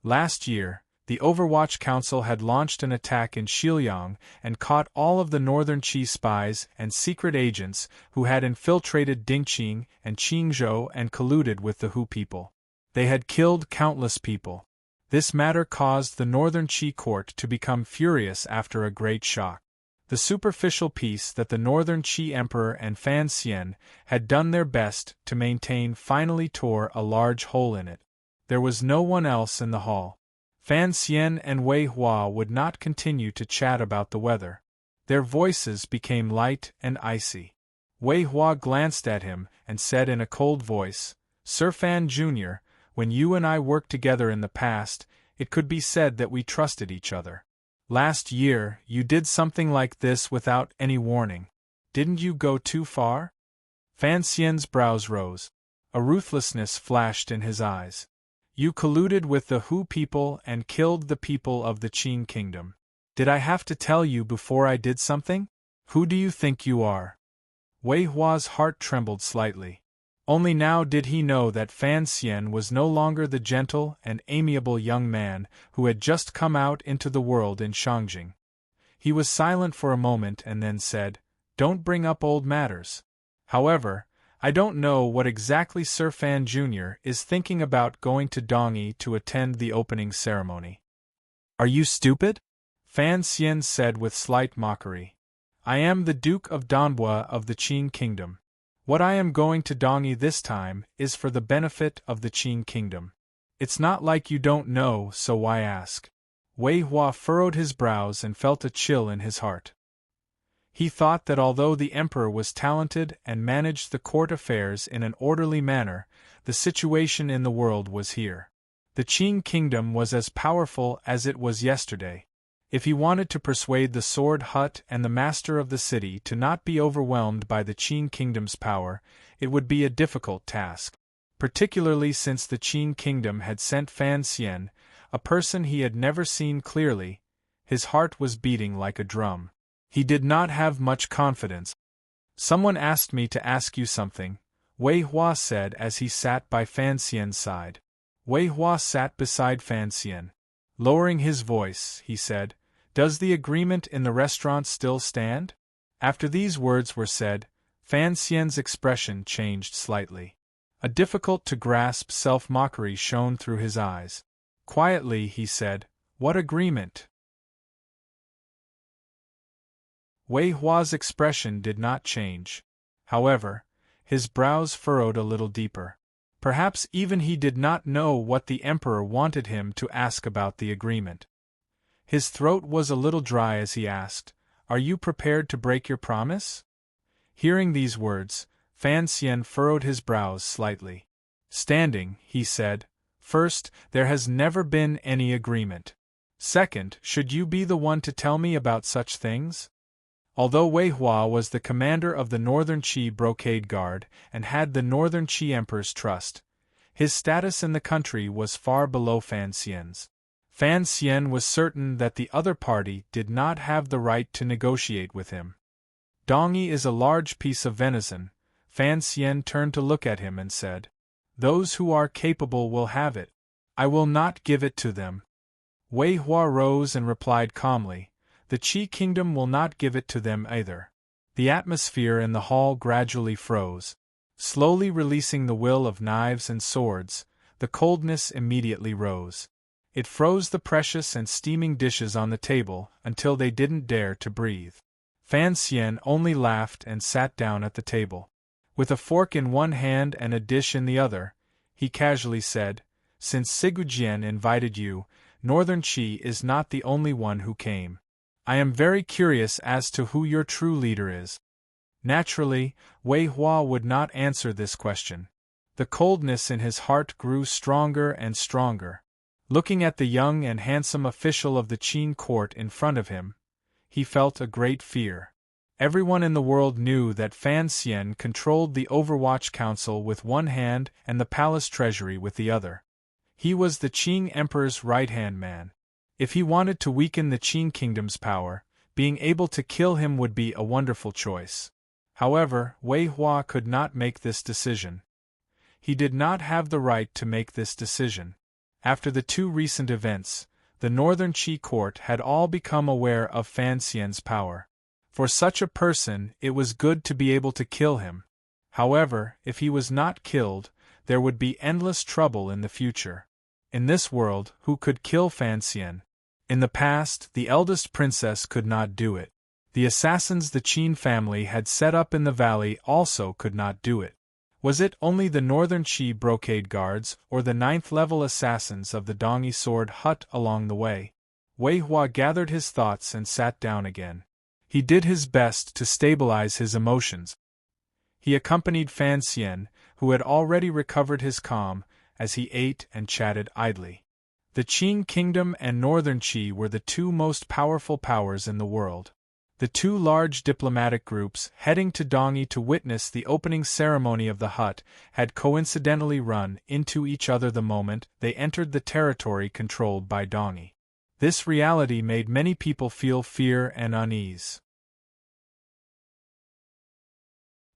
Last year, the Overwatch Council had launched an attack in Xilyang and caught all of the Northern Qi spies and secret agents who had infiltrated Dingqing and Qingzhou and colluded with the Hu people. They had killed countless people. This matter caused the Northern Qi court to become furious after a great shock. The superficial peace that the Northern Qi Emperor and Fan Xian had done their best to maintain finally tore a large hole in it. There was no one else in the hall. Fan Xian and Wei Hua would not continue to chat about the weather. Their voices became light and icy. Wei Hua glanced at him and said in a cold voice, "Sir Fan Jr., when you and I worked together in the past, it could be said that we trusted each other. Last year, you did something like this without any warning. Didn't you go too far?" Fan Xian's brows rose. A ruthlessness flashed in his eyes. "You colluded with the Hu people and killed the people of the Qing Kingdom. Did I have to tell you before I did something? Who do you think you are?" Wei Hua's heart trembled slightly. Only now did he know that Fan Xian was no longer the gentle and amiable young man who had just come out into the world in Shangjing. He was silent for a moment and then said, "Don't bring up old matters. However, I don't know what exactly Sir Fan Jr. is thinking about going to Dongyi to attend the opening ceremony." "Are you stupid?" Fan Xian said with slight mockery. "I am the Duke of Danbua of the Qing Kingdom. What I am going to Dongyi this time is for the benefit of the Qing Kingdom. It's not like you don't know, so why ask?" Wei Hua furrowed his brows and felt a chill in his heart. He thought that although the emperor was talented and managed the court affairs in an orderly manner, the situation in the world was here. The Qing Kingdom was as powerful as it was yesterday. If he wanted to persuade the Sword Hut and the master of the city to not be overwhelmed by the Qing Kingdom's power, it would be a difficult task. Particularly since the Qing Kingdom had sent Fan Xian, a person he had never seen clearly. His heart was beating like a drum. He did not have much confidence. "Someone asked me to ask you something," Wei Hua said as he sat by Fan Xian's side. Wei Hua sat beside Fan Xian. Lowering his voice, he said, "Does the agreement in the restaurant still stand?" After these words were said, Fan Xian's expression changed slightly. A difficult-to-grasp self-mockery shone through his eyes. Quietly he said, "What agreement?" Wei Hua's expression did not change. However, his brows furrowed a little deeper. Perhaps even he did not know what the emperor wanted him to ask about the agreement. His throat was a little dry as he asked, Are you prepared to break your promise? Hearing these words, Fan Xian furrowed his brows slightly. Standing, he said, "First, there has never been any agreement. Second, should you be the one to tell me about such things?" Although Wei Hua was the commander of the Northern Qi Brocade Guard and had the Northern Qi Emperor's trust, his status in the country was far below Fan Xian's. Fan Xian was certain that the other party did not have the right to negotiate with him. "Dongyi is a large piece of venison." Fan Xian turned to look at him and said, "Those who are capable will have it. I will not give it to them." Wei Hua rose and replied calmly, "The Qi kingdom will not give it to them either." The atmosphere in the hall gradually froze. Slowly releasing the will of knives and swords, the coldness immediately rose. It froze the precious and steaming dishes on the table until they didn't dare to breathe. Fan Xian only laughed and sat down at the table. With a fork in one hand and a dish in the other, he casually said, "Since Sigujian invited you, Northern Qi is not the only one who came. I am very curious as to who your true leader is." Naturally, Wei Hua would not answer this question. The coldness in his heart grew stronger and stronger. Looking at the young and handsome official of the Qin court in front of him, he felt a great fear. Everyone in the world knew that Fan Xian controlled the Overwatch Council with one hand and the palace treasury with the other. He was the Qing Emperor's right-hand man. If he wanted to weaken the Qin kingdom's power, being able to kill him would be a wonderful choice. However, Wei Hua could not make this decision. He did not have the right to make this decision. After the two recent events, the Northern Qi court had all become aware of Fan Xian's power. For such a person, it was good to be able to kill him. However, if he was not killed, there would be endless trouble in the future. In this world, who could kill Fan Xian? In the past, the eldest princess could not do it. The assassins the Qin family had set up in the valley also could not do it. Was it only the Northern Qi Brocade Guards or the 9th-level assassins of the Dongyi Sword Hut along the way? Wei Hua gathered his thoughts and sat down again. He did his best to stabilize his emotions. He accompanied Fan Xian, who had already recovered his calm, as he ate and chatted idly. The Qin kingdom and Northern Qi were the two most powerful powers in the world. The two large diplomatic groups heading to Dongyi to witness the opening ceremony of the hut had coincidentally run into each other the moment they entered the territory controlled by Dongyi. This reality made many people feel fear and unease.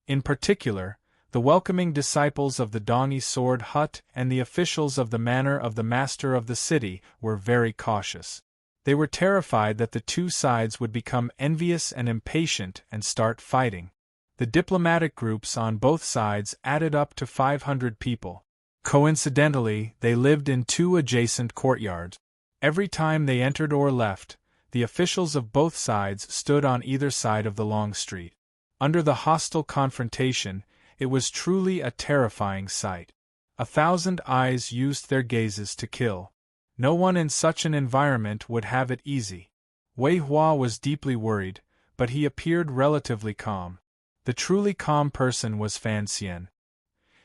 In particular, the welcoming disciples of the Dongyi Sword Hut and the officials of the manor of the master of the city were very cautious. They were terrified that the two sides would become envious and impatient and start fighting. The diplomatic groups on both sides added up to 500 people. Coincidentally, they lived in two adjacent courtyards. Every time they entered or left, the officials of both sides stood on either side of the long street. Under the hostile confrontation, it was truly a terrifying sight. 1,000 eyes used their gazes to kill. No one in such an environment would have it easy. Wei Hua was deeply worried, but he appeared relatively calm. The truly calm person was Fan Xian.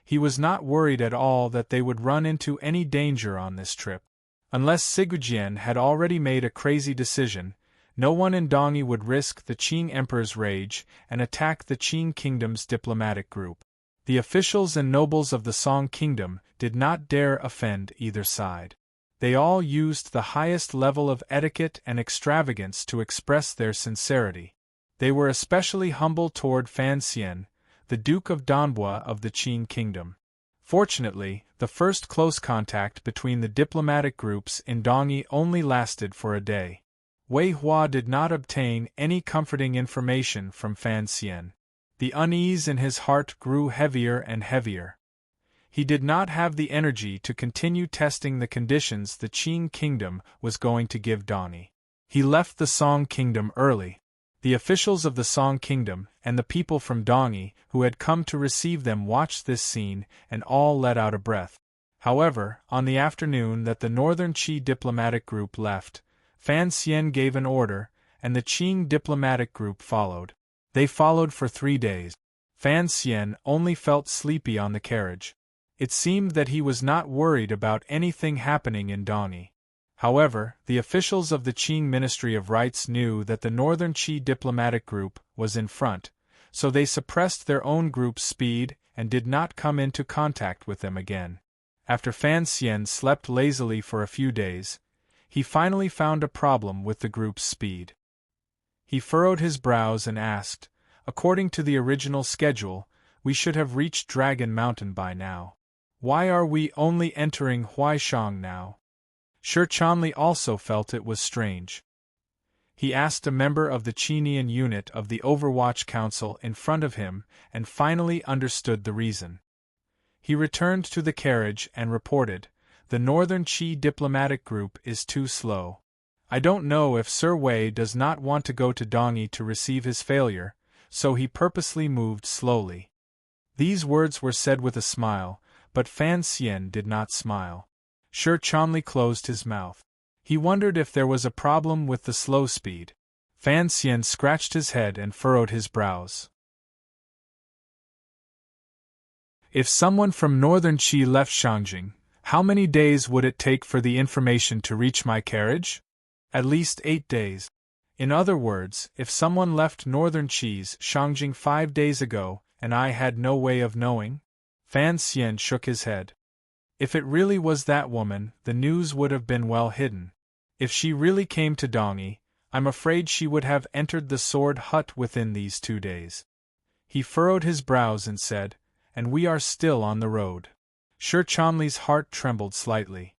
He was not worried at all that they would run into any danger on this trip. Unless Sigujian had already made a crazy decision, no one in Dongyi would risk the Qing Emperor's rage and attack the Qing kingdom's diplomatic group. The officials and nobles of the Song kingdom did not dare offend either side. They all used the highest level of etiquette and extravagance to express their sincerity. They were especially humble toward Fan Xian, the Duke of Danbua of the Qin kingdom. Fortunately, the first close contact between the diplomatic groups in Dongyi only lasted for a day. Wei Hua did not obtain any comforting information from Fan Xian. The unease in his heart grew heavier and heavier. He did not have the energy to continue testing the conditions the Qin kingdom was going to give Dongyi. He left the Song kingdom early. The officials of the Song kingdom and the people from Dongyi who had come to receive them watched this scene and all let out a breath. However, on the afternoon that the Northern Qi diplomatic group left, Fan Xian gave an order, and the Qing diplomatic group followed. They followed for 3 days. Fan Xian only felt sleepy on the carriage. It seemed that he was not worried about anything happening in Dongyi. However, the officials of the Qing Ministry of Rites knew that the Northern Qi diplomatic group was in front, so they suppressed their own group's speed and did not come into contact with them again. After Fan Xian slept lazily for a few days, he finally found a problem with the group's speed. He furrowed his brows and asked, "According to the original schedule, we should have reached Dragon Mountain by now. Why are we only entering Huaishang now?" Shi Chanli also felt it was strange. He asked a member of the Qinian unit of the Overwatch Council in front of him and finally understood the reason. He returned to the carriage and reported, "The Northern Qi diplomatic group is too slow. I don't know if Sir Wei does not want to go to Dongyi to receive his failure, so he purposely moved slowly." These words were said with a smile, but Fan Xian did not smile. Shi Chanli closed his mouth. He wondered if there was a problem with the slow speed. Fan Xian scratched his head and furrowed his brows. If someone from Northern Qi left Shangjing, how many days would it take for the information to reach my carriage? At least 8 days. In other words, if someone left Northern Qi's Shangjing 5 days ago, and I had no way of knowing? Fan Xian shook his head. If it really was that woman, the news would have been well hidden. If she really came to Dongyi, I'm afraid she would have entered the sword hut within these 2 days. He furrowed his brows and said, "And we are still on the road." Shi Chanli's heart trembled slightly.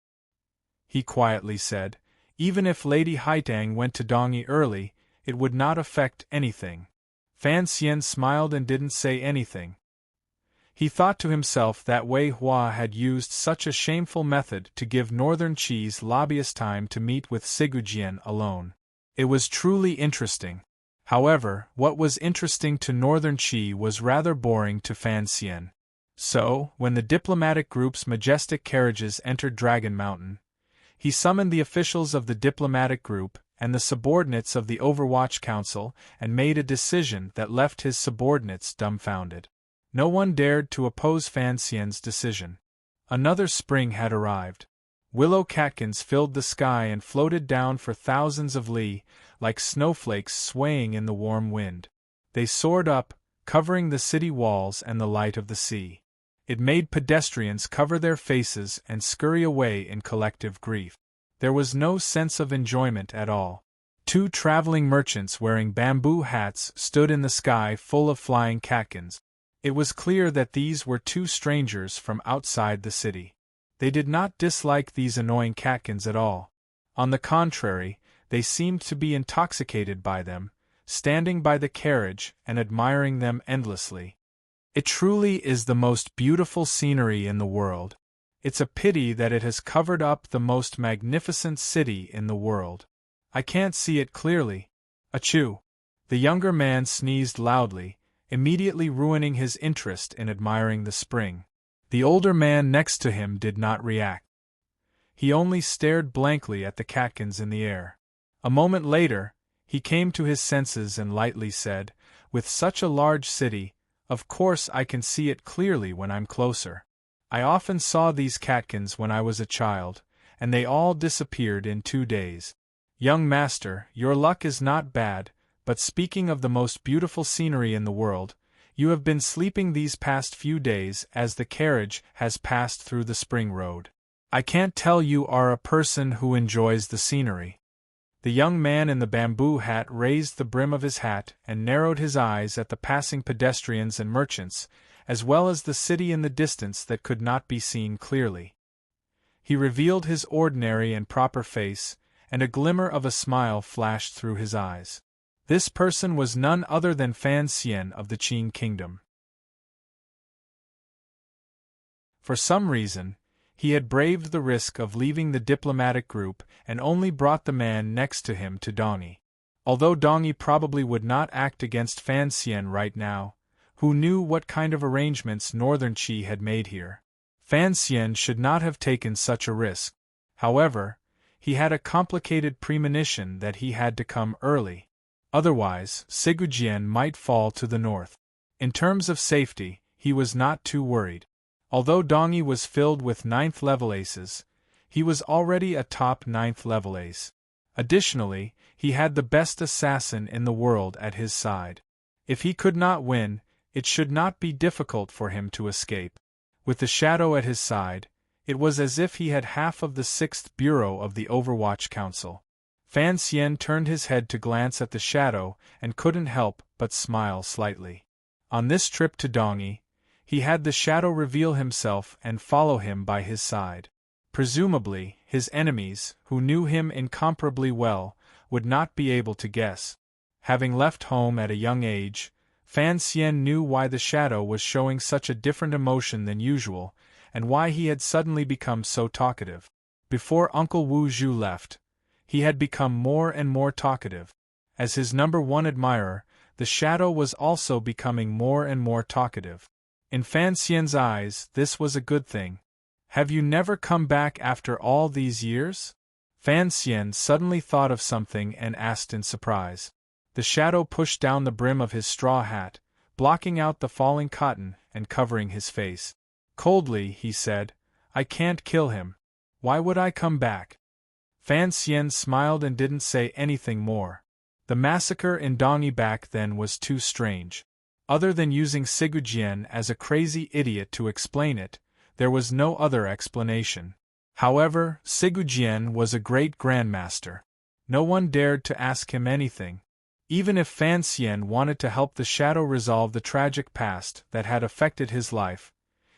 He quietly said, "Even if Lady Haitang went to Dongyi early, it would not affect anything." Fan Xian smiled and didn't say anything. He thought to himself that Wei Hua had used such a shameful method to give Northern Qi's lobbyist time to meet with Sigujian alone. It was truly interesting. However, what was interesting to Northern Qi was rather boring to Fan Xian. So, when the diplomatic group's majestic carriages entered Dragon Mountain, he summoned the officials of the diplomatic group and the subordinates of the Overwatch Council and made a decision that left his subordinates dumbfounded. No one dared to oppose Fan Xian's decision. Another spring had arrived. Willow catkins filled the sky and floated down for thousands of li, like snowflakes swaying in the warm wind. They soared up, covering the city walls and the light of the sea. It made pedestrians cover their faces and scurry away in collective grief. There was no sense of enjoyment at all. 2 traveling merchants wearing bamboo hats stood in the sky full of flying catkins. It was clear that these were 2 strangers from outside the city. They did not dislike these annoying catkins at all. On the contrary, they seemed to be intoxicated by them, standing by the carriage and admiring them endlessly. It truly is the most beautiful scenery in the world. It's a pity that it has covered up the most magnificent city in the world. I can't see it clearly. Achoo! The younger man sneezed loudly, immediately ruining his interest in admiring the spring. The older man next to him did not react. He only stared blankly at the catkins in the air. A moment later, he came to his senses and lightly said, "With such a large city, of course I can see it clearly when I'm closer. I often saw these catkins when I was a child, and they all disappeared in 2 days. Young master, your luck is not bad, but speaking of the most beautiful scenery in the world, you have been sleeping these past few days as the carriage has passed through the spring road. I can't tell you are a person who enjoys the scenery." The young man in the bamboo hat raised the brim of his hat and narrowed his eyes at the passing pedestrians and merchants, as well as the city in the distance that could not be seen clearly. He revealed his ordinary and proper face, and a glimmer of a smile flashed through his eyes. This person was none other than Fan Xian of the Qing kingdom. For some reason, he had braved the risk of leaving the diplomatic group and only brought the man next to him to Dongyi. Although Dongyi probably would not act against Fan Xian right now, who knew what kind of arrangements Northern Qi had made here? Fan Xian should not have taken such a risk. However, he had a complicated premonition that he had to come early. Otherwise, Sigujien might fall to the north. In terms of safety, he was not too worried. Although Dongi was filled with 9th level aces, he was already a top 9th level ace. Additionally, he had the best assassin in the world at his side. If he could not win, it should not be difficult for him to escape. With the shadow at his side, it was as if he had half of the 6th Bureau of the Overwatch Council. Fan Xian turned his head to glance at the shadow and couldn't help but smile slightly. On this trip to Dongi, he had the shadow reveal himself and follow him by his side. Presumably, his enemies, who knew him incomparably well, would not be able to guess. Having left home at a young age, Fan Xian knew why the shadow was showing such a different emotion than usual, and why he had suddenly become so talkative. Before Uncle Wu Zhu left, he had become more and more talkative. As his #1 admirer, the shadow was also becoming more and more talkative. In Fan Xian's eyes, this was a good thing. "Have you never come back after all these years?" Fan Xian suddenly thought of something and asked in surprise. The shadow pushed down the brim of his straw hat, blocking out the falling cotton and covering his face. Coldly, he said, "I can't kill him. Why would I come back?" Fan Xian smiled and didn't say anything more. The massacre in Dongi back then was too strange. Other than using Sigujien as a crazy idiot to explain it, there was no other explanation. However, Sigujien was a great grandmaster. No one dared to ask him anything. Even if Fan Xian wanted to help the shadow resolve the tragic past that had affected his life,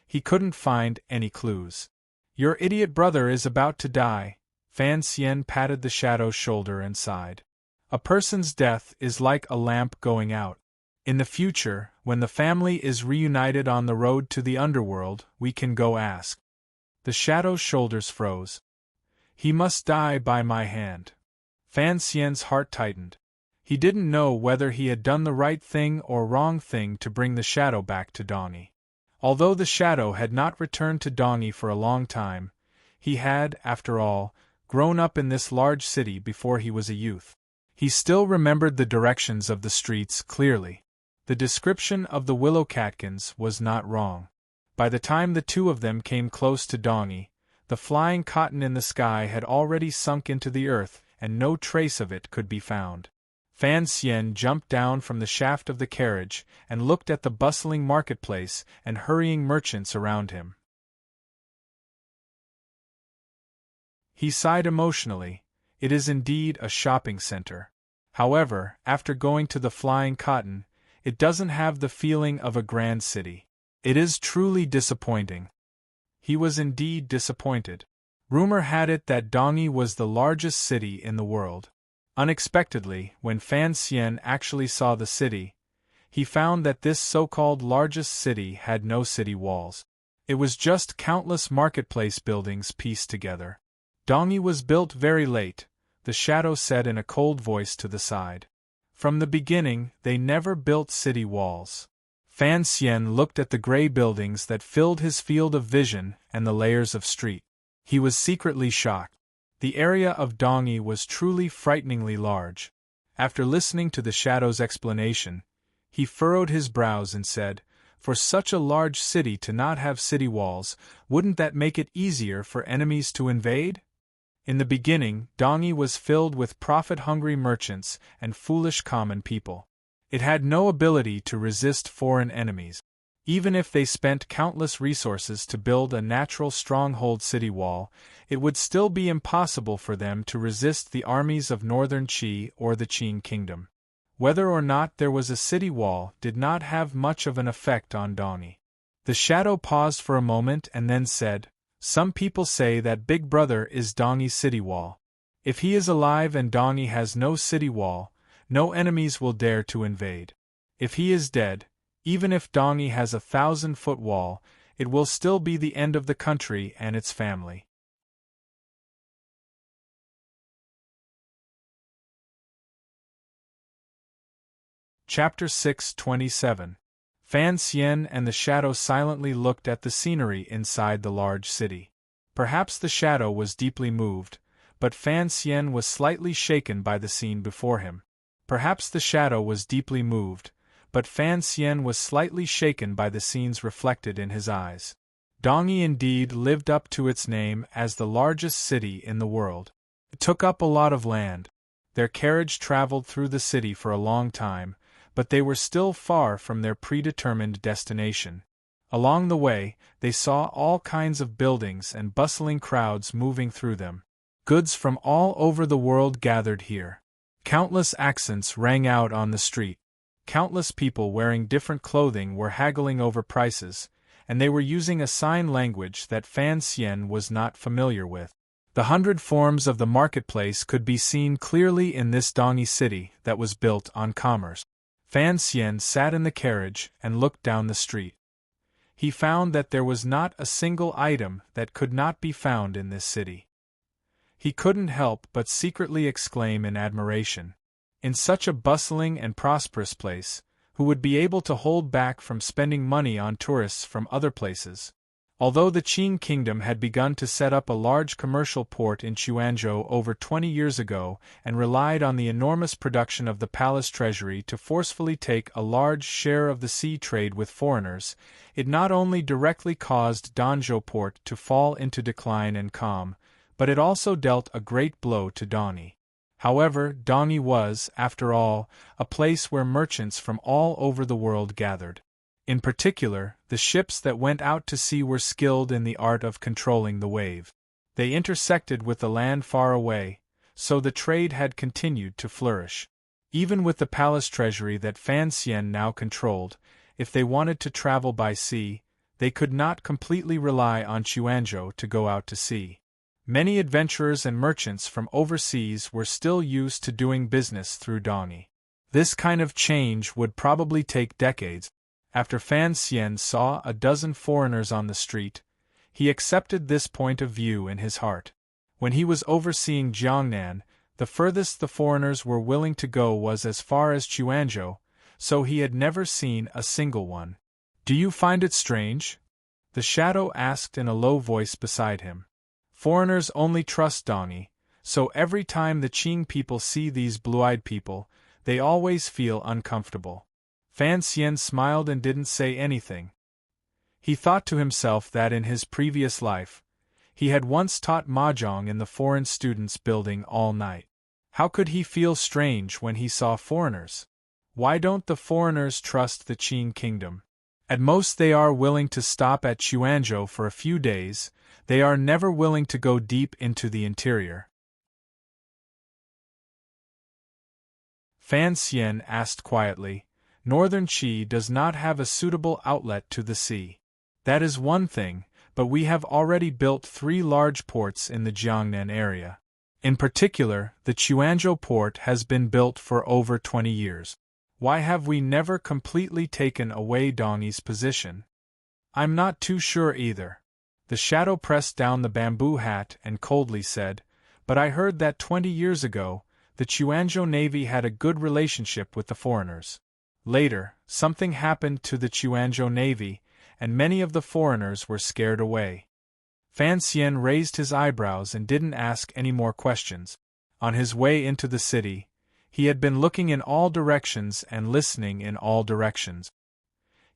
he couldn't find any clues. "Your idiot brother is about to die." Fan Xian patted the shadow's shoulder and sighed. "A person's death is like a lamp going out. In the future, when the family is reunited on the road to the underworld, we can go ask." The shadow's shoulders froze. "He must die by my hand." Fan Xian's heart tightened. He didn't know whether he had done the right thing or wrong thing to bring the shadow back to Dongi. Although the shadow had not returned to Dongi for a long time, he had, after all, grown up in this large city before he was a youth. He still remembered the directions of the streets clearly. The description of the willow catkins was not wrong. By the time the two of them came close to Dongi, the flying cotton in the sky had already sunk into the earth and no trace of it could be found. Fan Xian jumped down from the shaft of the carriage and looked at the bustling marketplace and hurrying merchants around him. He sighed emotionally. It is indeed a shopping center. However, after going to the flying cotton, it doesn't have the feeling of a grand city. It is truly disappointing. He was indeed disappointed. Rumor had it that Dongi was the largest city in the world. Unexpectedly, when Fan Xian actually saw the city, he found that this so-called largest city had no city walls. It was just countless marketplace buildings pieced together. "Dongi was built very late," the shadow said in a cold voice to the side. "From the beginning, they never built city walls." Fan Xian looked at the gray buildings that filled his field of vision and the layers of street. He was secretly shocked. The area of Dongi was truly frighteningly large. After listening to the shadow's explanation, he furrowed his brows and said, "For such a large city to not have city walls, wouldn't that make it easier for enemies to invade?" In the beginning, Dongi was filled with profit-hungry merchants and foolish common people. It had no ability to resist foreign enemies. Even if they spent countless resources to build a natural stronghold city wall, it would still be impossible for them to resist the armies of northern Qi or the Qing kingdom. Whether or not there was a city wall did not have much of an effect on Dongi. The shadow paused for a moment and then said, "Some people say that Big Brother is Dongi's city wall. If he is alive and Dongi has no city wall, no enemies will dare to invade. If he is dead, even if Dongi has a 1,000-foot wall, it will still be the end of the country and its family." Chapter 627. Fan Xian and the shadow silently looked at the scenery inside the large city. Perhaps the shadow was deeply moved, but Fan Xian was slightly shaken by the scene before him. Perhaps the shadow was deeply moved, but Fan Xian was slightly shaken by the scenes reflected in his eyes. Dongyi indeed lived up to its name as the largest city in the world. It took up a lot of land. Their carriage traveled through the city for a long time, but they were still far from their predetermined destination. Along the way, they saw all kinds of buildings and bustling crowds moving through them. Goods from all over the world gathered here. Countless accents rang out on the street. Countless people wearing different clothing were haggling over prices, and they were using a sign language that Fan Xian was not familiar with. The 100 forms of the marketplace could be seen clearly in this Dongyi city that was built on commerce. Fan Xian sat in the carriage and looked down the street. He found that there was not a single item that could not be found in this city. He couldn't help but secretly exclaim in admiration. In such a bustling and prosperous place, who would be able to hold back from spending money on tourists from other places? Although the Qing kingdom had begun to set up a large commercial port in Quanzhou over 20 years ago and relied on the enormous production of the palace treasury to forcefully take a large share of the sea trade with foreigners, it not only directly caused Danzhou port to fall into decline and calm, but it also dealt a great blow to Dongyi. However, Dongyi was, after all, a place where merchants from all over the world gathered. In particular, the ships that went out to sea were skilled in the art of controlling the wave. They intersected with the land far away, so the trade had continued to flourish. Even with the palace treasury that Fan Xian now controlled, if they wanted to travel by sea, they could not completely rely on Quanzhou to go out to sea. Many adventurers and merchants from overseas were still used to doing business through Dongyi. This kind of change would probably take decades. After Fan Xian saw a dozen foreigners on the street, he accepted this point of view in his heart. When he was overseeing Jiangnan, the furthest the foreigners were willing to go was as far as Quanzhou, so he had never seen a single one. "Do you find it strange?" the shadow asked in a low voice beside him. Foreigners only trust Dongyi, so every time the Qing people see these blue-eyed people, they always feel uncomfortable. Fan Xian smiled and didn't say anything. He thought to himself that in his previous life, he had once taught mahjong in the foreign students' building all night. How could he feel strange when he saw foreigners? Why don't the foreigners trust the Qing kingdom? At most they are willing to stop at Quanzhou for a few days, they are never willing to go deep into the interior. Fan Xian asked quietly, "Northern Qi does not have a suitable outlet to the sea. That is one thing, but we have already built 3 large ports in the Jiangnan area. In particular, the Quanzhou port has been built for over 20 years. Why have we never completely taken away Dongyi's position?" "I'm not too sure either." The shadow pressed down the bamboo hat and coldly said, "But I heard that 20 years ago, the Quanzhou Navy had a good relationship with the foreigners. Later, something happened to the Quanzhou Navy, and many of the foreigners were scared away." Fan Xian raised his eyebrows and didn't ask any more questions. On his way into the city, he had been looking in all directions and listening in all directions.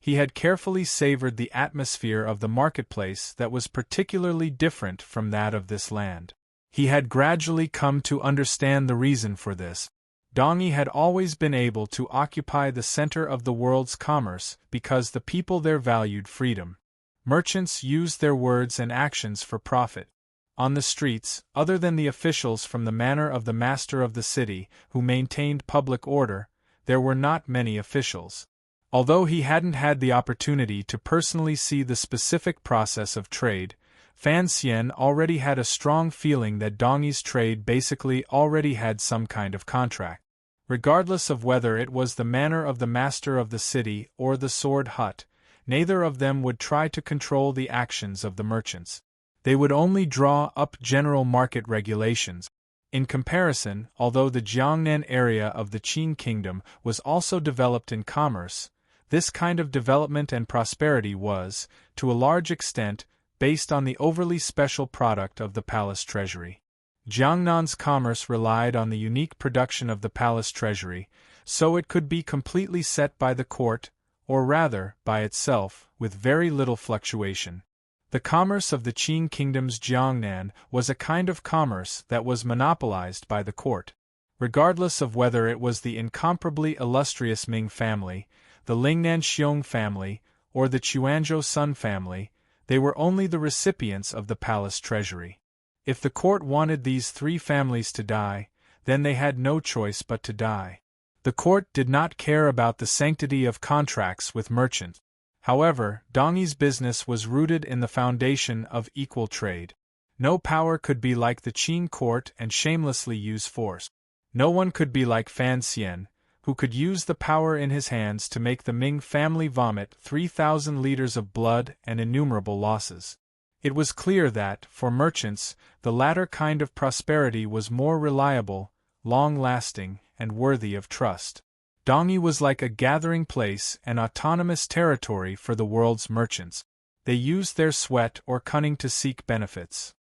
He had carefully savored the atmosphere of the marketplace that was particularly different from that of this land. He had gradually come to understand the reason for this. Dongyi had always been able to occupy the center of the world's commerce because the people there valued freedom. Merchants used their words and actions for profit. On the streets, other than the officials from the manor of the master of the city, who maintained public order, there were not many officials. Although he hadn't had the opportunity to personally see the specific process of trade, Fan Xian already had a strong feeling that Dongyi's trade basically already had some kind of contract. Regardless of whether it was the manor of the master of the city or the sword hut, neither of them would try to control the actions of the merchants. They would only draw up general market regulations. In comparison, although the Jiangnan area of the Qin kingdom was also developed in commerce, this kind of development and prosperity was, to a large extent, based on the overly special product of the palace treasury. Jiangnan's commerce relied on the unique production of the palace treasury, so it could be completely set by the court, or rather, by itself, with very little fluctuation. The commerce of the Qing kingdom's Jiangnan was a kind of commerce that was monopolized by the court. Regardless of whether it was the incomparably illustrious Ming family, the Lingnan Xiong family, or the Quanzhou Sun family, they were only the recipients of the palace treasury. If the court wanted these three families to die, then they had no choice but to die. The court did not care about the sanctity of contracts with merchants. However, Dongyi's business was rooted in the foundation of equal trade. No power could be like the Qing court and shamelessly use force. No one could be like Fan Xian, who could use the power in his hands to make the Ming family vomit 3,000 liters of blood and innumerable losses. It was clear that, for merchants, the latter kind of prosperity was more reliable, long-lasting, and worthy of trust. Dongyi was like a gathering place, an autonomous territory for the world's merchants. They used their sweat or cunning to seek benefits.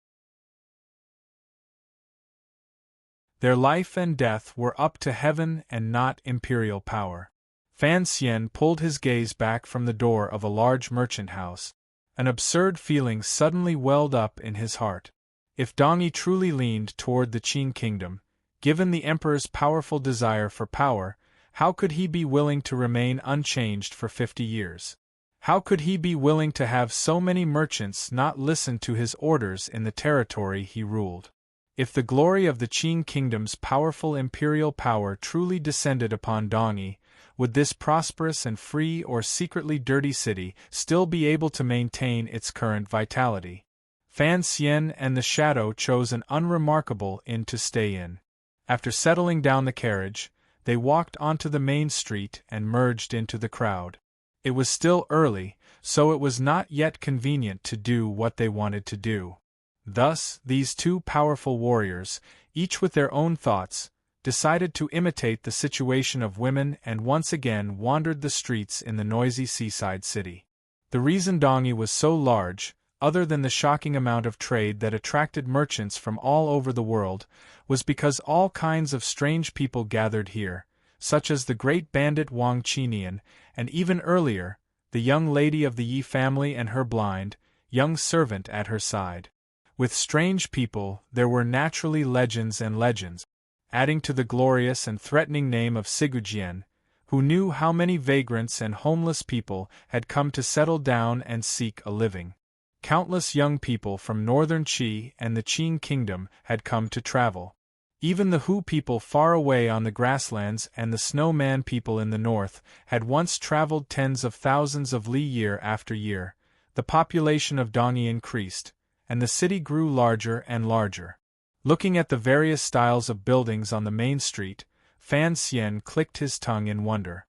Their life and death were up to heaven and not imperial power. Fan Xian pulled his gaze back from the door of a large merchant house. An absurd feeling suddenly welled up in his heart. If Dongyi truly leaned toward the Qing kingdom, given the emperor's powerful desire for power, how could he be willing to remain unchanged for 50 years? How could he be willing to have so many merchants not listen to his orders in the territory he ruled? If the glory of the Qing kingdom's powerful imperial power truly descended upon Dongyi, would this prosperous and free or secretly dirty city still be able to maintain its current vitality? Fan Xian and the Shadow chose an unremarkable inn to stay in. After settling down the carriage, they walked onto the main street and merged into the crowd. It was still early, so it was not yet convenient to do what they wanted to do. Thus, these two powerful warriors, each with their own thoughts, decided to imitate the situation of women and once again wandered the streets in the noisy seaside city. The reason Dongyi was so large, other than the shocking amount of trade that attracted merchants from all over the world, was because all kinds of strange people gathered here, such as the great bandit Wang Qinian, and even earlier, the young lady of the Yi family and her blind, young servant at her side. With strange people, there were naturally legends and legends, adding to the glorious and threatening name of Sigujian, who knew how many vagrants and homeless people had come to settle down and seek a living. Countless young people from northern Qi and the Qing kingdom had come to travel. Even the Hu people far away on the grasslands and the snowman people in the north had once traveled tens of thousands of li year after year. The population of Dongyi increased, and the city grew larger and larger. Looking at the various styles of buildings on the main street, Fan Xian clicked his tongue in wonder.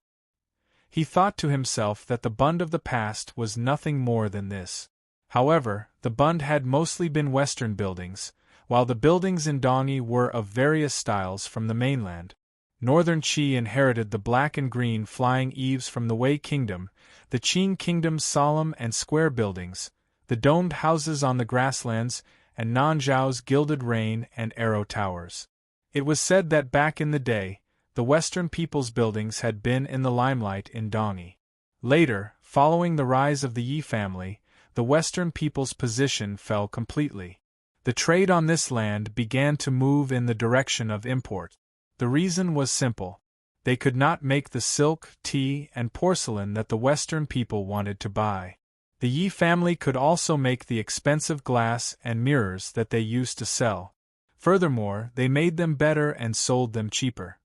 He thought to himself that the Bund of the past was nothing more than this. However, the Bund had mostly been Western buildings, while the buildings in Dongyi were of various styles from the mainland. Northern Qi inherited the black and green flying eaves from the Wei kingdom, the Qing kingdom's solemn and square buildings, the domed houses on the grasslands, and Nanzhao's gilded rain and arrow towers. It was said that back in the day, the Western people's buildings had been in the limelight in Dongyi. Later, following the rise of the Yi family, the Western people's position fell completely. The trade on this land began to move in the direction of import. The reason was simple. They could not make the silk, tea, and porcelain that the Western people wanted to buy. The Yi family could also make the expensive glass and mirrors that they used to sell. Furthermore, they made them better and sold them cheaper.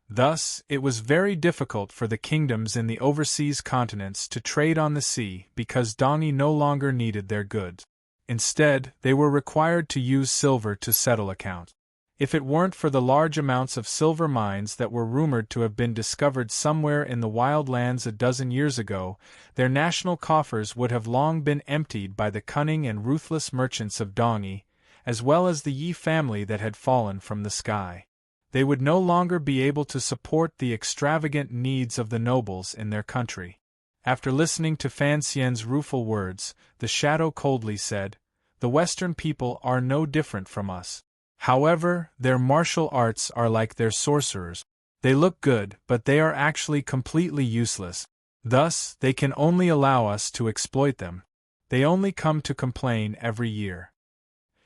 Thus, it was very difficult for the kingdoms in the overseas continents to trade on the sea because Dongyi no longer needed their goods. Instead, they were required to use silver to settle accounts. If it weren't for the large amounts of silver mines that were rumored to have been discovered somewhere in the wild lands a dozen years ago, their national coffers would have long been emptied by the cunning and ruthless merchants of Dongyi, as well as the Yi family that had fallen from the sky. They would no longer be able to support the extravagant needs of the nobles in their country. After listening to Fan Xian's rueful words, the Shadow coldly said, "The Western people are no different from us. However, their martial arts are like their sorcerers. They look good, but they are actually completely useless. Thus, they can only allow us to exploit them. They only come to complain every year."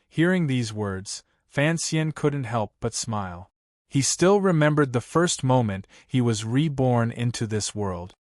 Hearing these words, Fan Xian couldn't help but smile. He still remembered the first moment he was reborn into this world.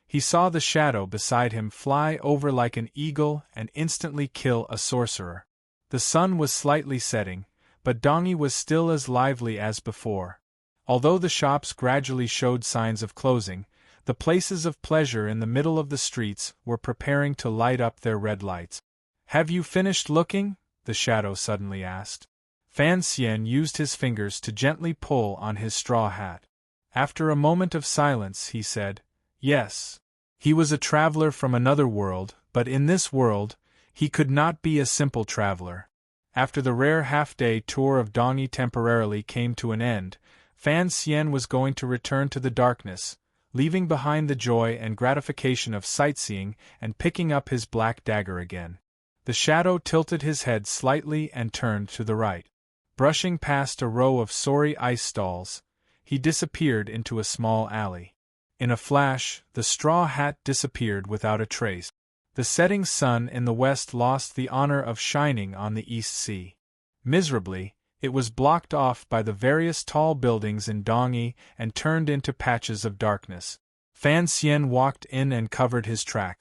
He saw the shadow beside him fly over like an eagle and instantly kill a sorcerer. The sun was slightly setting, but Dongi was still as lively as before. Although the shops gradually showed signs of closing, the places of pleasure in the middle of the streets were preparing to light up their red lights. "Have you finished looking?" the shadow suddenly asked. Fan Xian used his fingers to gently pull on his straw hat. After a moment of silence, he said, "Yes." He was a traveler from another world, but in this world, he could not be a simple traveler. After the rare half-day tour of Dongi temporarily came to an end, Fan Xian was going to return to the darkness, leaving behind the joy and gratification of sightseeing and picking up his black dagger again. The shadow tilted his head slightly and turned to the right. Brushing past a row of sorry ice stalls, he disappeared into a small alley. In a flash, the straw hat disappeared without a trace. The setting sun in the west lost the honor of shining on the East Sea. Miserably, it was blocked off by the various tall buildings in Dongi and turned into patches of darkness. Fan Xian walked in and covered his track.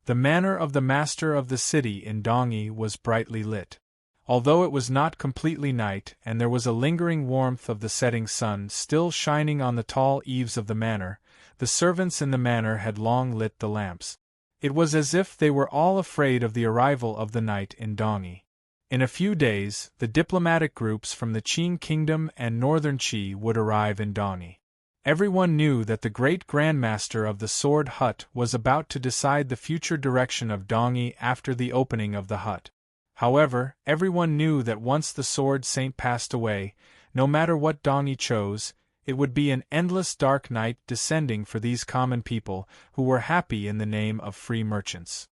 The manor of the master of the city in Dongi was brightly lit. Although it was not completely night and there was a lingering warmth of the setting sun still shining on the tall eaves of the manor, the servants in the manor had long lit the lamps. It was as if they were all afraid of the arrival of the night in Dongi. In a few days, the diplomatic groups from the Qing Kingdom and Northern Qi would arrive in Dongi. Everyone knew that the great Grandmaster of the Sword Hut was about to decide the future direction of Dongi after the opening of the hut. However, everyone knew that once the Sword Saint passed away, no matter what Dongi chose, it would be an endless dark night descending for these common people who were happy in the name of free merchants.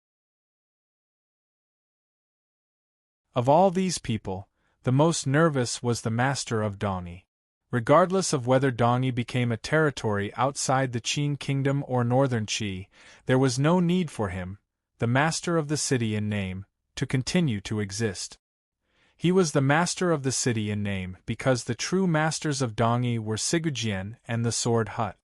Of all these people, the most nervous was the master of Dongi. Regardless of whether Dongi became a territory outside the Qing Kingdom or Northern Qi, there was no need for him, the master of the city in name, to continue to exist. He was the master of the city in name because the true masters of Dongi were Sigujian and the Sword Hut.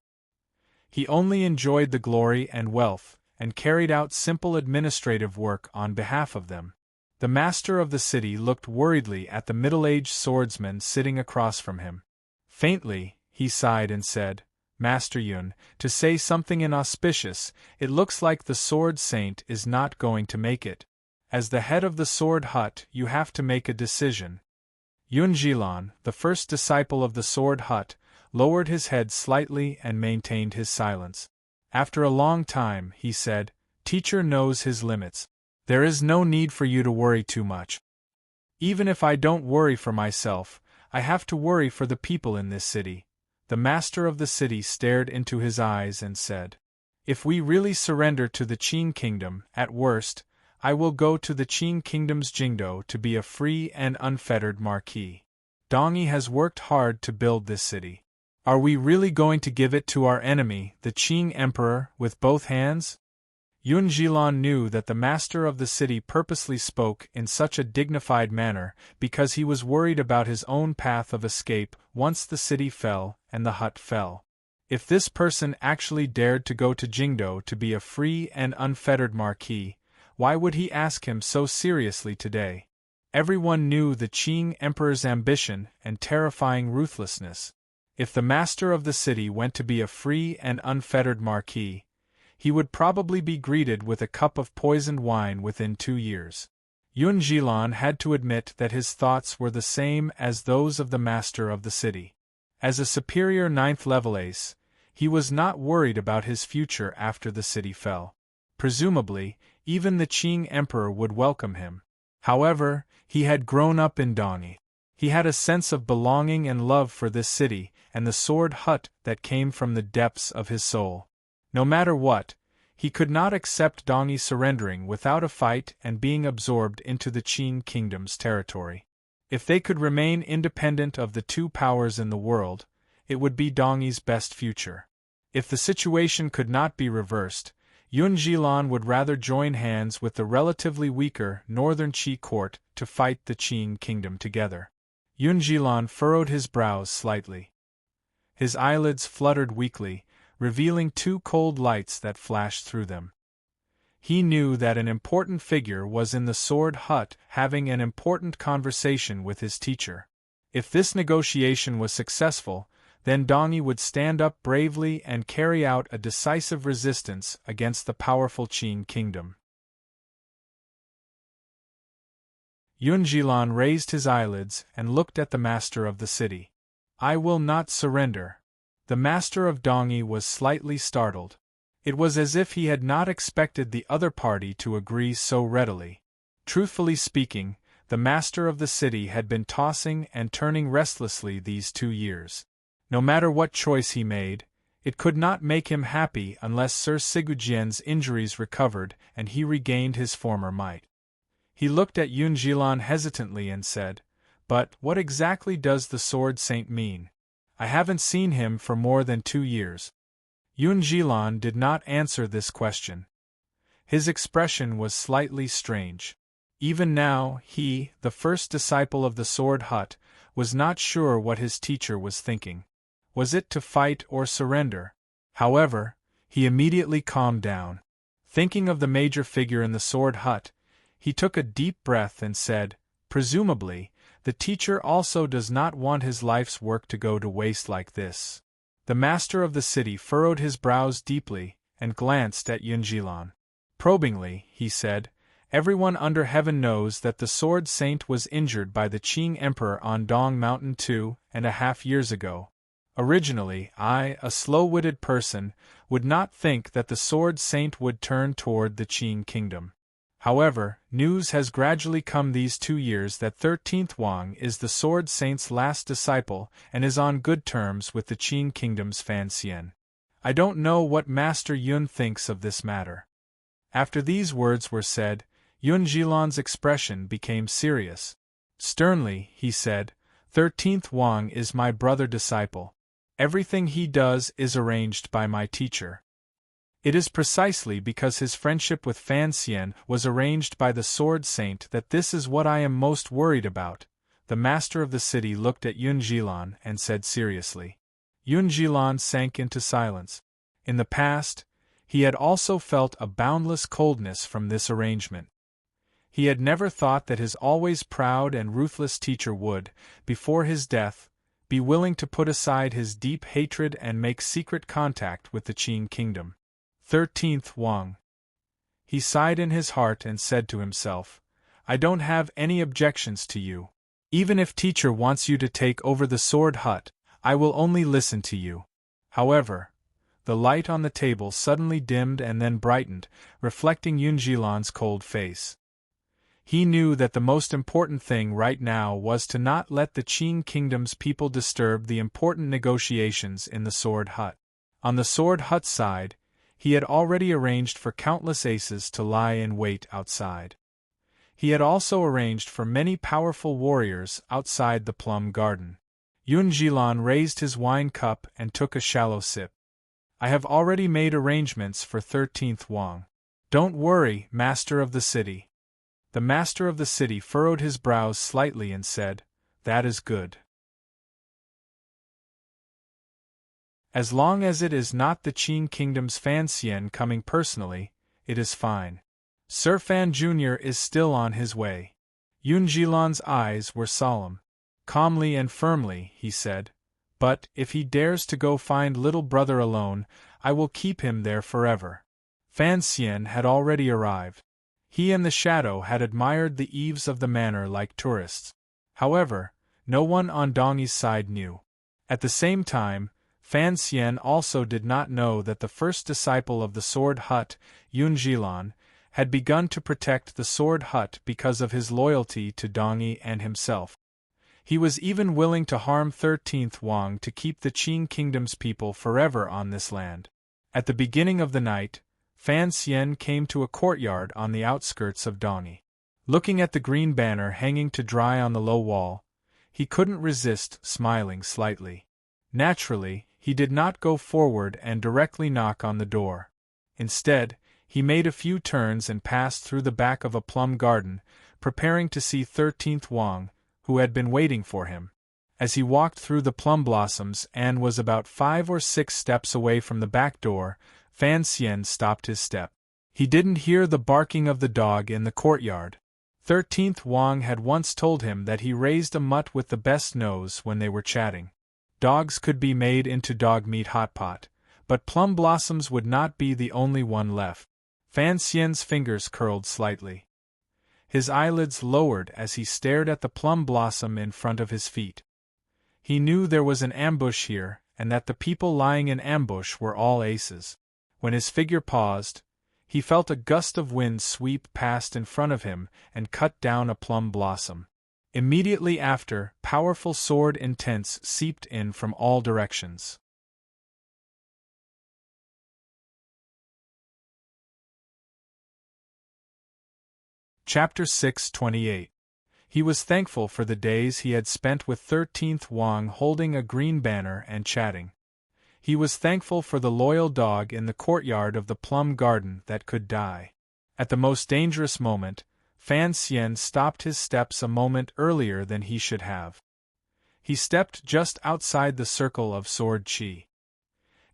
He only enjoyed the glory and wealth, and carried out simple administrative work on behalf of them. The master of the city looked worriedly at the middle-aged swordsman sitting across from him. Faintly, he sighed and said, "Master Yun, to say something inauspicious, it looks like the Sword Saint is not going to make it. As the head of the Sword Hut, you have to make a decision." Yun Jilan, the first disciple of the Sword Hut, lowered his head slightly and maintained his silence. After a long time, he said, "Teacher knows his limits. There is no need for you to worry too much. Even if I don't worry for myself, I have to worry for the people in this city." The master of the city stared into his eyes and said, "If we really surrender to the Qing Kingdom, at worst, I will go to the Qing Kingdom's Jingdo to be a free and unfettered marquis. Dongi has worked hard to build this city. Are we really going to give it to our enemy, the Qing Emperor, with both hands?" Yun Jilan knew that the master of the city purposely spoke in such a dignified manner because he was worried about his own path of escape once the city fell and the hut fell. If this person actually dared to go to Jingdo to be a free and unfettered marquis, why would he ask him so seriously today? Everyone knew the Qing Emperor's ambition and terrifying ruthlessness. If the master of the city went to be a free and unfettered marquis, he would probably be greeted with a cup of poisoned wine within 2 years. Yun Jilan had to admit that his thoughts were the same as those of the master of the city. As a superior 9th level ace, he was not worried about his future after the city fell. Presumably, even the Qing Emperor would welcome him. However, he had grown up in Dongi. He had a sense of belonging and love for this city and the Sword Hut that came from the depths of his soul. No matter what, he could not accept Dongi surrendering without a fight and being absorbed into the Qing Kingdom's territory. If they could remain independent of the two powers in the world, it would be Dongyi's best future. If the situation could not be reversed, Yun Jilan would rather join hands with the relatively weaker northern Qi court to fight the Qing kingdom together. Yun Jilan furrowed his brows slightly. His eyelids fluttered weakly, revealing two cold lights that flashed through them. He knew that an important figure was in the sword hut having an important conversation with his teacher. If this negotiation was successful, then Dongyi would stand up bravely and carry out a decisive resistance against the powerful Qing kingdom. Yun Jilan raised his eyelids and looked at the master of the city. "I will not surrender." The master of Dongyi was slightly startled. It was as if he had not expected the other party to agree so readily. Truthfully speaking, the master of the city had been tossing and turning restlessly these 2 years. No matter what choice he made, it could not make him happy unless Sir Sigujian's injuries recovered and he regained his former might. He looked at Yun Jilan hesitantly and said, "But what exactly does the Sword Saint mean? I haven't seen him for more than 2 years." Yun Jilan did not answer this question. His expression was slightly strange. Even now, he, the first disciple of the Sword Hut, was not sure what his teacher was thinking. Was it to fight or surrender? However, he immediately calmed down. Thinking of the major figure in the Sword Hut, he took a deep breath and said, "Presumably, the teacher also does not want his life's work to go to waste like this." The master of the city furrowed his brows deeply and glanced at Yun Jilan. Probingly, he said, "Everyone under heaven knows that the Sword Saint was injured by the Qing Emperor on Dong Mountain 2.5 years ago. Originally, I, a slow-witted person, would not think that the Sword Saint would turn toward the Qing kingdom. However, news has gradually come these 2 years that 13th Wang is the Sword Saint's last disciple and is on good terms with the Qing kingdom's Fan Xian. I don't know what Master Yun thinks of this matter." After these words were said, Yun Jilan's expression became serious. Sternly, he said, 13th Wang is my brother-disciple. Everything he does is arranged by my teacher. It is precisely because his friendship with Fan Xian was arranged by the Sword Saint that this is what I am most worried about." The master of the city looked at Yun Jilan and said seriously. Yun Jilan sank into silence. In the past, he had also felt a boundless coldness from this arrangement. He had never thought that his always proud and ruthless teacher would, before his death, be willing to put aside his deep hatred and make secret contact with the Qing kingdom. 13th Wang. He sighed in his heart and said to himself, "I don't have any objections to you. Even if teacher wants you to take over the Sword Hut, I will only listen to you." However, the light on the table suddenly dimmed and then brightened, reflecting Yun Jilan's cold face. He knew that the most important thing right now was to not let the Qing kingdom's people disturb the important negotiations in the Sword Hut. On the Sword Hut side, he had already arranged for countless aces to lie in wait outside. He had also arranged for many powerful warriors outside the plum garden. Yun Jilan raised his wine cup and took a shallow sip. "I have already made arrangements for 13th Wang. Don't worry, master of the city." The master of the city furrowed his brows slightly and said, "That is good. As long as it is not the Qing kingdom's Fan Xian coming personally, it is fine. Sir Fan Jr. is still on his way." Yun Jilan's eyes were solemn. Calmly and firmly, he said, "But if he dares to go find little brother alone, I will keep him there forever." Fan Xian had already arrived. He and the Shadow had admired the eaves of the manor like tourists. However, no one on Dongyi's side knew. At the same time, Fan Xian also did not know that the first disciple of the Sword Hut, Yun Jilan, had begun to protect the Sword Hut because of his loyalty to Dongyi and himself. He was even willing to harm 13th Wang to keep the Qing kingdom's people forever on this land. At the beginning of the night, Fan Xian came to a courtyard on the outskirts of Dongyi. Looking at the green banner hanging to dry on the low wall, he couldn't resist smiling slightly. Naturally, he did not go forward and directly knock on the door. Instead, he made a few turns and passed through the back of a plum garden, preparing to see 13th Wang, who had been waiting for him. As he walked through the plum blossoms and was about 5 or 6 steps away from the back door, Fan Xian stopped his step. He didn't hear the barking of the dog in the courtyard. 13th Wang had once told him that he raised a mutt with the best nose when they were chatting. Dogs could be made into dog meat hot pot, but plum blossoms would not be the only one left. Fan Xian's fingers curled slightly. His eyelids lowered as he stared at the plum blossom in front of his feet. He knew there was an ambush here, and that the people lying in ambush were all aces. When his figure paused, he felt a gust of wind sweep past in front of him and cut down a plum blossom. Immediately after, powerful sword intents seeped in from all directions. Chapter 628. He was thankful for the days he had spent with 13th Wang holding a green banner and chatting. He was thankful for the loyal dog in the courtyard of the plum garden that could die. At the most dangerous moment, Fan Xian stopped his steps a moment earlier than he should have. He stepped just outside the circle of sword qi.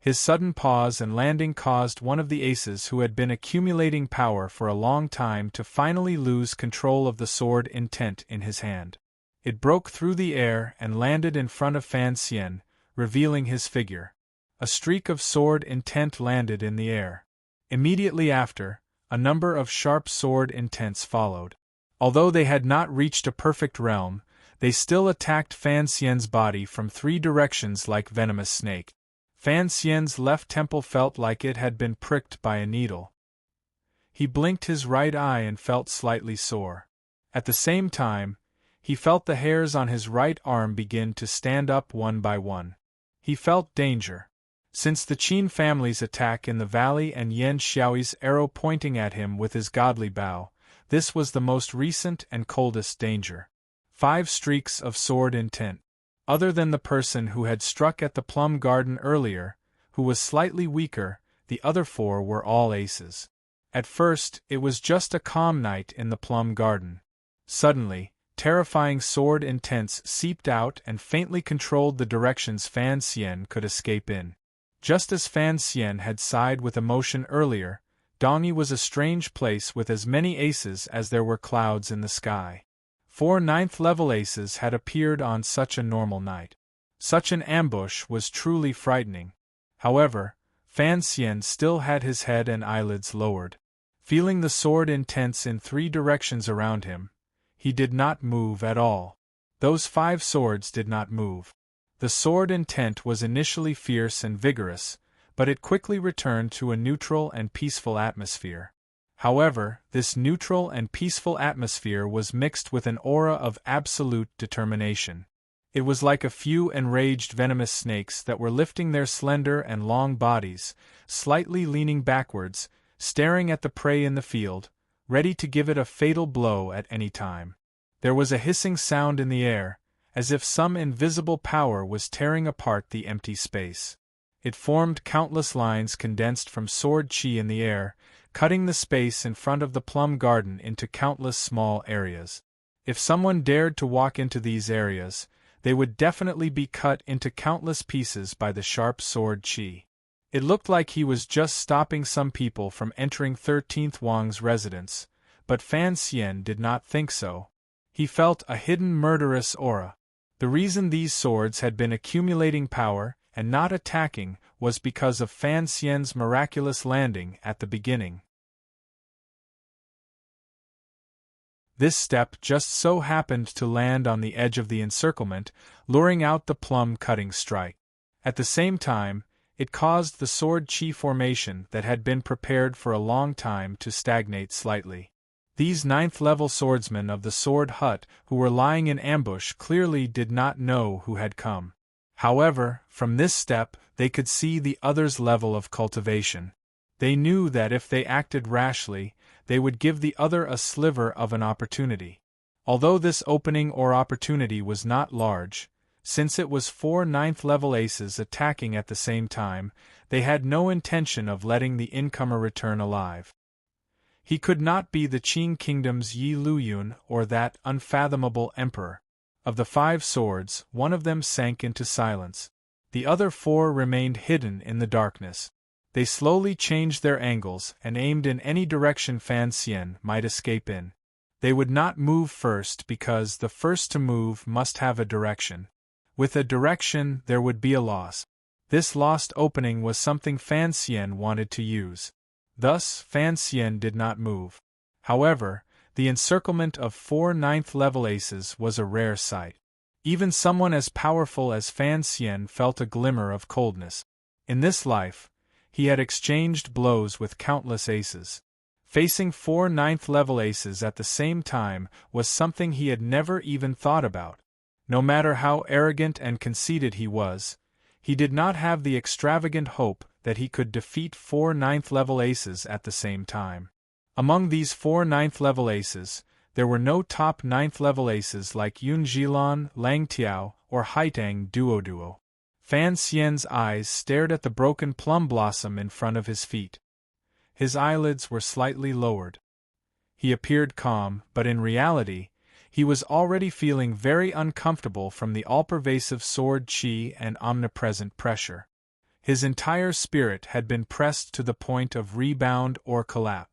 His sudden pause and landing caused one of the aces who had been accumulating power for a long time to finally lose control of the sword intent in his hand. It broke through the air and landed in front of Fan Xian, revealing his figure. A streak of sword intent landed in the air. Immediately after, a number of sharp sword intents followed. Although they had not reached a perfect realm, they still attacked Fan Xian's body from 3 directions like venomous snake. Fan Xian's left temple felt like it had been pricked by a needle. He blinked his right eye and felt slightly sore. At the same time, he felt the hairs on his right arm begin to stand up one by one. He felt danger. Since the Qin family's attack in the valley and Yan Xiaoyi's arrow pointing at him with his godly bow, this was the most recent and coldest danger. 5 streaks of sword intent. Other than the person who had struck at the plum garden earlier, who was slightly weaker, the other 4 were all aces. At first, it was just a calm night in the plum garden. Suddenly, terrifying sword intents seeped out and faintly controlled the directions Fan Xian could escape in. Just as Fan Xian had sighed with emotion earlier, Dongyi was a strange place with as many aces as there were clouds in the sky. 4 9th-level aces had appeared on such a normal night. Such an ambush was truly frightening. However, Fan Xian still had his head and eyelids lowered. Feeling the sword intents in 3 directions around him, he did not move at all. Those 5 swords did not move. The sword intent was initially fierce and vigorous, but it quickly returned to a neutral and peaceful atmosphere. However, this neutral and peaceful atmosphere was mixed with an aura of absolute determination. It was like a few enraged venomous snakes that were lifting their slender and long bodies, slightly leaning backwards, staring at the prey in the field, ready to give it a fatal blow at any time. There was a hissing sound in the air, as if some invisible power was tearing apart the empty space. It formed countless lines condensed from sword qi in the air, cutting the space in front of the plum garden into countless small areas. If someone dared to walk into these areas, they would definitely be cut into countless pieces by the sharp sword qi. It looked like he was just stopping some people from entering 13th Wang's residence, but Fan Xian did not think so. He felt a hidden murderous aura. The reason these swords had been accumulating power and not attacking was because of Fan Xian's miraculous landing at the beginning. This step just so happened to land on the edge of the encirclement, luring out the plum-cutting strike. At the same time, it caused the sword qi formation that had been prepared for a long time to stagnate slightly. These 9th-level swordsmen of the sword hut who were lying in ambush clearly did not know who had come. However, from this step, they could see the other's level of cultivation. They knew that if they acted rashly, they would give the other a sliver of an opportunity. Although this opening or opportunity was not large, since it was 4 ninth-level aces attacking at the same time, they had no intention of letting the incomer return alive. He could not be the Qing Kingdom's Yi Luyun or that unfathomable emperor. Of the 5 swords, one of them sank into silence. The other 4 remained hidden in the darkness. They slowly changed their angles and aimed in any direction Fan Xian might escape in. They would not move first because the first to move must have a direction. With a direction there would be a loss. This lost opening was something Fan Xian wanted to use. Thus, Fan Xian did not move. However, the encirclement of 4 ninth-level aces was a rare sight. Even someone as powerful as Fan Xian felt a glimmer of coldness. In this life, he had exchanged blows with countless aces. Facing 4 ninth-level aces at the same time was something he had never even thought about. No matter how arrogant and conceited he was, he did not have the extravagant hope that he could defeat 4 ninth-level aces at the same time. Among these 4 ninth-level aces, there were no top 9th-level aces like Yun Zhilan, Lang Tiao, or Haitang Duoduo. Fan Xian's eyes stared at the broken plum blossom in front of his feet. His eyelids were slightly lowered. He appeared calm, but in reality, he was already feeling very uncomfortable from the all-pervasive sword qi and omnipresent pressure. His entire spirit had been pressed to the point of rebound or collapse.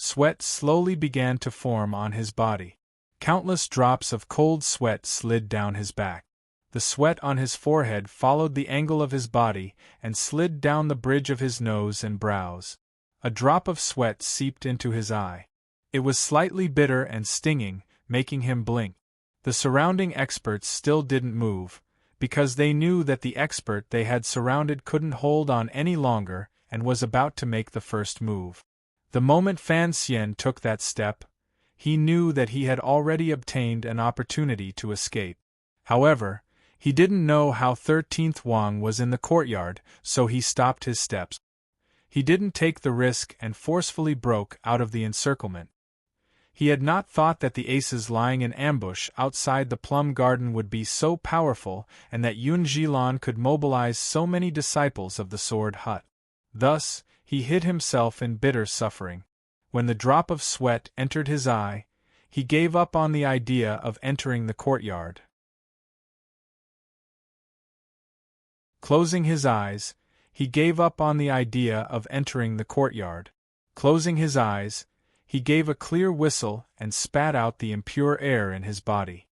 Sweat slowly began to form on his body. Countless drops of cold sweat slid down his back. The sweat on his forehead followed the angle of his body and slid down the bridge of his nose and brows. A drop of sweat seeped into his eye. It was slightly bitter and stinging, making him blink. The surrounding experts still didn't move, because they knew that the expert they had surrounded couldn't hold on any longer and was about to make the first move. The moment Fan Xian took that step, he knew that he had already obtained an opportunity to escape. However, he didn't know how 13th Wang was in the courtyard, so he stopped his steps. He didn't take the risk and forcefully broke out of the encirclement. He had not thought that the aces lying in ambush outside the plum garden would be so powerful and that Yun Zhilan could mobilize so many disciples of the sword hut. Thus, he hid himself in bitter suffering. When the drop of sweat entered his eye, he gave up on the idea of entering the courtyard. Closing his eyes, he gave up on the idea of entering the courtyard. Closing his eyes, he gave a clear whistle and spat out the impure air in his body.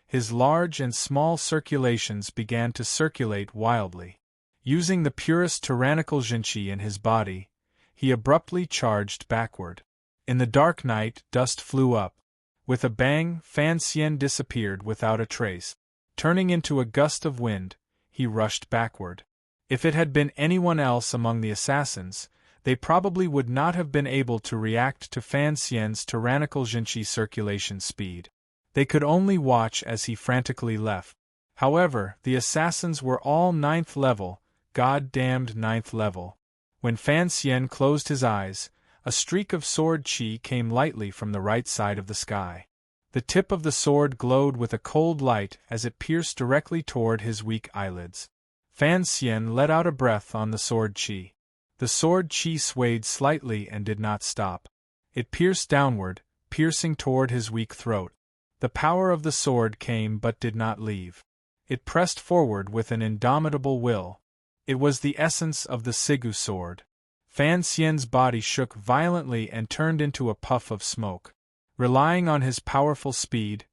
His large and small circulations began to circulate wildly. Using the purest tyrannical jinqi in his body, he abruptly charged backward. In the dark night, dust flew up. With a bang, Fan Xian disappeared without a trace. Turning into a gust of wind, he rushed backward. If it had been anyone else among the assassins, they probably would not have been able to react to Fan Xian's tyrannical jinqi circulation speed. They could only watch as he frantically left. However, the assassins were all 9th level, god-damned 9th level. When Fan Xian closed his eyes, a streak of sword qi came lightly from the right side of the sky. The tip of the sword glowed with a cold light as it pierced directly toward his weak eyelids. Fan Xian let out a breath on the sword qi. The sword qi swayed slightly and did not stop. It pierced downward, piercing toward his weak throat. The power of the sword came but did not leave. It pressed forward with an indomitable will. It was the essence of the Sigu sword. Fan Xian's body shook violently and turned into a puff of smoke. Relying on his powerful speed,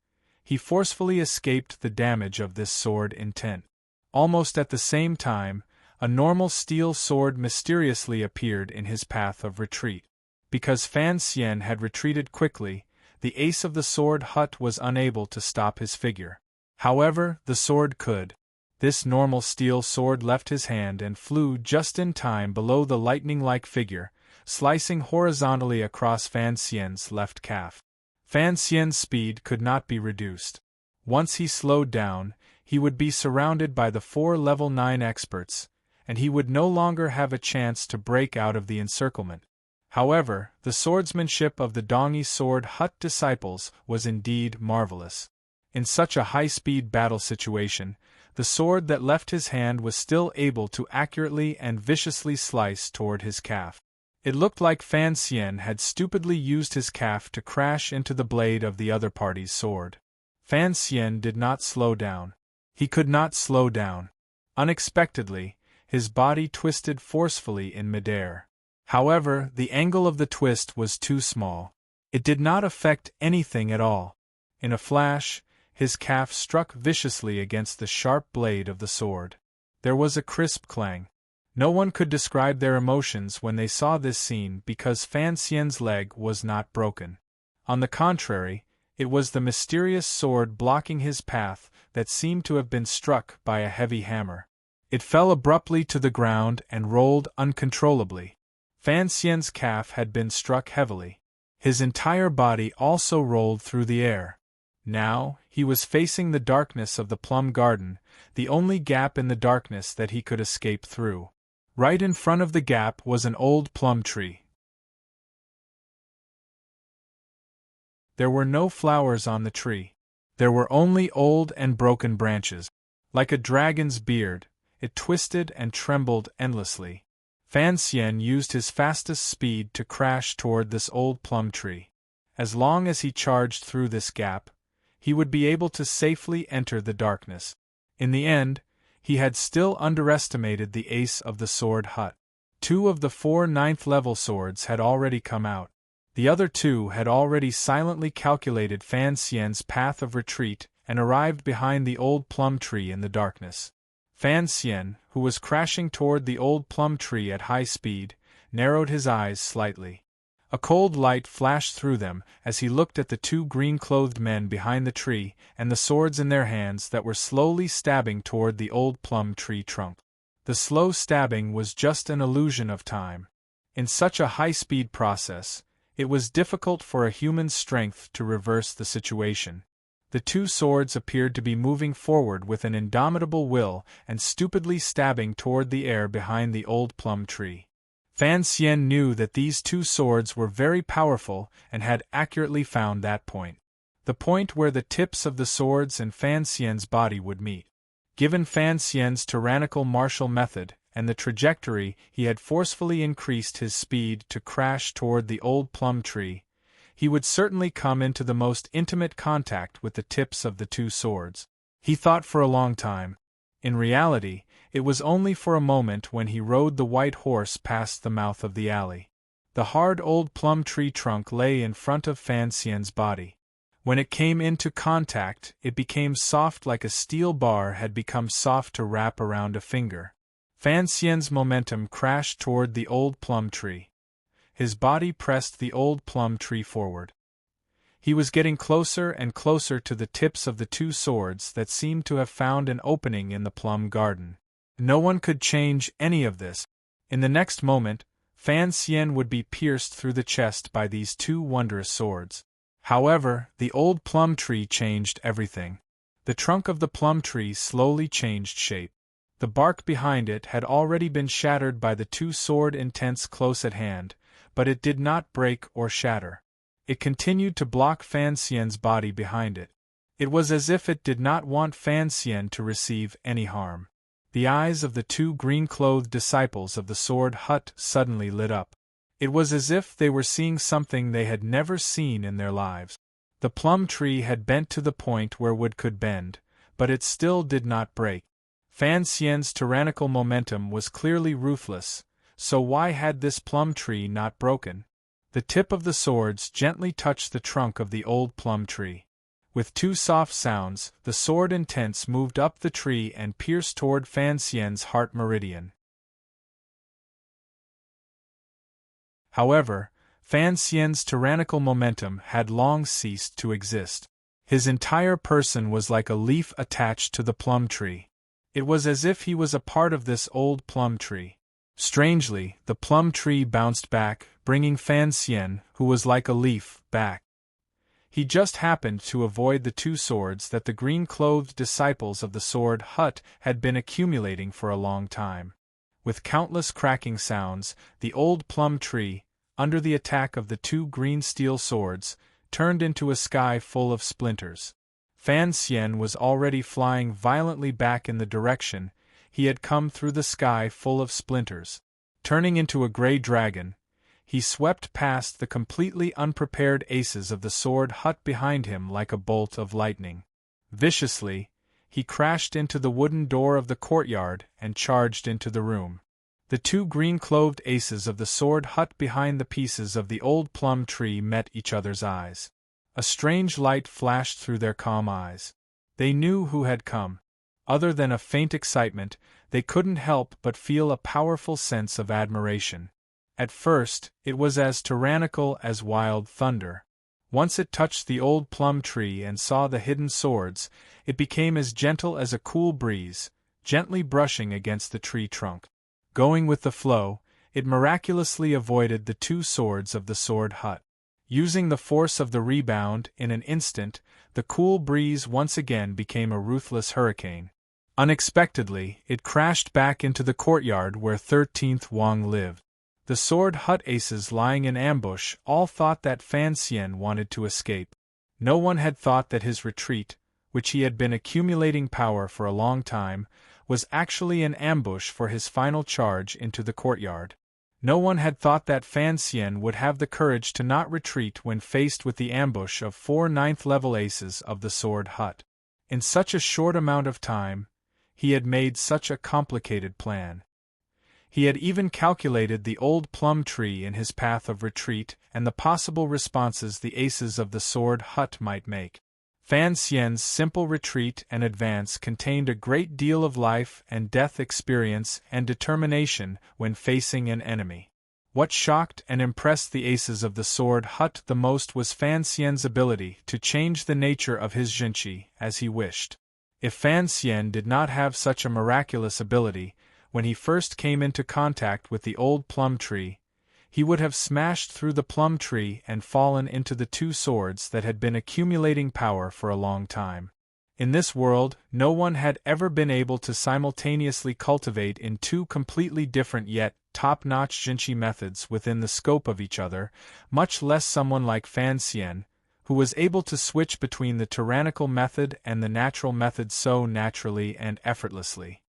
he forcefully escaped the damage of this sword intent. Almost at the same time, a normal steel sword mysteriously appeared in his path of retreat. Because Fan Xian had retreated quickly, the ace of the sword hut was unable to stop his figure. However, the sword could. This normal steel sword left his hand and flew just in time below the lightning-like figure, slicing horizontally across Fan Xian's left calf. Fan Xian's speed could not be reduced. Once he slowed down, he would be surrounded by the 4 level 9 experts, and he would no longer have a chance to break out of the encirclement. However, the swordsmanship of the Dongi Sword Hut disciples was indeed marvelous. In such a high-speed battle situation, the sword that left his hand was still able to accurately and viciously slice toward his calf. It looked like Fan Xian had stupidly used his calf to crash into the blade of the other party's sword. Fan Xian did not slow down. He could not slow down. Unexpectedly, his body twisted forcefully in midair. However, the angle of the twist was too small. It did not affect anything at all. In a flash, his calf struck viciously against the sharp blade of the sword. There was a crisp clang. No one could describe their emotions when they saw this scene because Fan Xian's leg was not broken. On the contrary, it was the mysterious sword blocking his path that seemed to have been struck by a heavy hammer. It fell abruptly to the ground and rolled uncontrollably. Fan Xian's calf had been struck heavily. His entire body also rolled through the air. Now, he was facing the darkness of the plum garden, the only gap in the darkness that he could escape through. Right in front of the gap was an old plum tree. There were no flowers on the tree. There were only old and broken branches. Like a dragon's beard, it twisted and trembled endlessly. Fan Xian used his fastest speed to crash toward this old plum tree. As long as he charged through this gap, he would be able to safely enter the darkness. In the end, he had still underestimated the ace of the sword hut. 2 of the 4 9th-level swords had already come out. The other 2 had already silently calculated Fan Xian's path of retreat and arrived behind the old plum tree in the darkness. Fan Xian, who was crashing toward the old plum tree at high speed, narrowed his eyes slightly. A cold light flashed through them as he looked at the 2 green-clothed men behind the tree and the swords in their hands that were slowly stabbing toward the old plum tree trunk. The slow stabbing was just an illusion of time. In such a high-speed process, it was difficult for a human's strength to reverse the situation. The 2 swords appeared to be moving forward with an indomitable will and stupidly stabbing toward the air behind the old plum tree. Fan Xian knew that these 2 swords were very powerful and had accurately found that point. The point where the tips of the swords and Fan Xian's body would meet. Given Fan Xian's tyrannical martial method and the trajectory, he had forcefully increased his speed to crash toward the old plum tree. He would certainly come into the most intimate contact with the tips of the 2 swords. He thought for a long time. In reality, it was only for a moment when he rode the white horse past the mouth of the alley. The hard old plum tree trunk lay in front of Fan Xian's body. When it came into contact, it became soft like a steel bar had become soft to wrap around a finger. Fan Xian's momentum crashed toward the old plum tree. His body pressed the old plum tree forward. He was getting closer and closer to the tips of the 2 swords that seemed to have found an opening in the plum garden. No one could change any of this. In the next moment, Fan Xian would be pierced through the chest by these 2 wondrous swords. However, the old plum tree changed everything. The trunk of the plum tree slowly changed shape. The bark behind it had already been shattered by the 2 sword intense close at hand, but it did not break or shatter. It continued to block Fan Xian's body behind it. It was as if it did not want Fan Xian to receive any harm. The eyes of the 2 green-clothed disciples of the sword hut suddenly lit up. It was as if they were seeing something they had never seen in their lives. The plum tree had bent to the point where wood could bend, but it still did not break. Fan Xian's tyrannical momentum was clearly ruthless, so why had this plum tree not broken? The tip of the swords gently touched the trunk of the old plum tree. With 2 soft sounds, the sword intents moved up the tree and pierced toward Fan Xian's heart meridian. However, Fan Xian's tyrannical momentum had long ceased to exist. His entire person was like a leaf attached to the plum tree. It was as if he was a part of this old plum tree. Strangely, the plum tree bounced back, bringing Fan Xian, who was like a leaf, back. He just happened to avoid the 2 swords that the green-clothed disciples of the sword hut had been accumulating for a long time. With countless cracking sounds, the old plum tree, under the attack of the two green steel swords, turned into a sky full of splinters. Fan Xian was already flying violently back in the direction he had come through the sky full of splinters. Turning into a gray dragon, he swept past the completely unprepared aces of the sword hut behind him like a bolt of lightning. Viciously, he crashed into the wooden door of the courtyard and charged into the room. The two green-cloved aces of the sword hut behind the pieces of the old plum tree met each other's eyes. A strange light flashed through their calm eyes. They knew who had come. Other than a faint excitement, they couldn't help but feel a powerful sense of admiration. At first, it was as tyrannical as wild thunder. Once it touched the old plum tree and saw the hidden swords, it became as gentle as a cool breeze, gently brushing against the tree trunk. Going with the flow, it miraculously avoided the two swords of the sword hut. Using the force of the rebound, in an instant, the cool breeze once again became a ruthless hurricane. Unexpectedly, it crashed back into the courtyard where 13th Wang lived. The sword hut aces lying in ambush all thought that Fan Xian wanted to escape. No one had thought that his retreat, which he had been accumulating power for a long time, was actually an ambush for his final charge into the courtyard. No one had thought that Fan Xian would have the courage to not retreat when faced with the ambush of 4 ninth-level aces of the sword hut. In such a short amount of time, he had made such a complicated plan. He had even calculated the old plum tree in his path of retreat and the possible responses the aces of the sword hut might make. Fan Xian's simple retreat and advance contained a great deal of life and death experience and determination when facing an enemy. What shocked and impressed the aces of the sword hut the most was Fan Xian's ability to change the nature of his jinchi as he wished. If Fan Xian did not have such a miraculous ability, when he first came into contact with the old plum tree, he would have smashed through the plum tree and fallen into the two swords that had been accumulating power for a long time. In this world, no one had ever been able to simultaneously cultivate in two completely different yet top-notch jinchi methods within the scope of each other, much less someone like Fan Xian, who was able to switch between the tyrannical method and the natural method so naturally and effortlessly.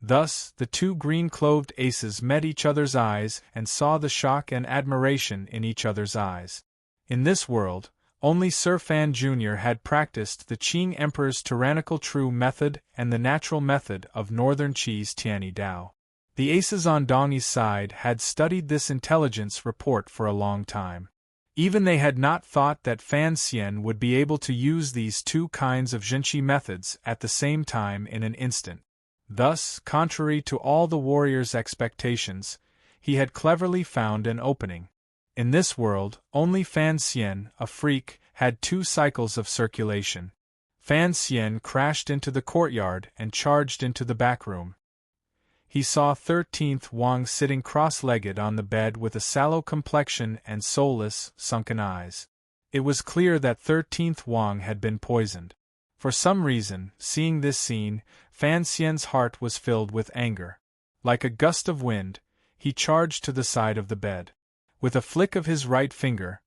Thus, the two green-cloved aces met each other's eyes and saw the shock and admiration in each other's eyes. In this world, only Sir Fan Jr. had practiced the Qing Emperor's tyrannical true method and the natural method of Northern Qi's Tianyi Dao. The aces on Dongyi's side had studied this intelligence report for a long time. Even they had not thought that Fan Xian would be able to use these two kinds of jinchi methods at the same time in an instant. Thus, contrary to all the warrior's expectations, he had cleverly found an opening. In this world, only Fan Xian, a freak, had 2 cycles of circulation. Fan Xian crashed into the courtyard and charged into the back room. He saw 13th Wang sitting cross-legged on the bed with a sallow complexion and soulless, sunken eyes. It was clear that 13th Wang had been poisoned. For some reason, seeing this scene, Fan Xian's heart was filled with anger. Like a gust of wind, he charged to the side of the bed. With a flick of his right finger,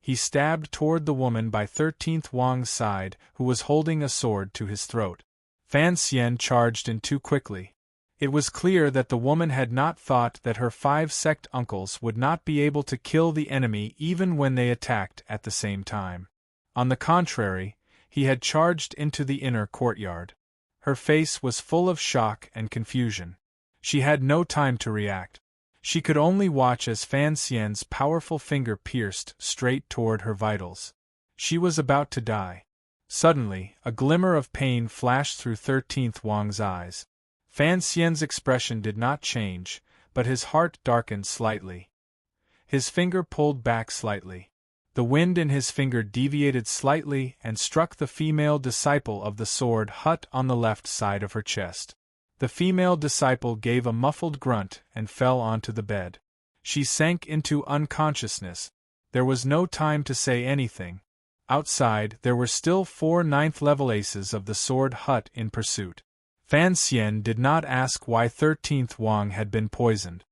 he stabbed toward the woman by 13th Wang's side, who was holding a sword to his throat. Fan Xian charged in too quickly. It was clear that the woman had not thought that her 5 sect uncles would not be able to kill the enemy even when they attacked at the same time. On the contrary, he had charged into the inner courtyard. Her face was full of shock and confusion. She had no time to react. She could only watch as Fan Xian's powerful finger pierced straight toward her vitals. She was about to die. Suddenly, a glimmer of pain flashed through 13th Wang's eyes. Fan Xian's expression did not change, but his heart darkened slightly. His finger pulled back slightly. The wind in his finger deviated slightly and struck the female disciple of the sword hut on the left side of her chest. The female disciple gave a muffled grunt and fell onto the bed. She sank into unconsciousness. There was no time to say anything. Outside, there were still 4 ninth-level aces of the sword hut in pursuit. Fan Xian did not ask why 13th Wang had been poisoned.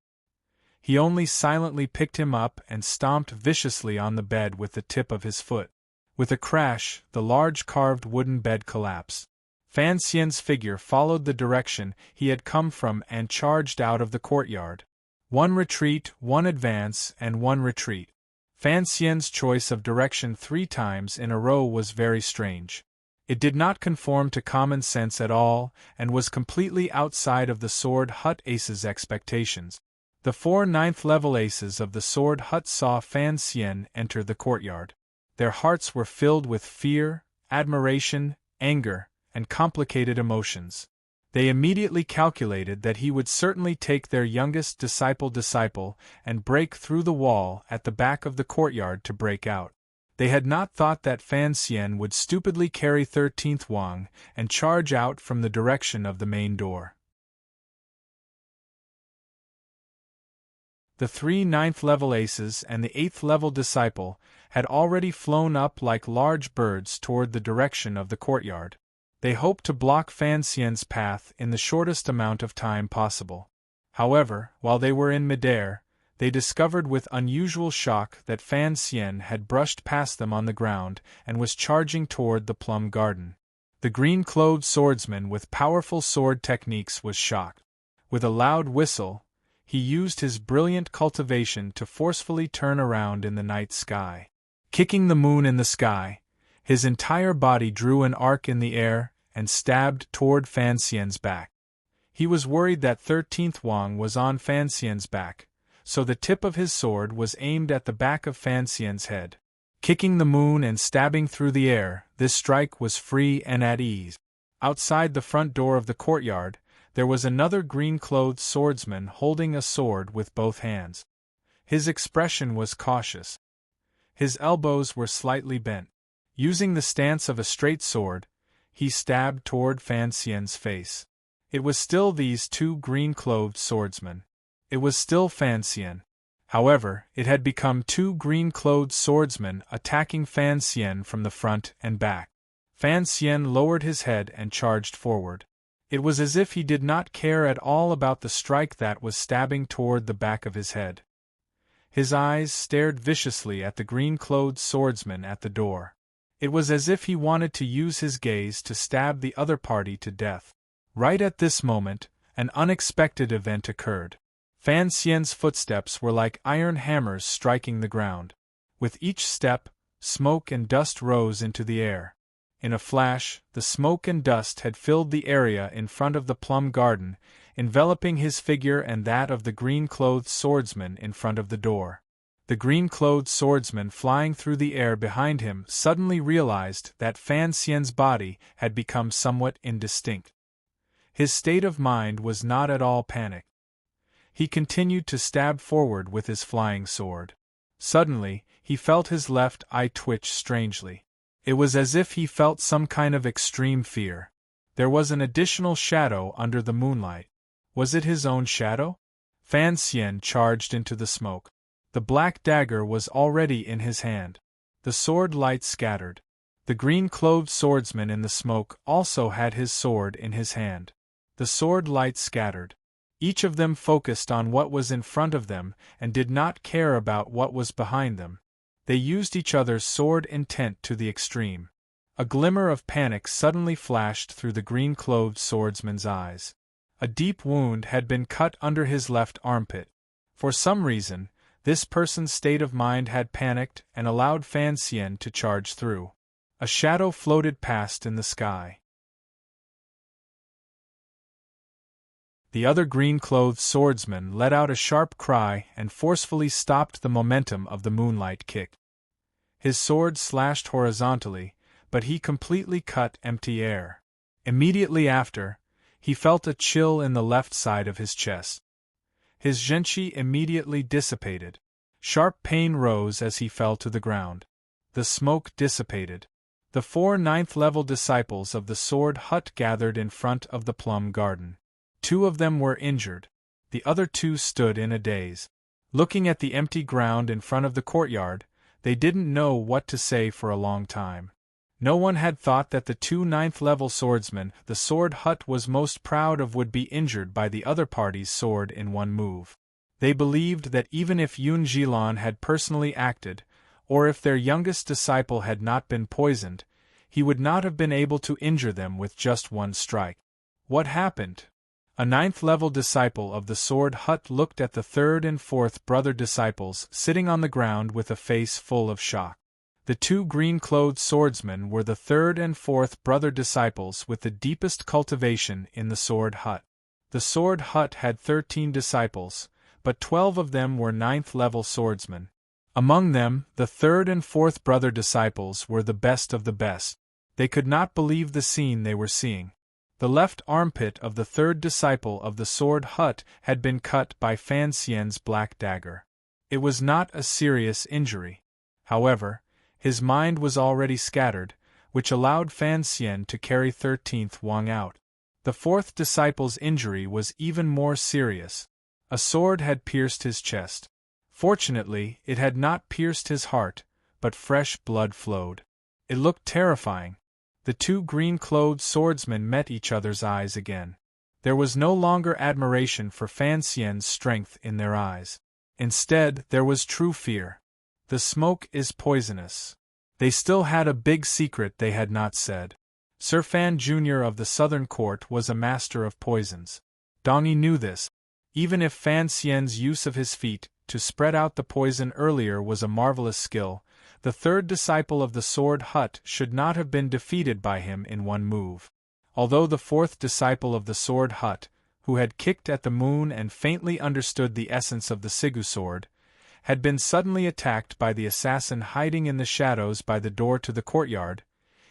He only silently picked him up and stomped viciously on the bed with the tip of his foot. With a crash, the large carved wooden bed collapsed. Fan Xian's figure followed the direction he had come from and charged out of the courtyard. One retreat, one advance, and one retreat. Fan Xian's choice of direction 3 times in a row was very strange. It did not conform to common sense at all, and was completely outside of the Sword Hut Ace's expectations. The 4 ninth-level aces of the Sword Hut saw Fan Xian enter the courtyard. Their hearts were filled with fear, admiration, anger, and complicated emotions. They immediately calculated that he would certainly take their youngest disciple and break through the wall at the back of the courtyard to break out. They had not thought that Fan Xian would stupidly carry 13th Wang and charge out from the direction of the main door. The 3 ninth-level aces and the 8th-level disciple had already flown up like large birds toward the direction of the courtyard. They hoped to block Fan Xian's path in the shortest amount of time possible. However, while they were in midair, they discovered with unusual shock that Fan Xian had brushed past them on the ground and was charging toward the plum garden. The green-clothed swordsman with powerful sword techniques was shocked. With a loud whistle, he used his brilliant cultivation to forcefully turn around in the night sky. Kicking the moon in the sky, his entire body drew an arc in the air and stabbed toward Fan Xian's back. He was worried that 13th Wang was on Fan Xian's back, so the tip of his sword was aimed at the back of Fan Xian's head. Kicking the moon and stabbing through the air, this strike was free and at ease. Outside the front door of the courtyard, there was another green-clothed swordsman holding a sword with both hands. His expression was cautious. His elbows were slightly bent. Using the stance of a straight sword, he stabbed toward Fan Xian's face. It was still these 2 green-clothed swordsmen. It was still Fan Xian. However, it had become 2 green-clothed swordsmen attacking Fan Xian from the front and back. Fan Xian lowered his head and charged forward. It was as if he did not care at all about the strike that was stabbing toward the back of his head. His eyes stared viciously at the green-clothed swordsman at the door. It was as if he wanted to use his gaze to stab the other party to death. Right at this moment, an unexpected event occurred. Fan Xian's footsteps were like iron hammers striking the ground. With each step, smoke and dust rose into the air. In a flash, the smoke and dust had filled the area in front of the plum garden, enveloping his figure and that of the green-clothed swordsman in front of the door. The green-clothed swordsman flying through the air behind him suddenly realized that Fan Xian's body had become somewhat indistinct. His state of mind was not at all panicked. He continued to stab forward with his flying sword. Suddenly, he felt his left eye twitch strangely. It was as if he felt some kind of extreme fear. There was an additional shadow under the moonlight. Was it his own shadow? Fan Xian charged into the smoke. The black dagger was already in his hand. The sword light scattered. The green-clothed swordsman in the smoke also had his sword in his hand. The sword light scattered. Each of them focused on what was in front of them and did not care about what was behind them. They used each other's sword intent to the extreme. A glimmer of panic suddenly flashed through the green-clothed swordsman's eyes. A deep wound had been cut under his left armpit. For some reason, this person's state of mind had panicked and allowed Fan Xian to charge through. A shadow floated past in the sky. The other green-clothed swordsman let out a sharp cry and forcefully stopped the momentum of the moonlight kick. His sword slashed horizontally, but he completely cut empty air. Immediately after, he felt a chill in the left side of his chest. His zhenqi immediately dissipated. Sharp pain rose as he fell to the ground. The smoke dissipated. The 4 ninth-level disciples of the Sword Hut gathered in front of the plum garden. 2 of them were injured. The other 2 stood in a daze. Looking at the empty ground in front of the courtyard, they didn't know what to say for a long time. No one had thought that the 2 ninth-level swordsmen the Sword Hut was most proud of would be injured by the other party's sword in one move. They believed that even if Yun Jilin had personally acted, or if their youngest disciple had not been poisoned, he would not have been able to injure them with just one strike. What happened? A 9th-level disciple of the Sword Hut looked at the 3rd and 4th brother disciples sitting on the ground with a face full of shock. The 2 green-clothed swordsmen were the 3rd and 4th brother disciples with the deepest cultivation in the Sword Hut. The Sword Hut had 13 disciples, but 12 of them were 9th-level swordsmen. Among them, the 3rd and 4th brother disciples were the best of the best. They could not believe the scene they were seeing. The left armpit of the 3rd disciple of the Sword Hut had been cut by Fan Xian's black dagger. It was not a serious injury. However, his mind was already scattered, which allowed Fan Xian to carry 13th Wang out. The 4th disciple's injury was even more serious. A sword had pierced his chest. Fortunately, it had not pierced his heart, but fresh blood flowed. It looked terrifying. The 2 green-clothed swordsmen met each other's eyes again. There was no longer admiration for Fan Xian's strength in their eyes. Instead, there was true fear. The smoke is poisonous. They still had a big secret they had not said. Sir Fan Jr. of the Southern Court was a master of poisons. Dong Yi knew this. Even if Fan Xian's use of his feet to spread out the poison earlier was a marvelous skill, the 3rd disciple of the Sword Hut should not have been defeated by him in one move. Although the 4th disciple of the Sword Hut, who had kicked at the moon and faintly understood the essence of the Sigu sword, had been suddenly attacked by the assassin hiding in the shadows by the door to the courtyard,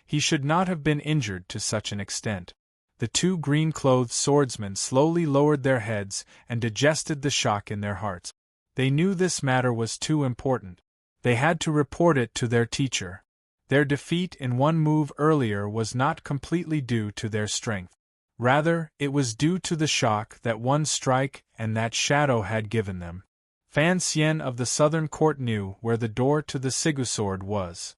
he should not have been injured to such an extent. The 2 green-clothed swordsmen slowly lowered their heads and digested the shock in their hearts. They knew this matter was too important. They had to report it to their teacher. Their defeat in one move earlier was not completely due to their strength. Rather, it was due to the shock that one strike and that shadow had given them. Fan Xian of the Southern Court knew where the door to the Sigu sword was.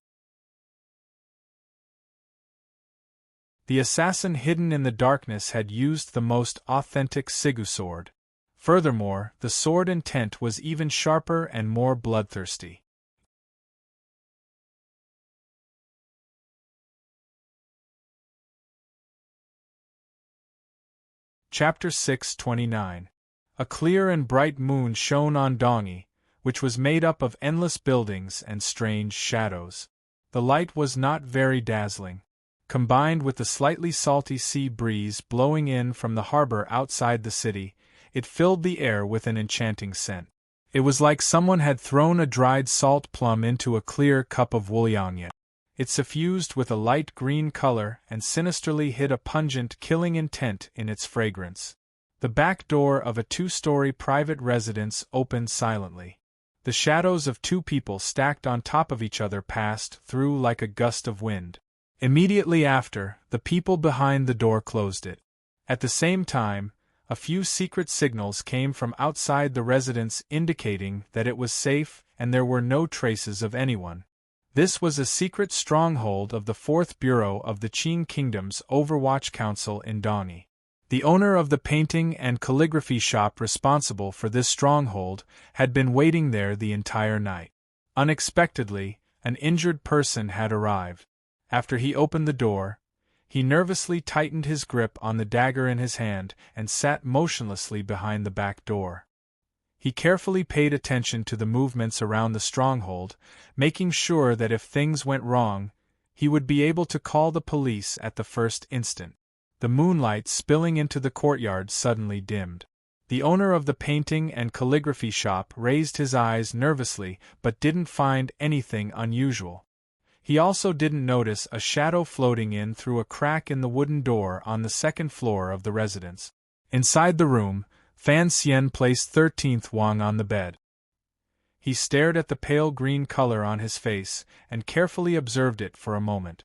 The assassin hidden in the darkness had used the most authentic Sigu sword. Furthermore, the sword intent was even sharper and more bloodthirsty. Chapter 629. A clear and bright moon shone on Dong Yi, which was made up of endless buildings and strange shadows. The light was not very dazzling. Combined with the slightly salty sea breeze blowing in from the harbor outside the city, it filled the air with an enchanting scent. It was like someone had thrown a dried salt plum into a clear cup of wulyangyang. It suffused with a light green color and sinisterly hid a pungent, killing intent in its fragrance. The back door of a 2-story private residence opened silently. The shadows of 2 people stacked on top of each other passed through like a gust of wind. Immediately after, the people behind the door closed it. At the same time, a few secret signals came from outside the residence indicating that it was safe and there were no traces of anyone. This was a secret stronghold of the 4th Bureau of the Qing Kingdom's Overwatch Council in Dong Yi. The owner of the painting and calligraphy shop responsible for this stronghold had been waiting there the entire night. Unexpectedly, an injured person had arrived. After he opened the door, he nervously tightened his grip on the dagger in his hand and sat motionlessly behind the back door. He carefully paid attention to the movements around the stronghold, making sure that if things went wrong, he would be able to call the police at the first instant. The moonlight spilling into the courtyard suddenly dimmed. The owner of the painting and calligraphy shop raised his eyes nervously but didn't find anything unusual. He also didn't notice a shadow floating in through a crack in the wooden door on the 2nd floor of the residence. Inside the room, Fan Xian placed 13th Wang on the bed. He stared at the pale green color on his face and carefully observed it for a moment.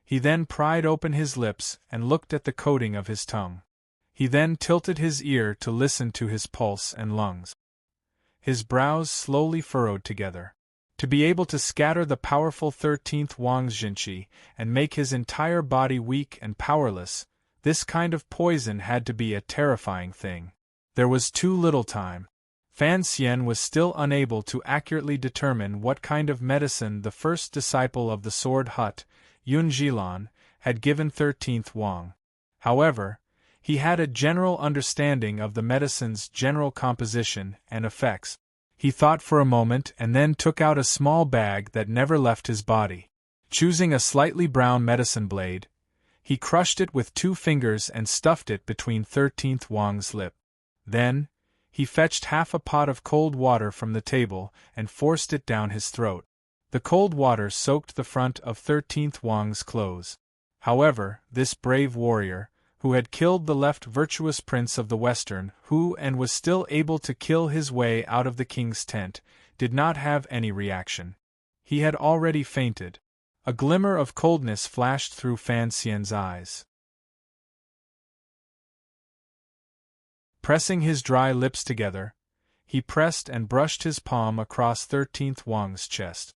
He then pried open his lips and looked at the coating of his tongue. He then tilted his ear to listen to his pulse and lungs. His brows slowly furrowed together. To be able to scatter the powerful 13th Wang's Jinqi and make his entire body weak and powerless, this kind of poison had to be a terrifying thing. There was too little time. Fan Xian was still unable to accurately determine what kind of medicine the first disciple of the Sword Hut, Yun Jilan, had given 13th Wang. However, he had a general understanding of the medicine's general composition and effects. He thought for a moment and then took out a small bag that never left his body. Choosing a slightly brown medicine blade, he crushed it with 2 fingers and stuffed it between 13th Wang's lip. Then, he fetched half a pot of cold water from the table and forced it down his throat. The cold water soaked the front of 13th Wang's clothes. However, this brave warrior, who had killed the left virtuous prince of the Western, and was still able to kill his way out of the king's tent, did not have any reaction. He had already fainted. A glimmer of coldness flashed through Fan Xian's eyes. Pressing his dry lips together, he pressed and brushed his palm across 13th Wang's chest.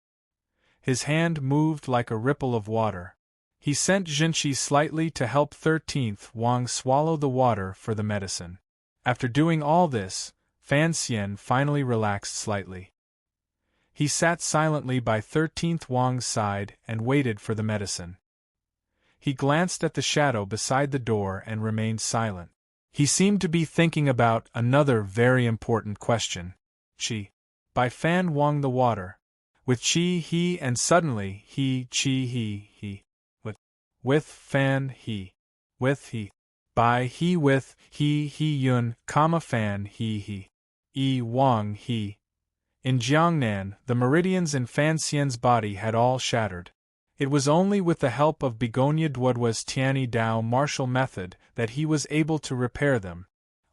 His hand moved like a ripple of water. He sent Jinqi slightly to help 13th Wang swallow the water for the medicine. After doing all this, Fan Xian finally relaxed slightly. He sat silently by 13th Wang's side and waited for the medicine. He glanced at the shadow beside the door and remained silent. He seemed to be thinking about another very important question. Qi. By Fan Wang the water. With Qi he and suddenly he Qi he. With Fan he. With he. By he with he Yun, Fan he. Wang he. In Jiangnan, the meridians in Fan Xian's body had all shattered. It was only with the help of Begonia Duodwa's Tianyi Dao martial method that he was able to repair them.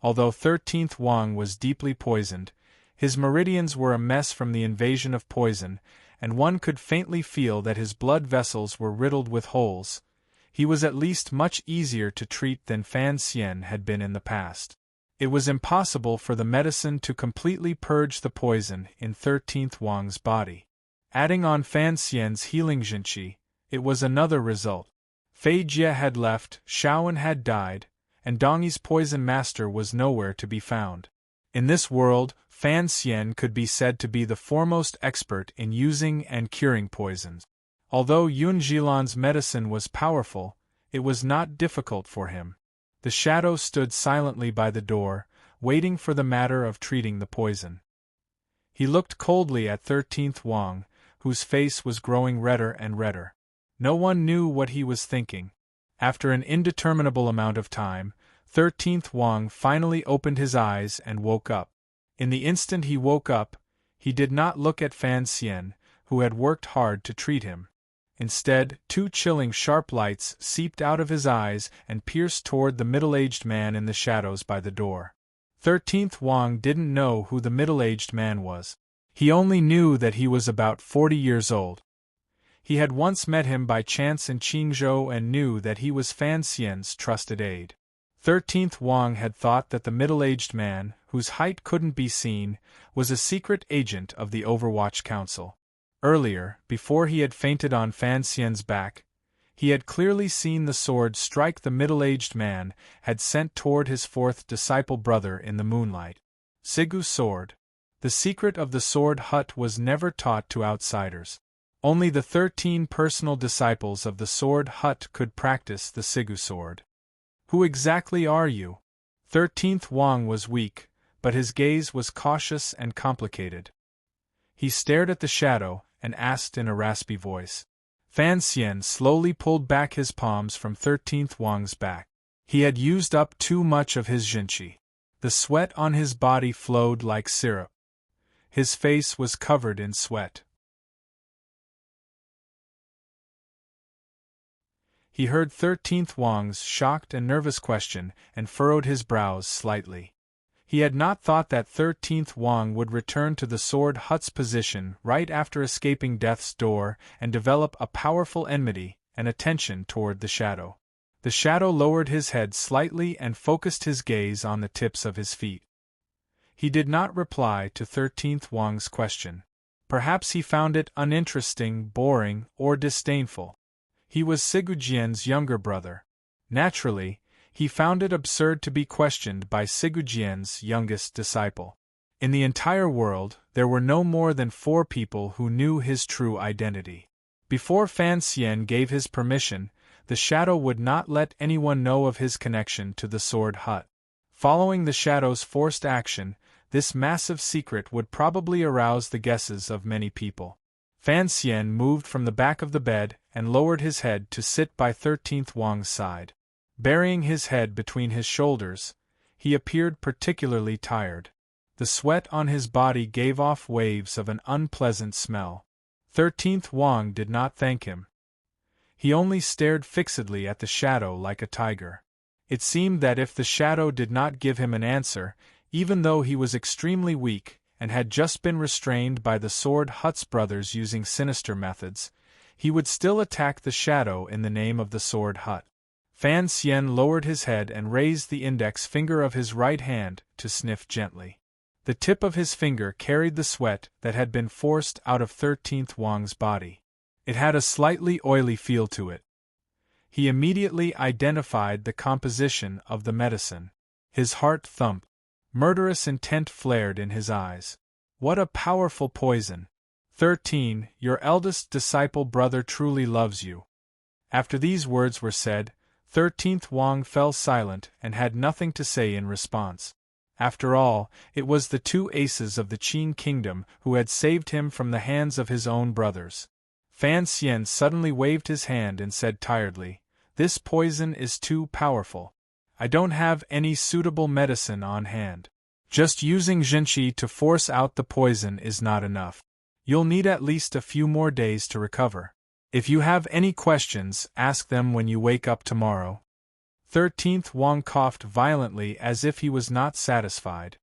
Although 13th Wang was deeply poisoned, his meridians were a mess from the invasion of poison, and one could faintly feel that his blood vessels were riddled with holes. He was at least much easier to treat than Fan Xian had been in the past. It was impossible for the medicine to completely purge the poison in 13th Wang's body. Adding on Fan Xian's healing Jinqi, it was another result. Fei Jie had left, Shaowen had died, and Dongyi's poison master was nowhere to be found. In this world, Fan Xian could be said to be the foremost expert in using and curing poisons. Although Yun Jilan's medicine was powerful, it was not difficult for him. The shadow stood silently by the door, waiting for the matter of treating the poison. He looked coldly at 13th Wang, whose face was growing redder and redder. No one knew what he was thinking. After an indeterminable amount of time, 13th Wang finally opened his eyes and woke up. In the instant he woke up, he did not look at Fan Xian, who had worked hard to treat him. Instead, 2 chilling sharp lights seeped out of his eyes and pierced toward the middle-aged man in the shadows by the door. 13th Wang didn't know who the middle-aged man was. He only knew that he was about 40 years old. He had once met him by chance in Qingzhou and knew that he was Fan Xian's trusted aide. 13th Wang had thought that the middle-aged man, whose height couldn't be seen, was a secret agent of the Overwatch Council. Earlier, before he had fainted on Fan Xian's back, he had clearly seen the sword strike the middle-aged man had sent toward his 4th disciple brother in the moonlight. Sigu sword. The secret of the Sword Hut was never taught to outsiders. Only the 13 personal disciples of the Sword Hut could practice the Sigu sword. Who exactly are you? 13th Wang was weak, but his gaze was cautious and complicated. He stared at the shadow and asked in a raspy voice. Fan Xian slowly pulled back his palms from 13th Wang's back. He had used up too much of his Jinqi. The sweat on his body flowed like syrup. His face was covered in sweat. He heard 13th Wang's shocked and nervous question and furrowed his brows slightly. He had not thought that 13th Wang would return to the Sword Hut's position right after escaping death's door and develop a powerful enmity and attention toward the shadow. The shadow lowered his head slightly and focused his gaze on the tips of his feet. He did not reply to 13th Wang's question. Perhaps he found it uninteresting, boring, or disdainful. He was Sigu Jian's younger brother. Naturally, he found it absurd to be questioned by Sigu Jian's youngest disciple. In the entire world, there were no more than 4 people who knew his true identity. Before Fan Xian gave his permission, the shadow would not let anyone know of his connection to the sword hut. Following the shadow's forced action, this massive secret would probably arouse the guesses of many people. Fan Xian moved from the back of the bed and lowered his head to sit by 13th Wang's side. Burying his head between his shoulders, he appeared particularly tired. The sweat on his body gave off waves of an unpleasant smell. 13th Wang did not thank him. He only stared fixedly at the shadow like a tiger. It seemed that if the shadow did not give him an answer, even though he was extremely weak and had just been restrained by the Sword Hut's brothers using sinister methods, he would still attack the shadow in the name of the Sword Hut. Fan Xian lowered his head and raised the index finger of his right hand to sniff gently. The tip of his finger carried the sweat that had been forced out of 13th Wang's body. It had a slightly oily feel to it. He immediately identified the composition of the medicine. His heart thumped. Murderous intent flared in his eyes. What a powerful poison! 13, your eldest disciple brother truly loves you. After these words were said, 13th Wang fell silent and had nothing to say in response. After all, it was the 2 aces of the Qin kingdom who had saved him from the hands of his own brothers. Fan Xian suddenly waved his hand and said tiredly, "This poison is too powerful. I don't have any suitable medicine on hand. Just using Jinqi to force out the poison is not enough. You'll need at least a few more days to recover. If you have any questions, ask them when you wake up tomorrow." 13th Wang coughed violently as if he was not satisfied.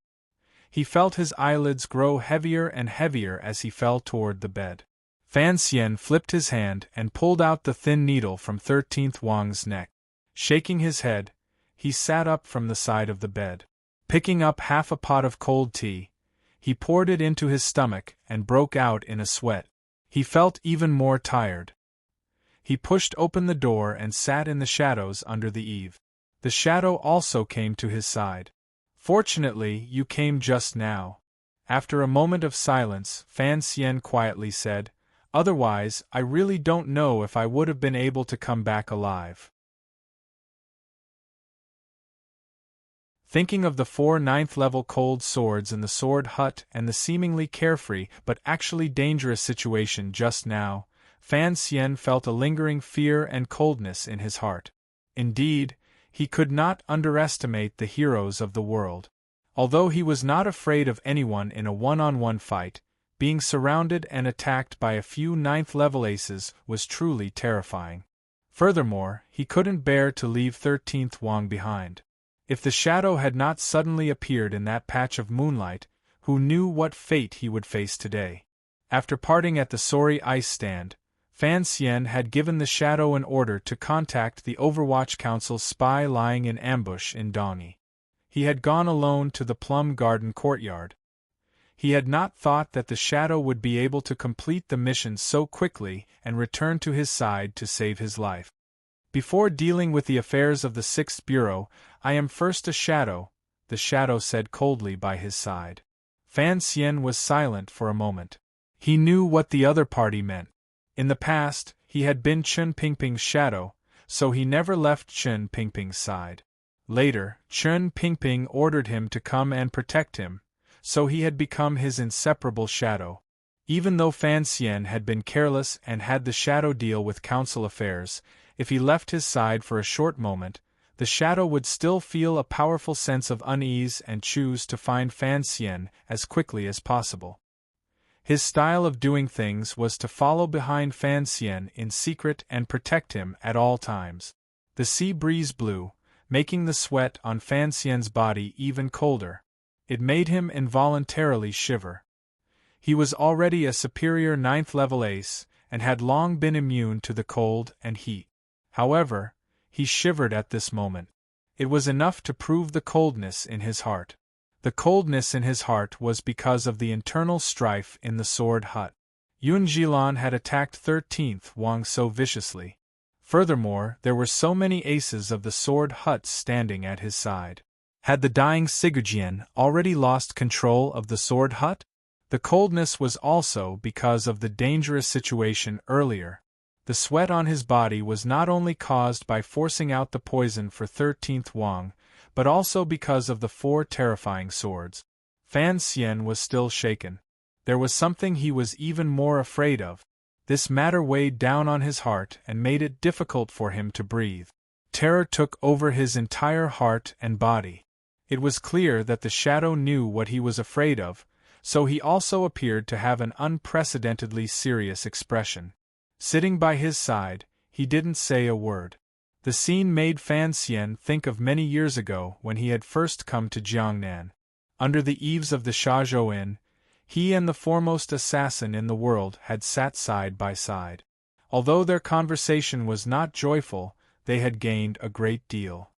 He felt his eyelids grow heavier and heavier as he fell toward the bed. Fan Xian flipped his hand and pulled out the thin needle from 13th Wang's neck. Shaking his head, he sat up from the side of the bed. Picking up half a pot of cold tea, he poured it into his stomach and broke out in a sweat. He felt even more tired. He pushed open the door and sat in the shadows under the eave. The shadow also came to his side. "Fortunately, you came just now." After a moment of silence, Fan Xian quietly said, "Otherwise, I really don't know if I would have been able to come back alive." Thinking of the 4 9th-level cold swords in the sword hut and the seemingly carefree but actually dangerous situation just now, Fan Xian felt a lingering fear and coldness in his heart. Indeed, he could not underestimate the heroes of the world. Although he was not afraid of anyone in a one-on-one fight, being surrounded and attacked by a few 9th-level aces was truly terrifying. Furthermore, he couldn't bear to leave 13th Wang behind. If the shadow had not suddenly appeared in that patch of moonlight, who knew what fate he would face today? After parting at the Sori ice stand, Fan Xian had given the shadow an order to contact the Overwatch Council's spy lying in ambush in Dongyi. He had gone alone to the Plum Garden courtyard. He had not thought that the shadow would be able to complete the mission so quickly and return to his side to save his life. "Before dealing with the affairs of the 6th Bureau, I am first a shadow," the shadow said coldly by his side. Fan Xian was silent for a moment. He knew what the other party meant. In the past, he had been Chen Pingping's shadow, so he never left Chen Pingping's side. Later, Chen Pingping ordered him to come and protect him, so he had become his inseparable shadow. Even though Fan Xian had been careless and had the shadow deal with council affairs, if he left his side for a short moment, the shadow would still feel a powerful sense of unease and choose to find Fan Xian as quickly as possible. His style of doing things was to follow behind Fan Xian in secret and protect him at all times. The sea breeze blew, making the sweat on Fan Xian's body even colder. It made him involuntarily shiver. He was already a superior 9th-level ace, and had long been immune to the cold and heat. However, he shivered at this moment. It was enough to prove the coldness in his heart. The coldness in his heart was because of the internal strife in the sword hut. Yun Jilan had attacked 13th Wang so viciously. Furthermore, there were so many aces of the sword hut standing at his side. Had the dying Sigurjien already lost control of the sword hut? The coldness was also because of the dangerous situation earlier. The sweat on his body was not only caused by forcing out the poison for 13th Wang, but also because of the 4 terrifying swords. Fan Xian was still shaken. There was something he was even more afraid of. This matter weighed down on his heart and made it difficult for him to breathe. Terror took over his entire heart and body. It was clear that the shadow knew what he was afraid of, so he also appeared to have an unprecedentedly serious expression. Sitting by his side, he didn't say a word. The scene made Fan Xian think of many years ago when he had first come to Jiangnan. Under the eaves of the Shazhou Inn, he and the foremost assassin in the world had sat side by side. Although their conversation was not joyful, they had gained a great deal.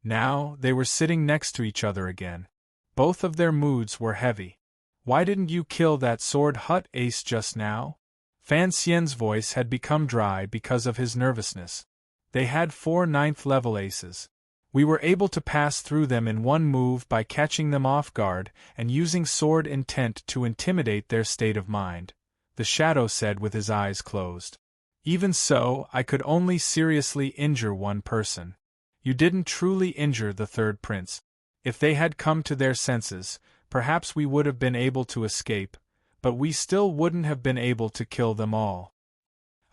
Now, they were sitting next to each other again. Both of their moods were heavy. "Why didn't you kill that sword hut ace just now?" Fan Xian's voice had become dry because of his nervousness. They had 4 9th-level aces. We were able to pass through them in one move by catching them off guard and using sword intent to intimidate their state of mind, the shadow said with his eyes closed. Even so, I could only seriously injure one person. You didn't truly injure the 3rd prince. If they had come to their senses, perhaps we would have been able to escape, but we still wouldn't have been able to kill them all.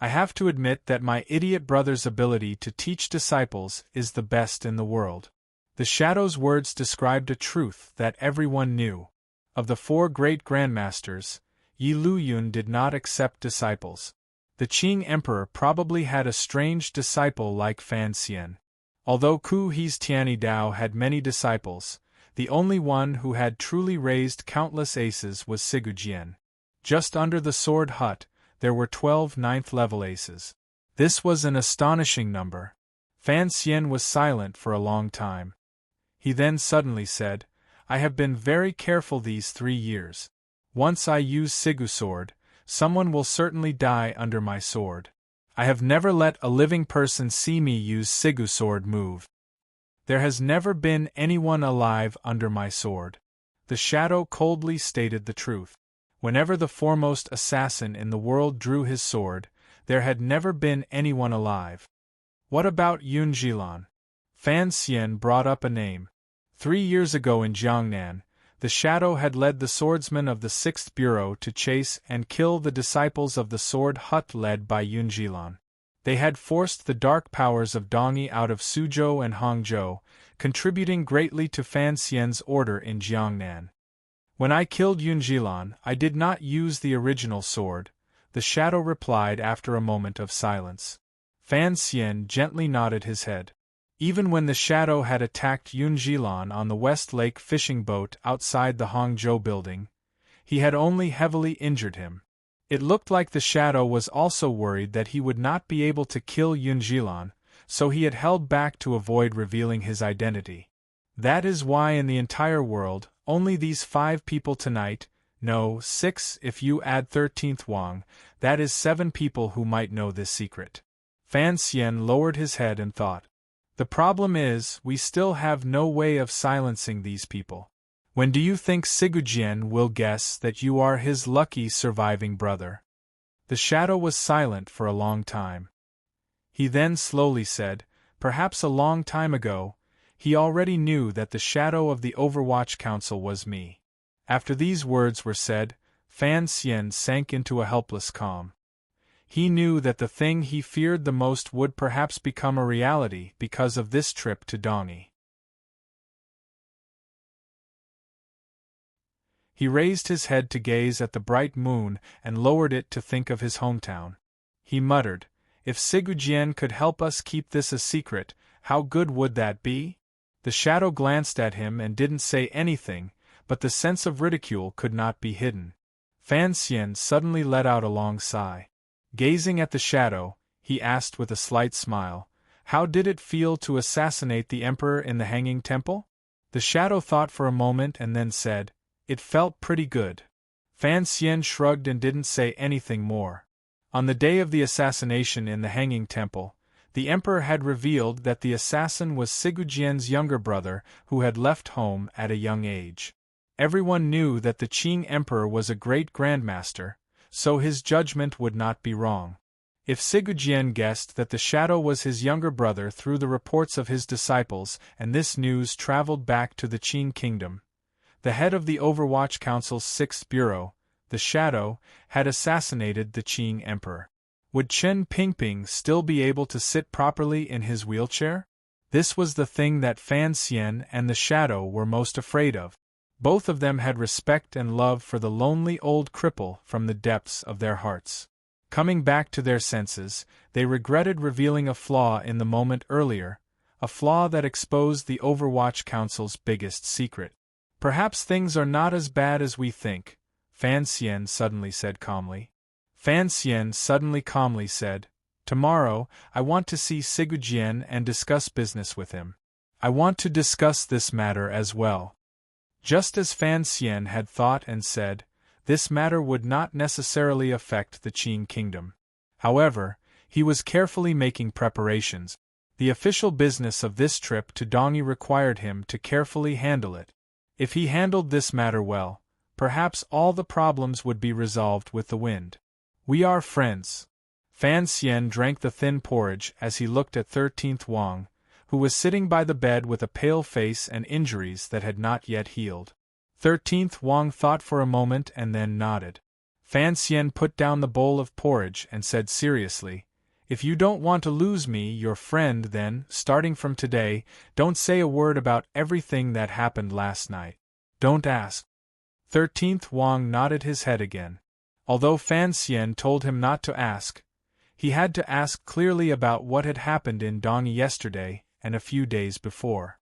I have to admit that my idiot brother's ability to teach disciples is the best in the world. The shadow's words described a truth that everyone knew. Of the 4 great grandmasters, Yi Luyun did not accept disciples. The Qing emperor probably had a strange disciple like Fan Xian. Although Ku He's Tianyi Dao had many disciples, the only one who had truly raised countless aces was Sigurjien. Just under the sword hut, there were 12 9th-level aces. This was an astonishing number. Fan Xian was silent for a long time. He then suddenly said, "I have been very careful these 3 years. Once I use Sigu sword, someone will certainly die under my sword. I have never let a living person see me use Sigu sword move. There has never been anyone alive under my sword." The shadow coldly stated the truth. Whenever the foremost assassin in the world drew his sword, there had never been anyone alive. What about Yun Jilan? Fan Xian brought up a name. 3 years ago in Jiangnan, the shadow had led the swordsmen of the 6th Bureau to chase and kill the disciples of the sword hut led by Yun Jilan. They had forced the dark powers of Dongyi out of Suzhou and Hangzhou, contributing greatly to Fan Xian's order in Jiangnan. When I killed Yun Jilan, I did not use the original sword, the shadow replied after a moment of silence. Fan Xian gently nodded his head. Even when the shadow had attacked Yun Jilan on the West Lake fishing boat outside the Hangzhou building, he had only heavily injured him. It looked like the shadow was also worried that he would not be able to kill Yun Jilan, so he had held back to avoid revealing his identity. That is why in the entire world, only these 5 people tonight, no, 6 if you add 13th Wang, that is 7 people who might know this secret. Fan Xian lowered his head and thought. The problem is, we still have no way of silencing these people. When do you think Sigurjien will guess that you are his lucky surviving brother? The shadow was silent for a long time. He then slowly said, perhaps a long time ago, he already knew that the shadow of the Overwatch Council was me. After these words were said, Fan Xian sank into a helpless calm. He knew that the thing he feared the most would perhaps become a reality because of this trip to Dongyi. He raised his head to gaze at the bright moon and lowered it to think of his hometown. He muttered, if Sigurjien could help us keep this a secret, how good would that be? The shadow glanced at him and didn't say anything, but the sense of ridicule could not be hidden. Fan Xian suddenly let out a long sigh. Gazing at the shadow, he asked with a slight smile, how did it feel to assassinate the emperor in the Hanging Temple? The shadow thought for a moment and then said, it felt pretty good. Fan Xian shrugged and didn't say anything more. On the day of the assassination in the Hanging Temple, The emperor had revealed that the assassin was Sigujian's younger brother who had left home at a young age. Everyone knew that the Qing emperor was a great grandmaster, so his judgment would not be wrong. If Sigujian guessed that the shadow was his younger brother through the reports of his disciples, and this news traveled back to the Qing kingdom, the head of the Overwatch Council's 6th Bureau, the shadow, had assassinated the Qing emperor. Would Chen Pingping still be able to sit properly in his wheelchair? This was the thing that Fan Xian and the shadow were most afraid of. Both of them had respect and love for the lonely old cripple from the depths of their hearts. Coming back to their senses, they regretted revealing a flaw in the moment earlier, a flaw that exposed the Overwatch Council's biggest secret. Perhaps things are not as bad as we think, Fan Xian suddenly said calmly. Fan Xian suddenly calmly said, "Tomorrow, I want to see Sigujian and discuss business with him. I want to discuss this matter as well." Just as Fan Xian had thought and said, this matter would not necessarily affect the Qing kingdom. However, he was carefully making preparations. The official business of this trip to Dongyi required him to carefully handle it. If he handled this matter well, perhaps all the problems would be resolved with the wind. "We are friends." Fan Xian drank the thin porridge as he looked at 13th Wang, who was sitting by the bed with a pale face and injuries that had not yet healed. 13th Wang thought for a moment and then nodded. Fan Xian put down the bowl of porridge and said seriously, "If you don't want to lose me, your friend, then, starting from today, don't say a word about everything that happened last night. Don't ask." 13th Wang nodded his head again. Although Fan Xian told him not to ask, he had to ask clearly about what had happened in Dongyi yesterday and a few days before.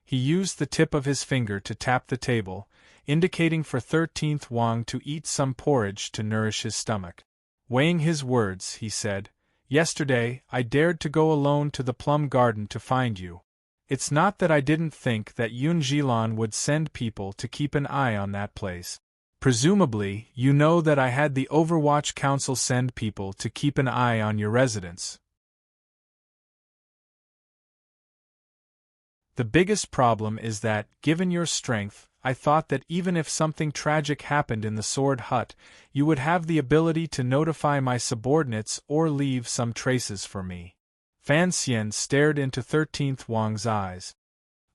He used the tip of his finger to tap the table, indicating for 13th Wang to eat some porridge to nourish his stomach. Weighing his words, he said, "Yesterday, I dared to go alone to the plum garden to find you. It's not that I didn't think that Yun Jilan would send people to keep an eye on that place. Presumably, you know that I had the Overwatch Council send people to keep an eye on your residence. The biggest problem is that, given your strength, I thought that even if something tragic happened in the Sword Hut, you would have the ability to notify my subordinates or leave some traces for me." Fan Xian stared into 13th Wang's eyes.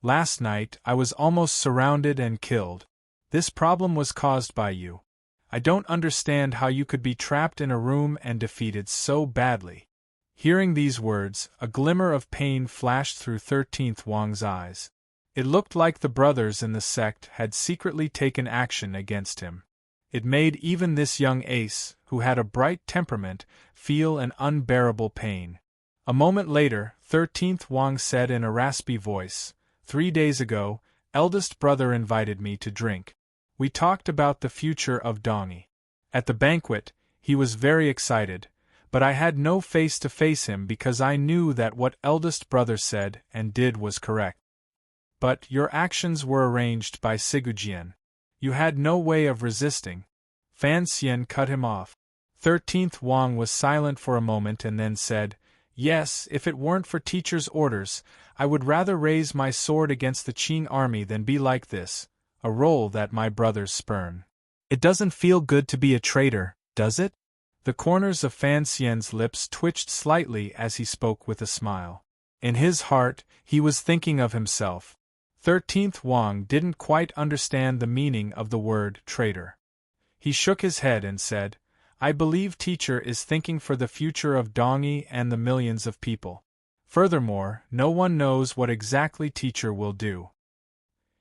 "Last night, I was almost surrounded and killed. This problem was caused by you. I don't understand how you could be trapped in a room and defeated so badly." Hearing these words, a glimmer of pain flashed through 13th Wang's eyes. It looked like the brothers in the sect had secretly taken action against him. It made even this young ace, who had a bright temperament, feel an unbearable pain. A moment later, 13th Wang said in a raspy voice, "3 days ago, eldest brother invited me to drink. We talked about the future of Dongyi. At the banquet, he was very excited, but I had no face to face him because I knew that what eldest brother said and did was correct. But your actions were arranged by Sigujian. You had no way of resisting." Fan Xian cut him off. 13th Wang was silent for a moment and then said, "Yes, if it weren't for teacher's orders, I would rather raise my sword against the Qing army than be like this, a role that my brothers spurn. It doesn't feel good to be a traitor, does it?" The corners of Fan Xian's lips twitched slightly as he spoke with a smile. In his heart, he was thinking of himself. 13th Wang didn't quite understand the meaning of the word traitor. He shook his head and said, "I believe teacher is thinking for the future of Dongyi and the millions of people. Furthermore, no one knows what exactly teacher will do."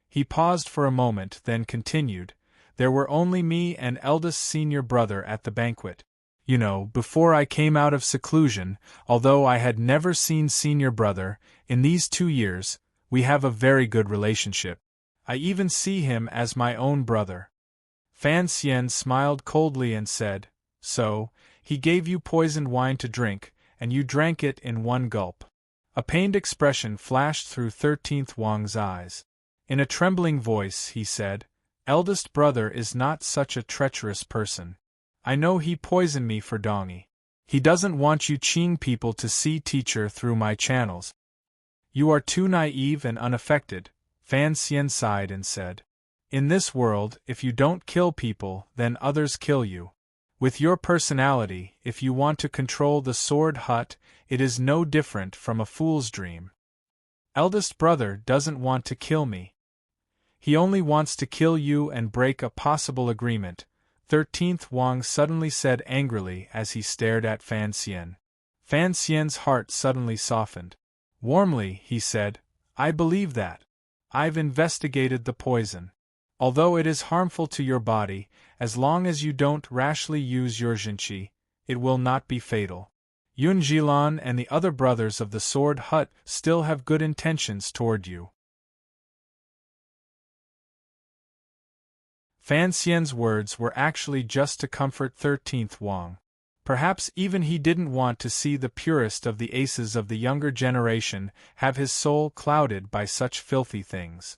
He paused for a moment, then continued, "There were only me and eldest senior brother at the banquet. You know, before I came out of seclusion, although I had never seen senior brother, in these 2 years, we have a very good relationship. I even see him as my own brother." Fan Xian smiled coldly and said, "So, he gave you poisoned wine to drink, and you drank it in one gulp." A pained expression flashed through 13th Wang's eyes. In a trembling voice, he said, "Eldest brother is not such a treacherous person. I know he poisoned me for Dongyi. He doesn't want you Qing people to see teacher through my channels. You are too naive and unaffected, Fan Xian sighed and said. In this world, if you don't kill people, then others kill you. With your personality, if you want to control the sword hut, it is no different from a fool's dream. Eldest brother doesn't want to kill me. He only wants to kill you and break a possible agreement, 13th Wang suddenly said angrily as he stared at Fan Xian. Fan Xian's heart suddenly softened. Warmly, he said, I believe that. I've investigated the poison. Although it is harmful to your body, as long as you don't rashly use your zhenqi, it will not be fatal. Yun Jilan and the other brothers of the Sword Hut still have good intentions toward you. Fan Xian's words were actually just to comfort 13th Wang. Perhaps even he didn't want to see the purest of the aces of the younger generation have his soul clouded by such filthy things.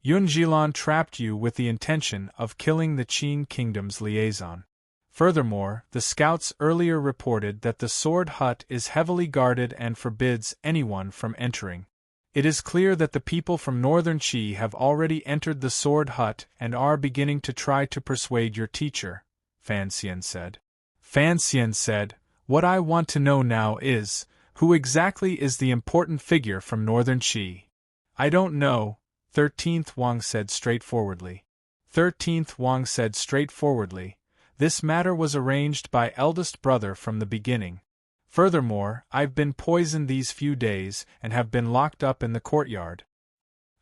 Yun Jilan trapped you with the intention of killing the Qing kingdom's liaison. Furthermore, the scouts earlier reported that the Sword Hut is heavily guarded and forbids anyone from entering. It is clear that the people from northern Qi have already entered the Sword Hut and are beginning to try to persuade your teacher, Fan Xian said. Fan Xian said, What I want to know now is, who exactly is the important figure from northern Qi? I don't know, 13th Wang said straightforwardly. 13th Wang said straightforwardly, this matter was arranged by eldest brother from the beginning. Furthermore, I've been poisoned these few days and have been locked up in the courtyard.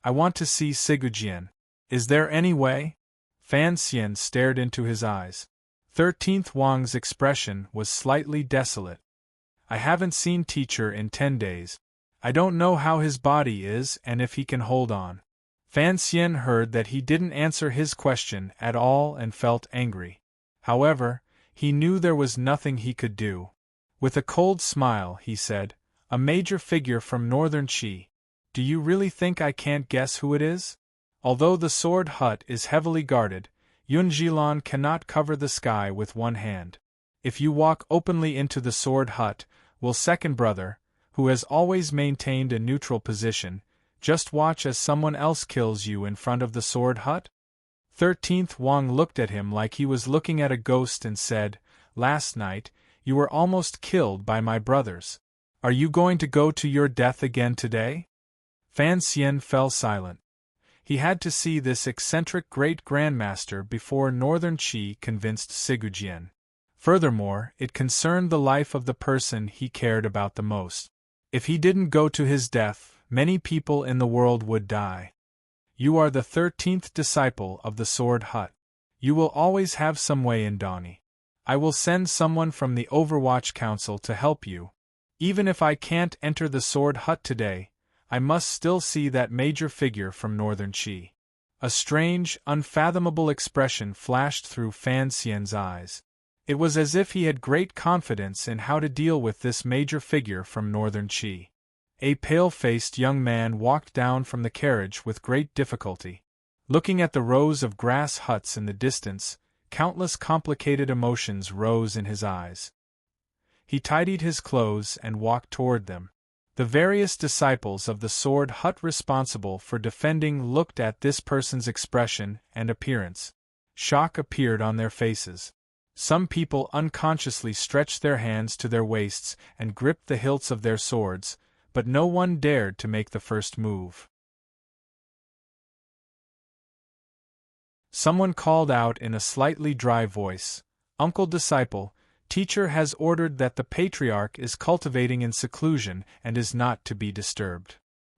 I want to see Sigujian. Is there any way? Fan Xian stared into his eyes. 13th Wang's expression was slightly desolate. I haven't seen teacher in 10 days. I don't know how his body is and if he can hold on. Fan Xian heard that he didn't answer his question at all and felt angry. However, he knew there was nothing he could do. With a cold smile, he said, A major figure from northern Qi. Do you really think I can't guess who it is? Although the Sword Hut is heavily guarded, Yun Jilan cannot cover the sky with one hand. If you walk openly into the Sword Hut, will second brother, who has always maintained a neutral position, just watch as someone else kills you in front of the Sword Hut? 13th Wang looked at him like he was looking at a ghost and said, Last night, you were almost killed by my brothers. Are you going to go to your death again today? Fan Xian fell silent. He had to see this eccentric great-grandmaster before northern Qi convinced Sigujian. Furthermore, it concerned the life of the person he cared about the most. If he didn't go to his death, many people in the world would die. You are the 13th disciple of the Sword Hut. You will always have some way in Dawni. I will send someone from the Overwatch Council to help you. Even if I can't enter the Sword Hut today, I must still see that major figure from northern Qi. A strange, unfathomable expression flashed through Fan Xian's eyes. It was as if he had great confidence in how to deal with this major figure from northern Qi. A pale-faced young man walked down from the carriage with great difficulty. Looking at the rows of grass huts in the distance, countless complicated emotions rose in his eyes. He tidied his clothes and walked toward them. The various disciples of the Sword Hut responsible for defending looked at this person's expression and appearance. Shock appeared on their faces. Some people unconsciously stretched their hands to their waists and gripped the hilts of their swords, but no one dared to make the first move. Someone called out in a slightly dry voice, Uncle Disciple, Teacher has ordered that the Patriarch is cultivating in seclusion and is not to be disturbed.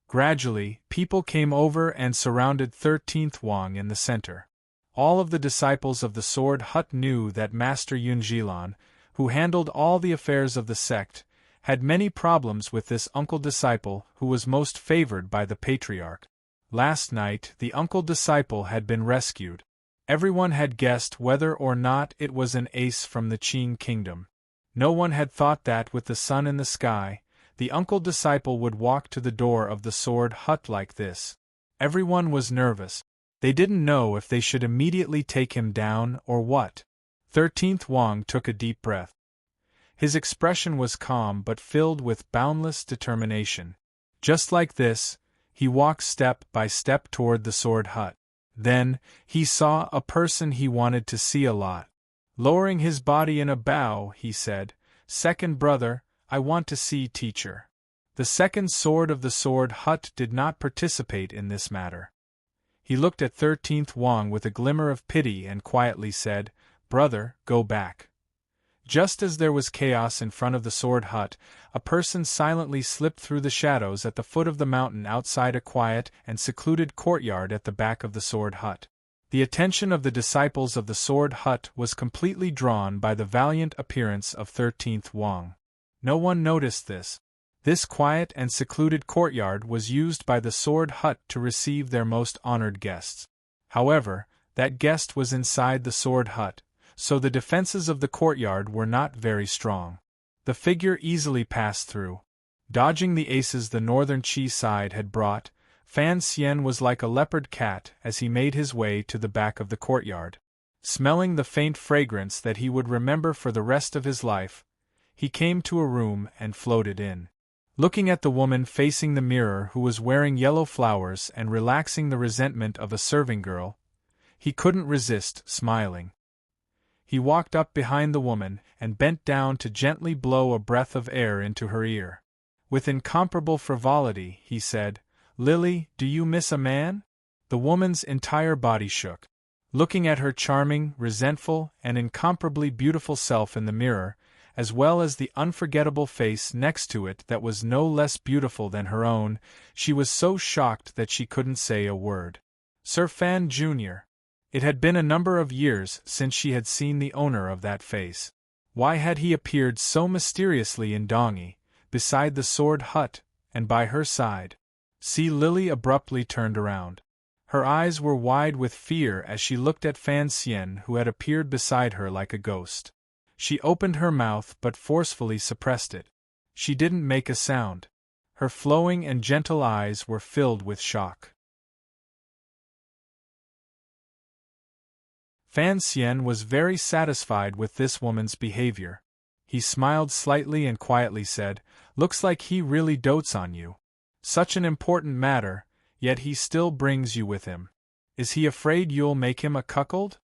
Gradually, people came over and surrounded 13th Wang in the center. All of the disciples of the Sword Hut knew that Master Yun Jilan, who handled all the affairs of the sect, had many problems with this uncle disciple who was most favored by the Patriarch. Last night, the uncle disciple had been rescued. Everyone had guessed whether or not it was an ace from the Qing kingdom. No one had thought that with the sun in the sky, the uncle disciple would walk to the door of the Sword Hut like this. Everyone was nervous. They didn't know if they should immediately take him down or what. 13th Wang took a deep breath. His expression was calm but filled with boundless determination. Just like this, he walked step by step toward the sword hut. Then, he saw a person he wanted to see a lot. Lowering his body in a bow, he said, "Second brother, I want to see teacher." The second sword of the sword hut did not participate in this matter. He looked at 13th Wang with a glimmer of pity and quietly said, "Brother, go back." Just as there was chaos in front of the sword hut, a person silently slipped through the shadows at the foot of the mountain outside a quiet and secluded courtyard at the back of the sword hut. The attention of the disciples of the sword hut was completely drawn by the valiant appearance of 13th Wang. No one noticed this. This quiet and secluded courtyard was used by the sword hut to receive their most honored guests. However, that guest was inside the sword hut, so the defenses of the courtyard were not very strong. The figure easily passed through. Dodging the aces the northern Qi side had brought, Fan Xian was like a leopard cat as he made his way to the back of the courtyard. Smelling the faint fragrance that he would remember for the rest of his life, he came to a room and floated in. Looking at the woman facing the mirror who was wearing yellow flowers and relaxing the resentment of a serving girl, he couldn't resist smiling. He walked up behind the woman and bent down to gently blow a breath of air into her ear. With incomparable frivolity, he said, "Lily, do you miss a man?" The woman's entire body shook. Looking at her charming, resentful, and incomparably beautiful self in the mirror, as well as the unforgettable face next to it that was no less beautiful than her own, she was so shocked that she couldn't say a word. Sir Fan Jr. It had been a number of years since she had seen the owner of that face. Why had he appeared so mysteriously in Dongi, beside the sword hut, and by her side? See, Lily abruptly turned around. Her eyes were wide with fear as she looked at Fan Xian, who had appeared beside her like a ghost. She opened her mouth but forcefully suppressed it. She didn't make a sound. Her flowing and gentle eyes were filled with shock. Fan Xian was very satisfied with this woman's behavior. He smiled slightly and quietly said, "Looks like he really dotes on you. Such an important matter, yet he still brings you with him. Is he afraid you'll make him a cuckold?"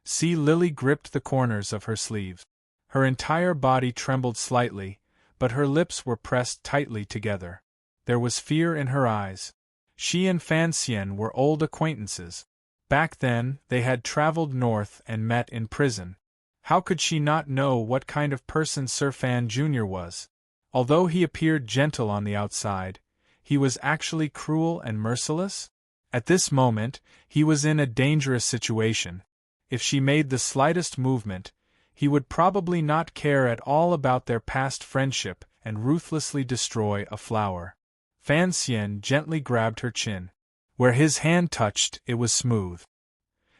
See, Lily gripped the corners of her sleeves. Her entire body trembled slightly, but her lips were pressed tightly together. There was fear in her eyes. She and Fan Xian were old acquaintances. Back then, they had traveled north and met in prison. How could she not know what kind of person Sir Fan Jr. was? Although he appeared gentle on the outside, he was actually cruel and merciless? At this moment, he was in a dangerous situation. If she made the slightest movement, he would probably not care at all about their past friendship and ruthlessly destroy a flower. Fan Xian gently grabbed her chin. Where his hand touched, it was smooth.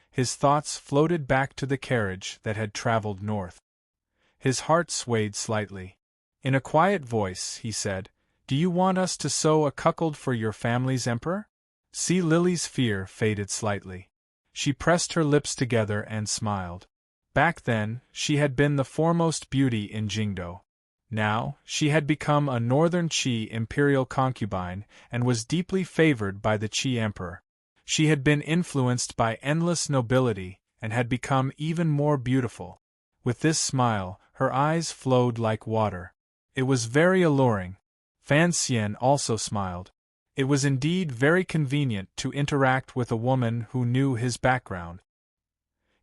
His thoughts floated back to the carriage that had traveled north. His heart swayed slightly. In a quiet voice, he said, "Do you want us to sew a cuckold for your family's emperor?" See, Lily's fear faded slightly. She pressed her lips together and smiled. Back then, she had been the foremost beauty in Jingdo. Now, she had become a northern Qi imperial concubine and was deeply favored by the Qi emperor. She had been influenced by endless nobility and had become even more beautiful. With this smile, her eyes flowed like water. It was very alluring. Fan Xian also smiled. It was indeed very convenient to interact with a woman who knew his background.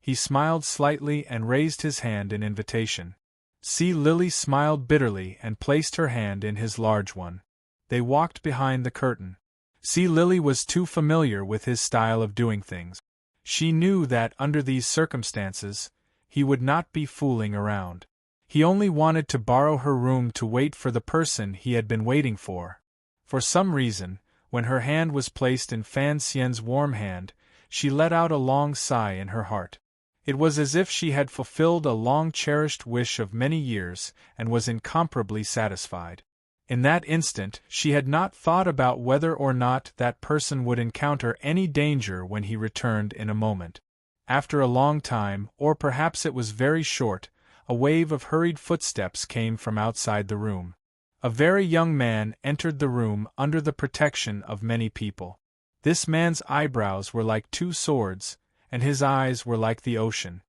He smiled slightly and raised his hand in invitation. See, Lily smiled bitterly and placed her hand in his large one. They walked behind the curtain. See, Lily was too familiar with his style of doing things. She knew that under these circumstances, he would not be fooling around. He only wanted to borrow her room to wait for the person he had been waiting for. For some reason, when her hand was placed in Fan Xian's warm hand, she let out a long sigh in her heart. It was as if she had fulfilled a long-cherished wish of many years and was incomparably satisfied. In that instant, she had not thought about whether or not that person would encounter any danger when he returned in a moment. After a long time, or perhaps it was very short, a wave of hurried footsteps came from outside the room. A very young man entered the room under the protection of many people. This man's eyebrows were like two swords, and his eyes were like the ocean.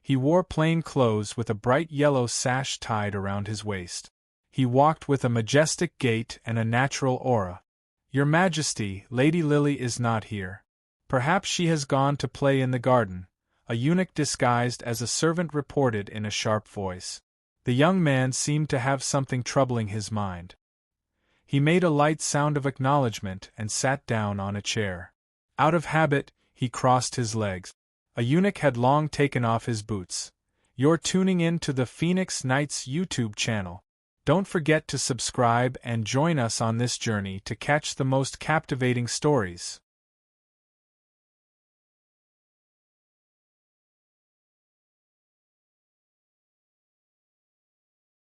He wore plain clothes with a bright yellow sash tied around his waist. He walked with a majestic gait and a natural aura. "Your Majesty, Lady Lily is not here. Perhaps she has gone to play in the garden," a eunuch disguised as a servant reported in a sharp voice. The young man seemed to have something troubling his mind. He made a light sound of acknowledgement and sat down on a chair. Out of habit, he crossed his legs. A eunuch had long taken off his boots. "You're tuning in to the Phoenix Nights YouTube channel. Don't forget to subscribe and join us on this journey to catch the most captivating stories."